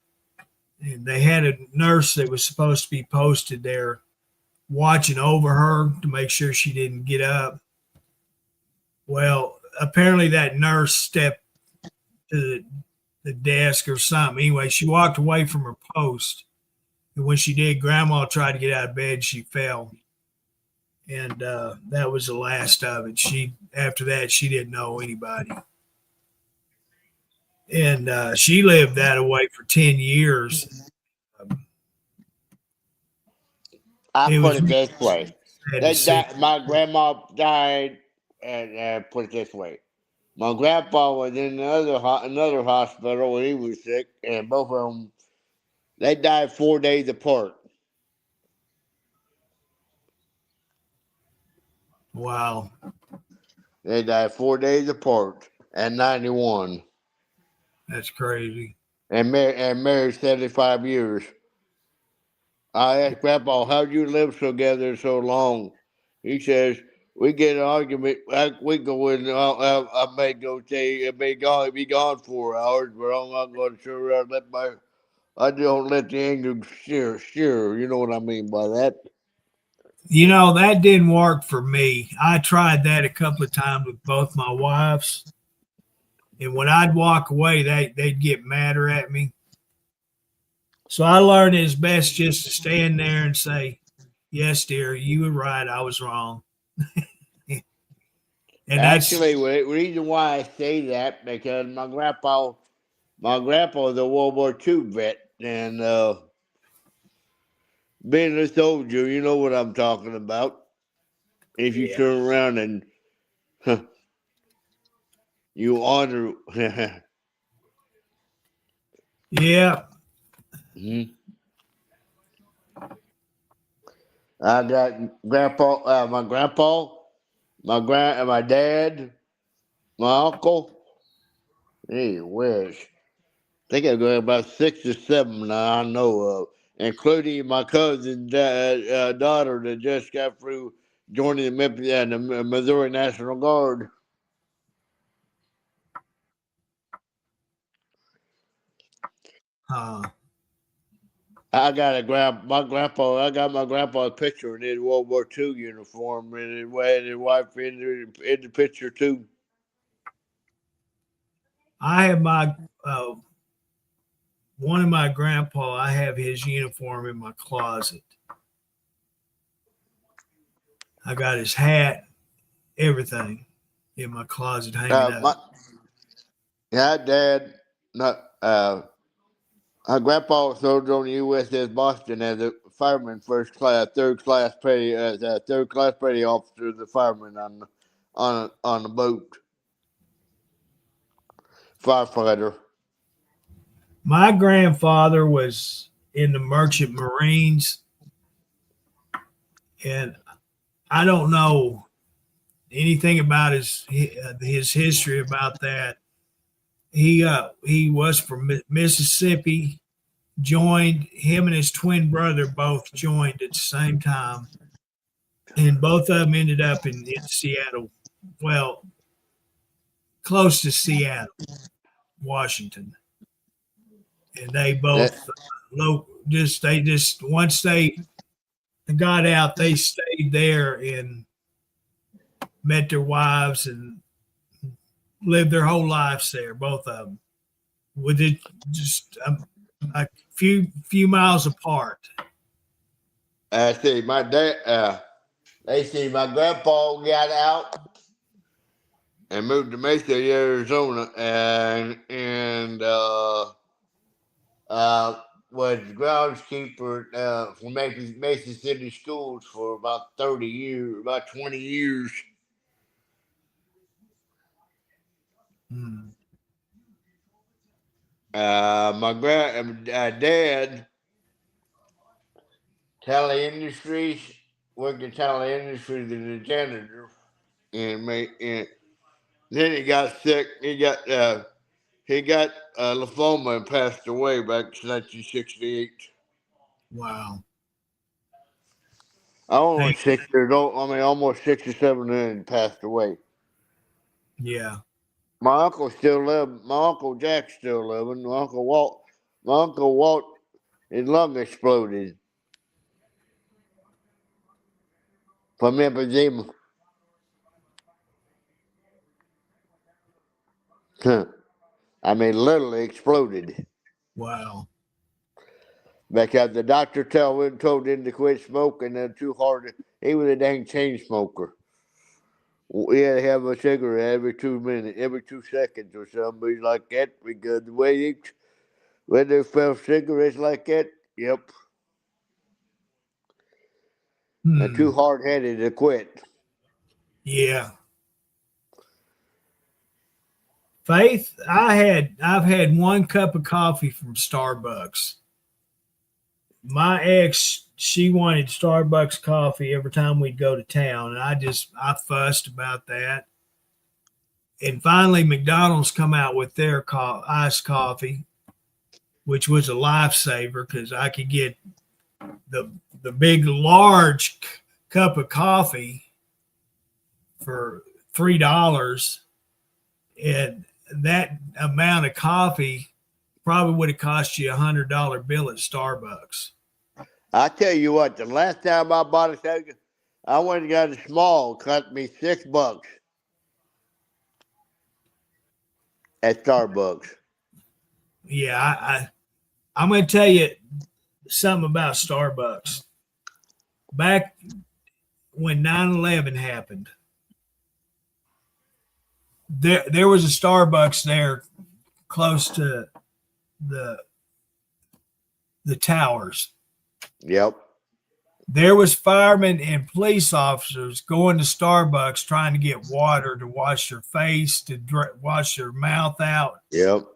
and they had a nurse that was supposed to be posted there watching over her to make sure she didn't get up. Well, apparently that nurse stepped to the desk or something. Anyway, she walked away from her post. And when she did, Grandma tried to get out of bed. She fell. And that was the last of it. After that, she didn't know anybody. And she lived that away for 10 years. I put it this way. Sad. My grandma died, and put it this way. My grandpa was in another hospital when he was sick, and both of them, they died 4 days apart. Wow. They died 4 days apart at 91. That's crazy. And married 75 years. I asked Grandpa, how'd you live together so long? He says, we get an argument. We go in. I may go say it may be gone 4 hours, but I'm not going to sure I don't let the anger steer. You know what I mean by that? You know, that didn't work for me. I tried that a couple of times with both my wives. And when I'd walk away, they'd get madder at me. So I learned it's best just to stand there and say, yes, dear, you were right. I was wrong. And Actually, the reason why I say that, because my grandpa was a World War II vet, and being a soldier, you know what I'm talking about. If you turn around and you honor. Yeah. Mm-hmm. I got grandpa, my dad, my uncle. Hey, wish. I think I got about 6 or 7 now I know of, including my cousin's daughter that just got through joining the Missouri National Guard. I got my grandpa's picture in his World War II uniform, and his wife in the picture too. I have one of my grandpa, I have his uniform in my closet. I got his hat, everything in my closet hanging up. Dad, my grandpa served on the USS Boston as a fireman, third class petty officer, the fireman on the boat, firefighter. My grandfather was in the Merchant Marines, and I don't know anything about his history about that. He was from Mississippi. Joined him and his twin brother both joined at the same time, and both of them ended up in Seattle. Well, close to Seattle, Washington, and they both they just once they got out, they stayed there and met their wives and lived their whole lives there, both of them, with it just a few miles apart. I see my dad. They see my grandpa got out and moved to Mesa, Arizona, and was groundskeeper for Mesa City Schools for about 30 years, about 20 years. My dad, Tally Industries, worked at Tally Industries as a janitor, and then he got sick. He got lymphoma and passed away back in 1968. Wow. I was only 6 years old. I mean, almost 67, and passed away. Yeah. My uncle still lived. My uncle Jack's still living. My uncle Walt, his lung exploded from emphysema. I mean, literally exploded. Wow. Because the doctor told him to quit smoking and too hard. He was a dang chain smoker. He had to have a cigarette every 2 minutes, every 2 seconds or something like that. Because the way when they felt cigarettes like that, yep. And too hard-headed to quit. Yeah. Faith, I've had 1 cup of coffee from Starbucks. My ex, she wanted Starbucks coffee every time we'd go to town, and I fussed about that. And finally, McDonald's come out with their iced coffee, which was a lifesaver because I could get the big large cup of coffee for $3, and that amount of coffee probably would have cost you $100 bill at Starbucks. I tell you what, the last time I bought a cigarette, I went and got a small, cost me $6 at Starbucks. Yeah, I'm going to tell you something about Starbucks. Back when 9/11 happened, there was a Starbucks there close to the towers. Yep. There was firemen and police officers going to Starbucks trying to get water to wash their face, to wash their mouth out. Yep.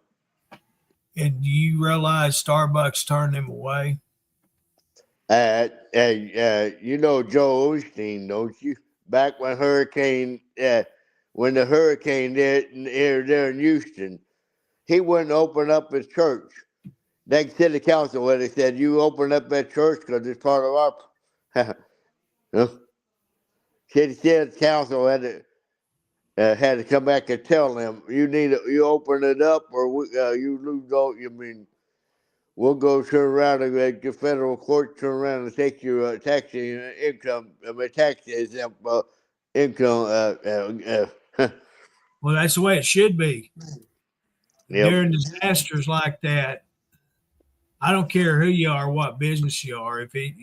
And do you realize Starbucks turned them away? You know Joe Osteen, don't you? Back when the hurricane there in Houston, he wouldn't open up his church. Next city council, where they said, "You open up that church because it's part of our." City council had to come back and tell them, you open it up or you lose all. You mean we'll go turn around and make the federal court turn around and take your tax income, tax exempt income. Well, that's the way it should be. Yep. During disasters like that, I don't care who you are, what business you are. If the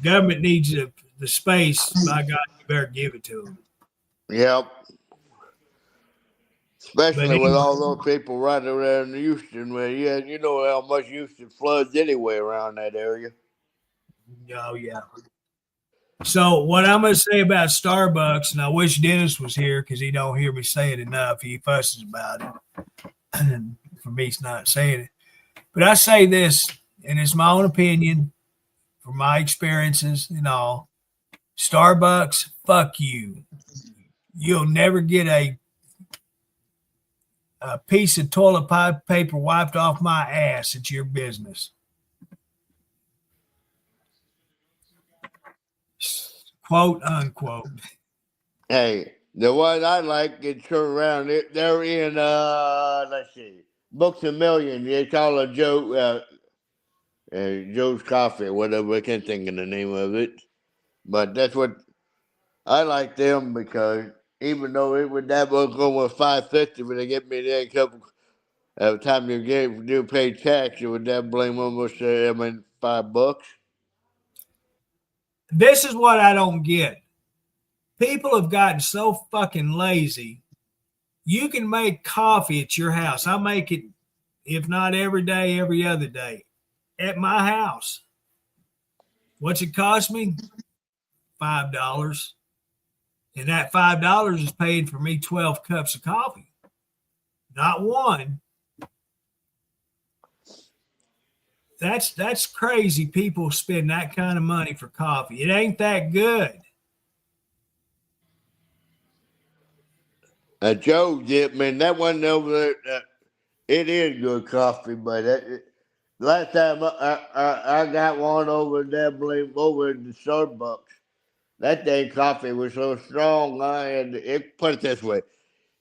government needs the space, by God, you better give it to them. Yep. Especially with all those people right around Houston, where you know how much Houston floods anyway around that area. Oh yeah. So what I'm going to say about Starbucks, and I wish Dennis was here because he don't hear me say it enough. He fusses about it, and for me, it's not saying it. But I say this, and it's my own opinion from my experiences and all. Starbucks, fuck you. You'll never get a piece of toilet paper wiped off my ass at your business. Quote unquote. Hey, the one I like is turn around. They're in let's see, Books a Million. They call it Joe's Coffee, whatever. I can't think of the name of it, but that's what I like them because even though it would that was going with $5.50 when they get me there a couple. Every time you pay tax, you would that blame almost $5. This is what I don't get. People have gotten so fucking lazy. You can make coffee at your house. I make it, if not every day, every other day at my house. What's it cost me? $5. And that $5 is paying for me 12 cups of coffee. Not one. That's crazy. People spend that kind of money for coffee. It ain't that good. Joe, yeah, man, that one over there, it is good coffee, but last time I got one over there, over at the Starbucks. That dang coffee was so strong, I had it. Put it this way,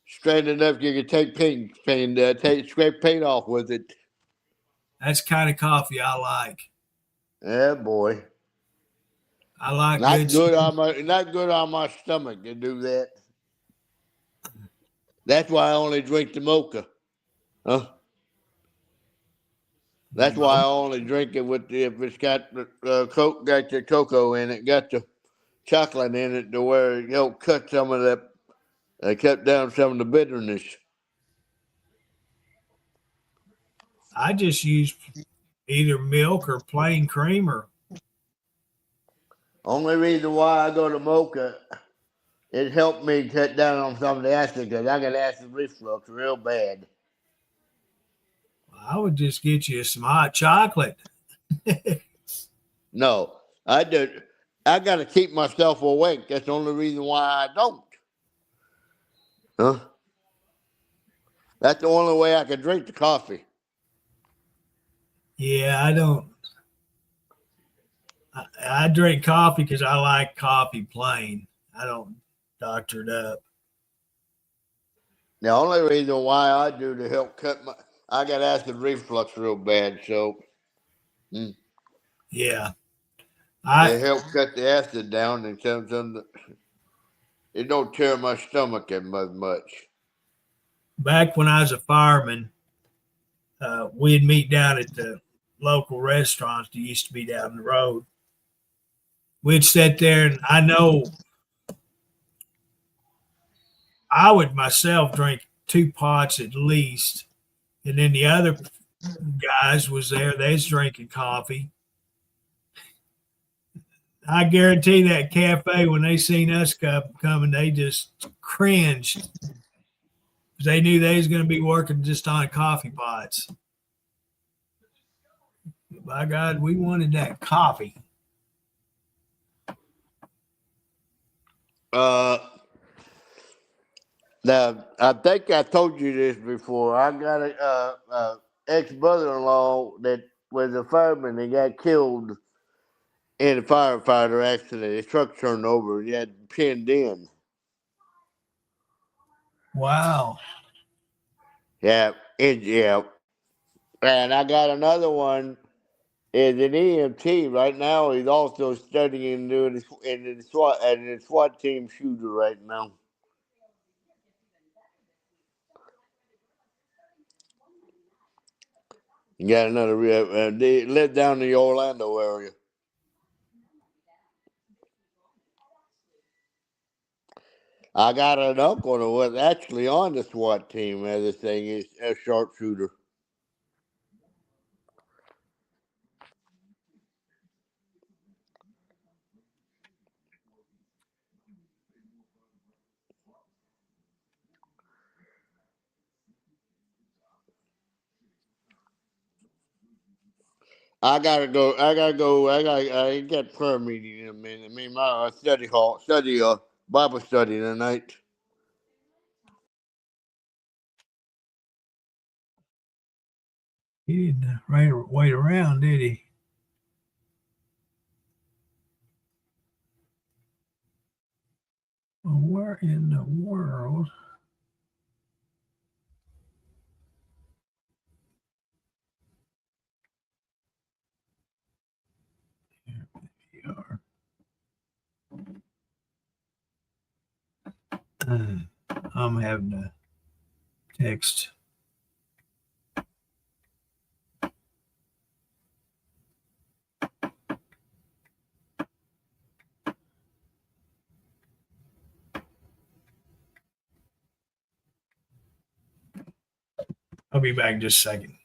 straight enough you could take scrape paint off with it. That's the kind of coffee I like. Yeah, boy. I like Not good on my stomach to do that. That's why I only drink the mocha. Huh? That's why I only drink it if it's got the got the cocoa in it, got the chocolate in it, to where cut some of that, cut down some of the bitterness. I just use either milk or plain creamer. Only reason why I go to mocha, it helped me cut down on some of the acid because I got acid reflux real bad. I would just get you some hot chocolate. No, I did. I got to keep myself awake. That's the only reason why I don't. Huh? That's the only way I can drink the coffee. Yeah, I don't. I drink coffee because I like coffee plain. I don't doctor it up. The only reason why I do to help I got acid reflux real bad, so Yeah, it helps cut the acid down and it don't tear my stomach as much. back when I was a fireman, we'd meet down at the local restaurants that used to be down the road. We'd sit there, and I know I would myself drink 2 pots at least, and then the other guys was there. They was drinking coffee. I guarantee that cafe, when they seen us coming, they just cringed. They knew they was going to be working just on coffee pots. By God, we wanted that coffee. Now I think I told you this before. I got a ex-brother-in-law that was a fireman and got killed in a firefighter accident. His truck turned over. He had pinned in. Wow. Yeah, yeah. And I got another one is an EMT right now. He's also studying doing in the SWAT team shooter right now. You got another. They live down in the Orlando area. I got an uncle that was actually on the SWAT team as a thing is a sharpshooter. I gotta go. I got prayer meeting in a minute. I mean, my Bible study tonight. He didn't wait around, did he? Well, where in the world? Here we are. I'm having to text. I'll be back in just a second.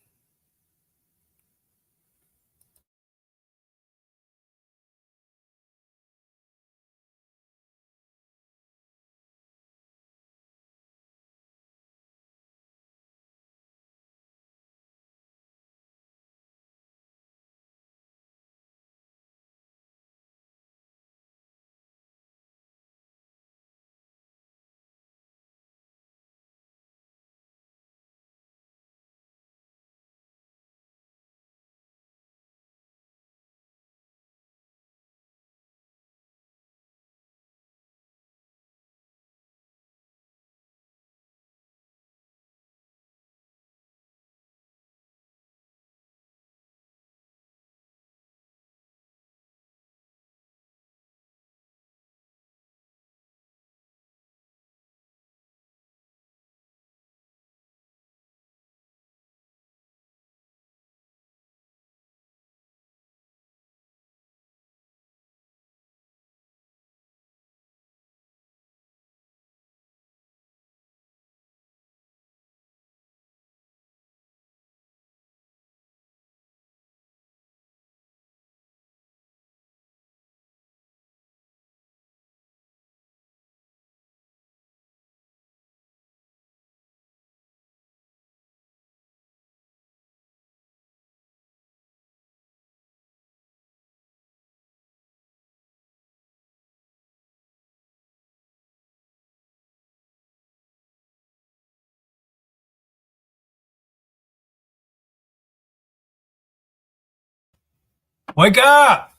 Wake up!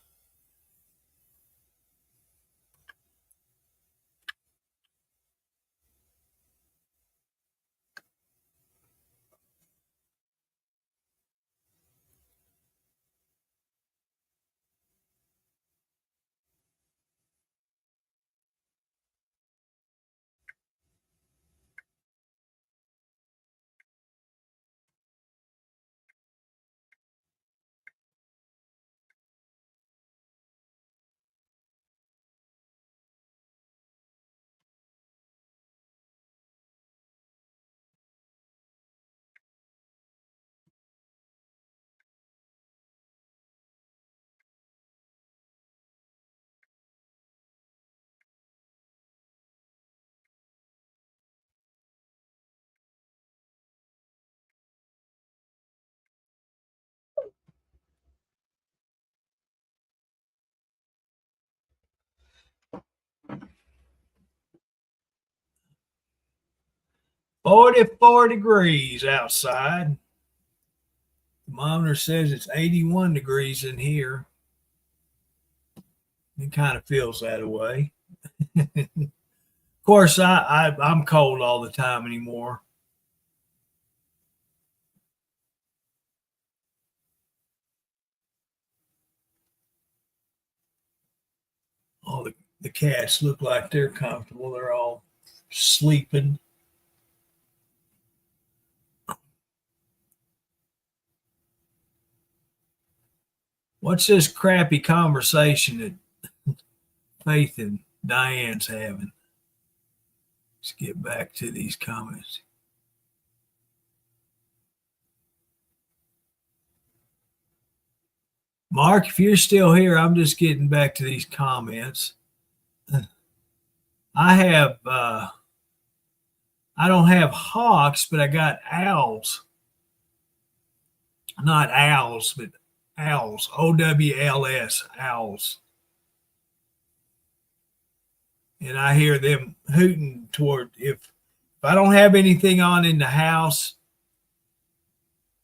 $44 outside. The thermometer says it's 81 degrees in here. It kind of feels that way. Of course, I'm cold all the time anymore. All the cats look like they're comfortable. They're all sleeping. What's this crappy conversation that Faith and Diane's having? Let's get back to these comments. Mark, if you're still here, I'm just getting back to these comments. I don't have hawks, but I got owls. Not owls, but Owls, OWLS, owls. And I hear them hooting toward if I don't have anything on in the house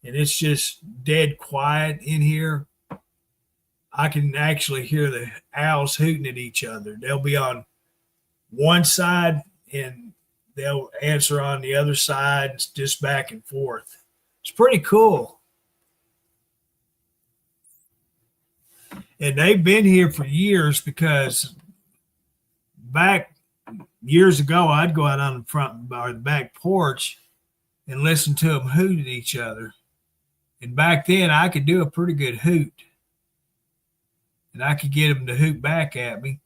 and it's just dead quiet in here, I can actually hear the owls hooting at each other. They'll be on one side and they'll answer on the other side. It's just back and forth. It's pretty cool. And they've been here for years because back years ago, I'd go out on the front or the back porch and listen to them hoot at each other. And back then, I could do a pretty good hoot. And I could get them to hoot back at me.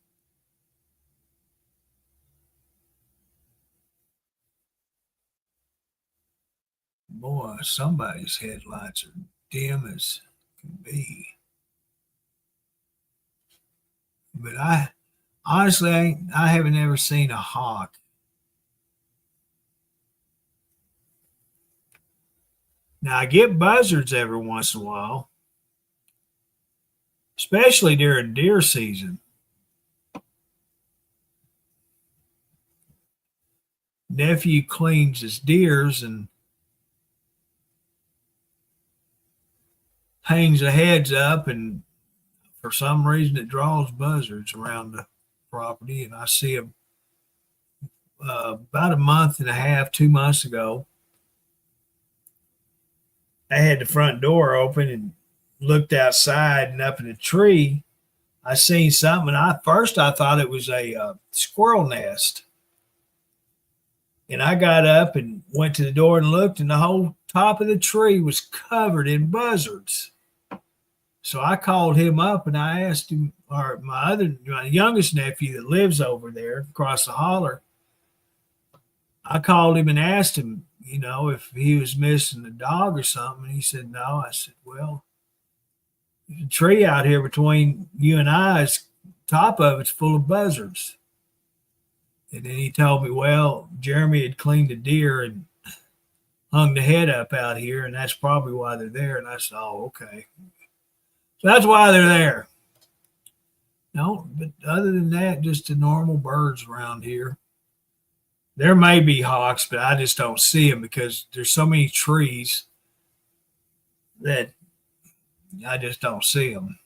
Boy, somebody's headlights are dim as can be. But honestly, I haven't ever seen a hawk. Now, I get buzzards every once in a while, especially during deer season. Nephew cleans his deers and hangs the heads up, and for some reason it draws buzzards around the property, and I see them about a month and a half, 2 months ago. I had the front door open and looked outside, and up in a tree, I seen something. And first I thought it was a squirrel nest. And I got up and went to the door and looked, and the whole top of the tree was covered in buzzards. So I called him up and I asked him, or my youngest nephew that lives over there across the holler, I called him and asked him, if he was missing a dog or something. And he said, no. I said, well, the tree out here between you and I, top of it's full of buzzards. And then he told me, well, Jeremy had cleaned a deer and hung the head up out here, and that's probably why they're there. And I said, oh, okay. So that's why they're there. No, but other than that, just the normal birds around here. There may be hawks, but I just don't see them because there's so many trees that I just don't see them.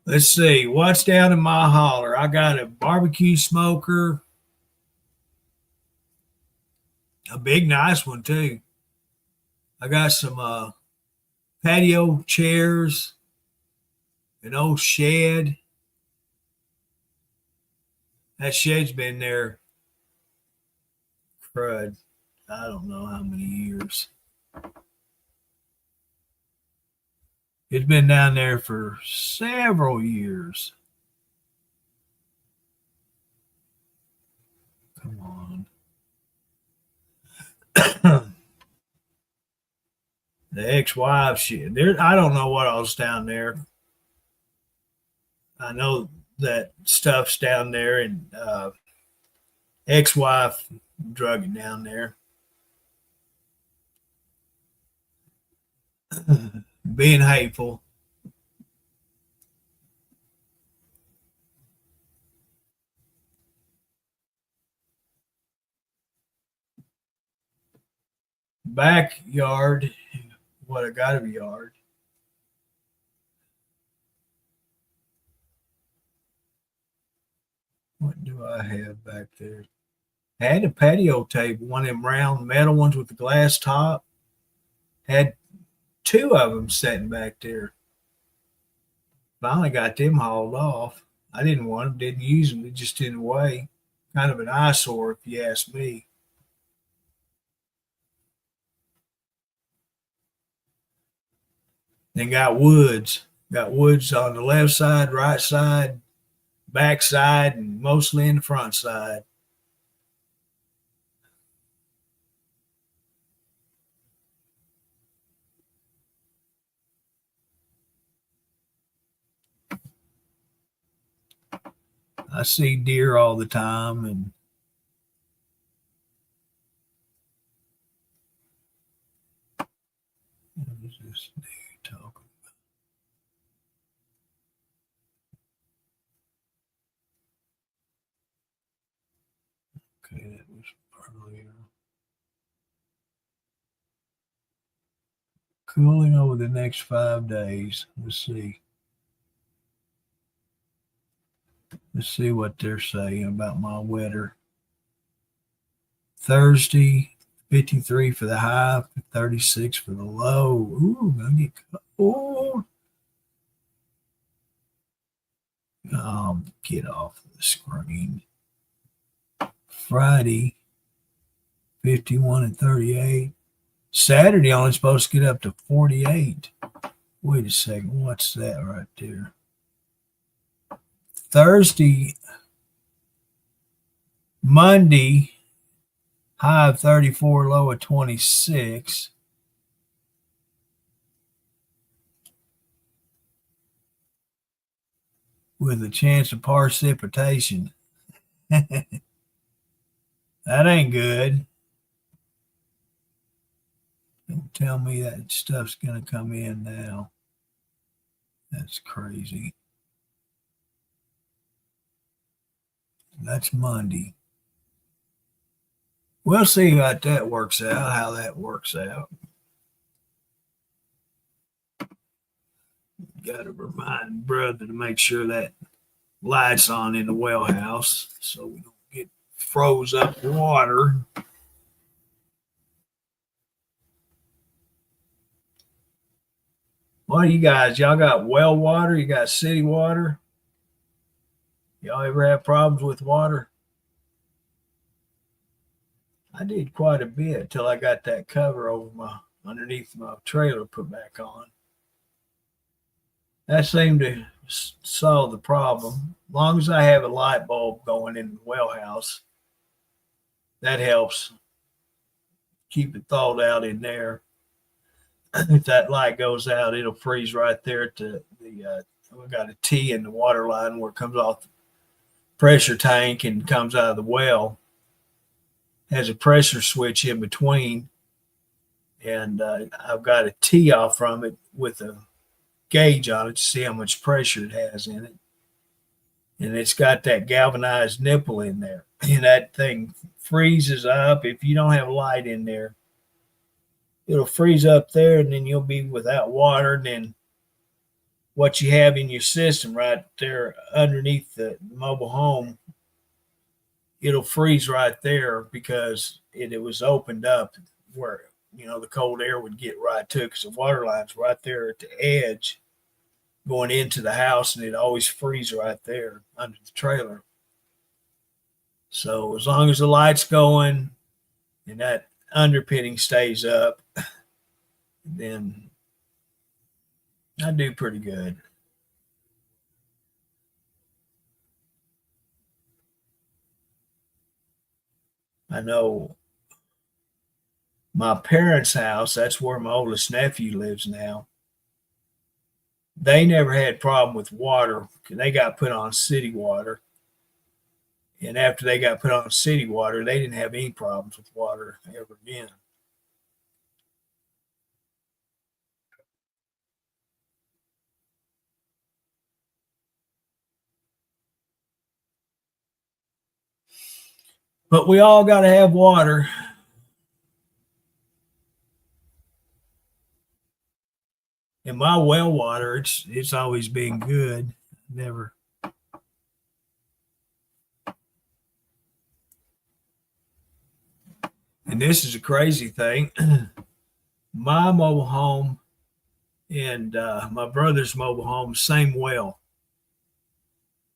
Let's see what's down in my holler. I got a barbecue smoker, a big nice one too. I got some patio chairs, an old shed. That shed's been there, crud, I don't know how many years. It's been down there for several years. Come on. The ex-wife shit. I don't know what else down there. I know that stuff's down there, and ex-wife drug it down there. Being hateful. Backyard. What, I got a yard. What do I have back there? I had a patio table, one of them round metal ones with the glass top. Had two of them sitting back there. Finally got them hauled off. I didn't want them, didn't use them. They just in the way. Kind of an eyesore, if you ask me. Then got woods. Got woods on the left side, right side, back side, and mostly in the front side. I see deer all the time, and what is this dude talking? Okay, that was earlier. Cooling over the next 5 days. Let's see. Let's see what they're saying about my weather. Thursday, 53 for the high, 36 for the low. Ooh, gonna get cold. Get off the screen. Friday, 51 and 38. Saturday only supposed to get up to 48. Wait a second. What's that right there? Thursday, Monday, high of 34, low of 26. With a chance of precipitation. That ain't good. Don't tell me that stuff's going to come in now. That's crazy. That's Monday. We'll see how that works out, Got to remind brother to make sure that light's on in the well house so we don't get froze up water. What do you guys? Y'all got well water? You got city water? Y'all ever have problems with water? I did quite a bit till I got that cover over underneath my trailer put back on. That seemed to solve the problem. As long as I have a light bulb going in the well house, that helps keep it thawed out in there. If that light goes out, it'll freeze right there to the. We got a T in the water line where it comes off the pressure tank and comes out of the well. Has a pressure switch in between, and I've got a T off from it with a gauge on it to see how much pressure it has in it. And it's got that galvanized nipple in there. And that thing freezes up. If you don't have light in there, it'll freeze up there, and then you'll be without water. And then what you have in your system right there underneath the mobile home, it'll freeze right there because it was opened up where, the cold air would get right to it because the water line's right there at the edge going into the house, and it always freeze right there under the trailer. So as long as the light's going and that underpinning stays up, then I do pretty good. I know my parents' house, that's where my oldest nephew lives now. They never had problem with water. They got put on city water. And after they got put on city water, they didn't have any problems with water ever again. But we all got to have water. And my well water, it's always been good. Never. And this is a crazy thing. My mobile home and my brother's mobile home, same well.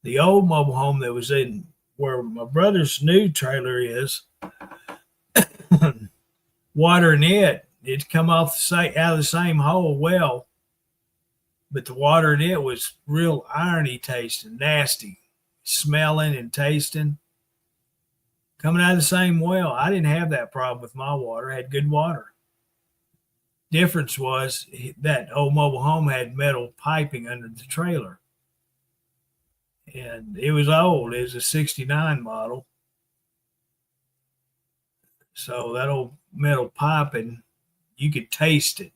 The old mobile home that was in where my brother's new trailer is, water in it'd come off out of the same hole well, but the water in it was real irony tasting, nasty, smelling and tasting. Coming out of the same well. I didn't have that problem with my water. I had good water. Difference was that old mobile home had metal piping under the trailer. And it was old. It was a 69 model. So that old metal piping, you could taste it.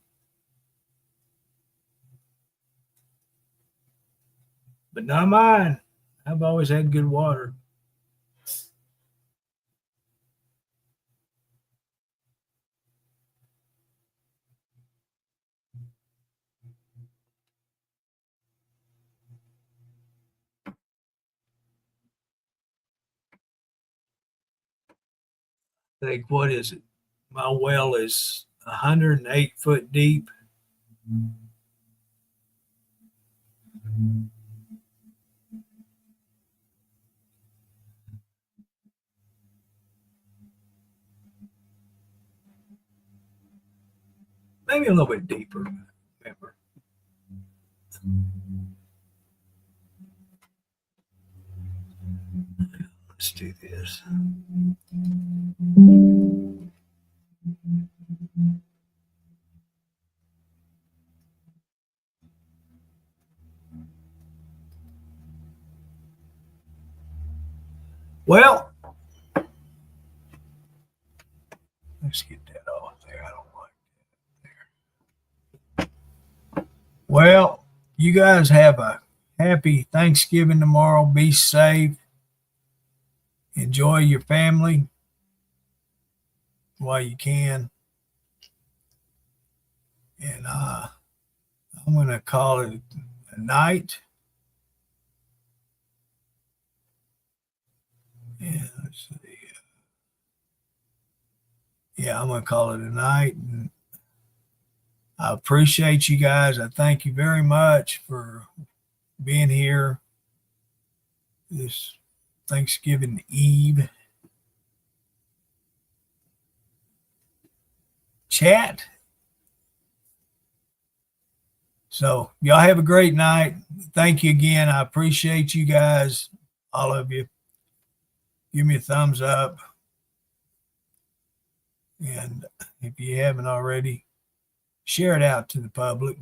But not mine. I've always had good water. Like, what is it? My well is 108 foot deep. Maybe a little bit deeper. Remember. Let's do this. Well, let's get that off there. I don't like that there. Well, you guys have a happy Thanksgiving tomorrow. Be safe. Enjoy your family while you can. And I'm going to call it a night. Yeah, let's see. Yeah, I'm going to call it a night. And I appreciate you guys. I thank you very much for being here this Thanksgiving Eve chat. So y'all have a great night. Thank you again. I appreciate you guys, all of you. Give me a thumbs up. And if you haven't already, share it out to the public.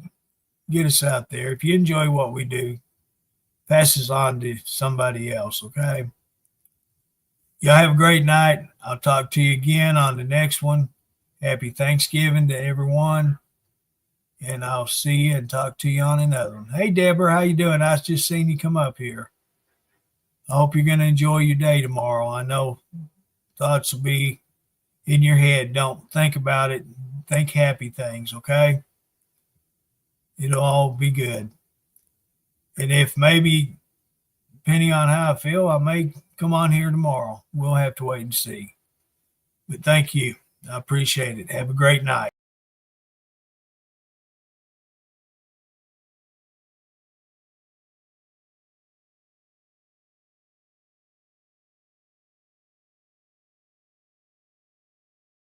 Get us out there. If you enjoy what we do, pass this on to somebody else, okay? Y'all have a great night. I'll talk to you again on the next one. Happy Thanksgiving to everyone. And I'll see you and talk to you on another one. Hey, Deborah, how you doing? I just seen you come up here. I hope you're going to enjoy your day tomorrow. I know thoughts will be in your head. Don't think about it. Think happy things, okay? It'll all be good. And if maybe, depending on how I feel, I may come on here tomorrow. We'll have to wait and see. But thank you. I appreciate it. Have a great night.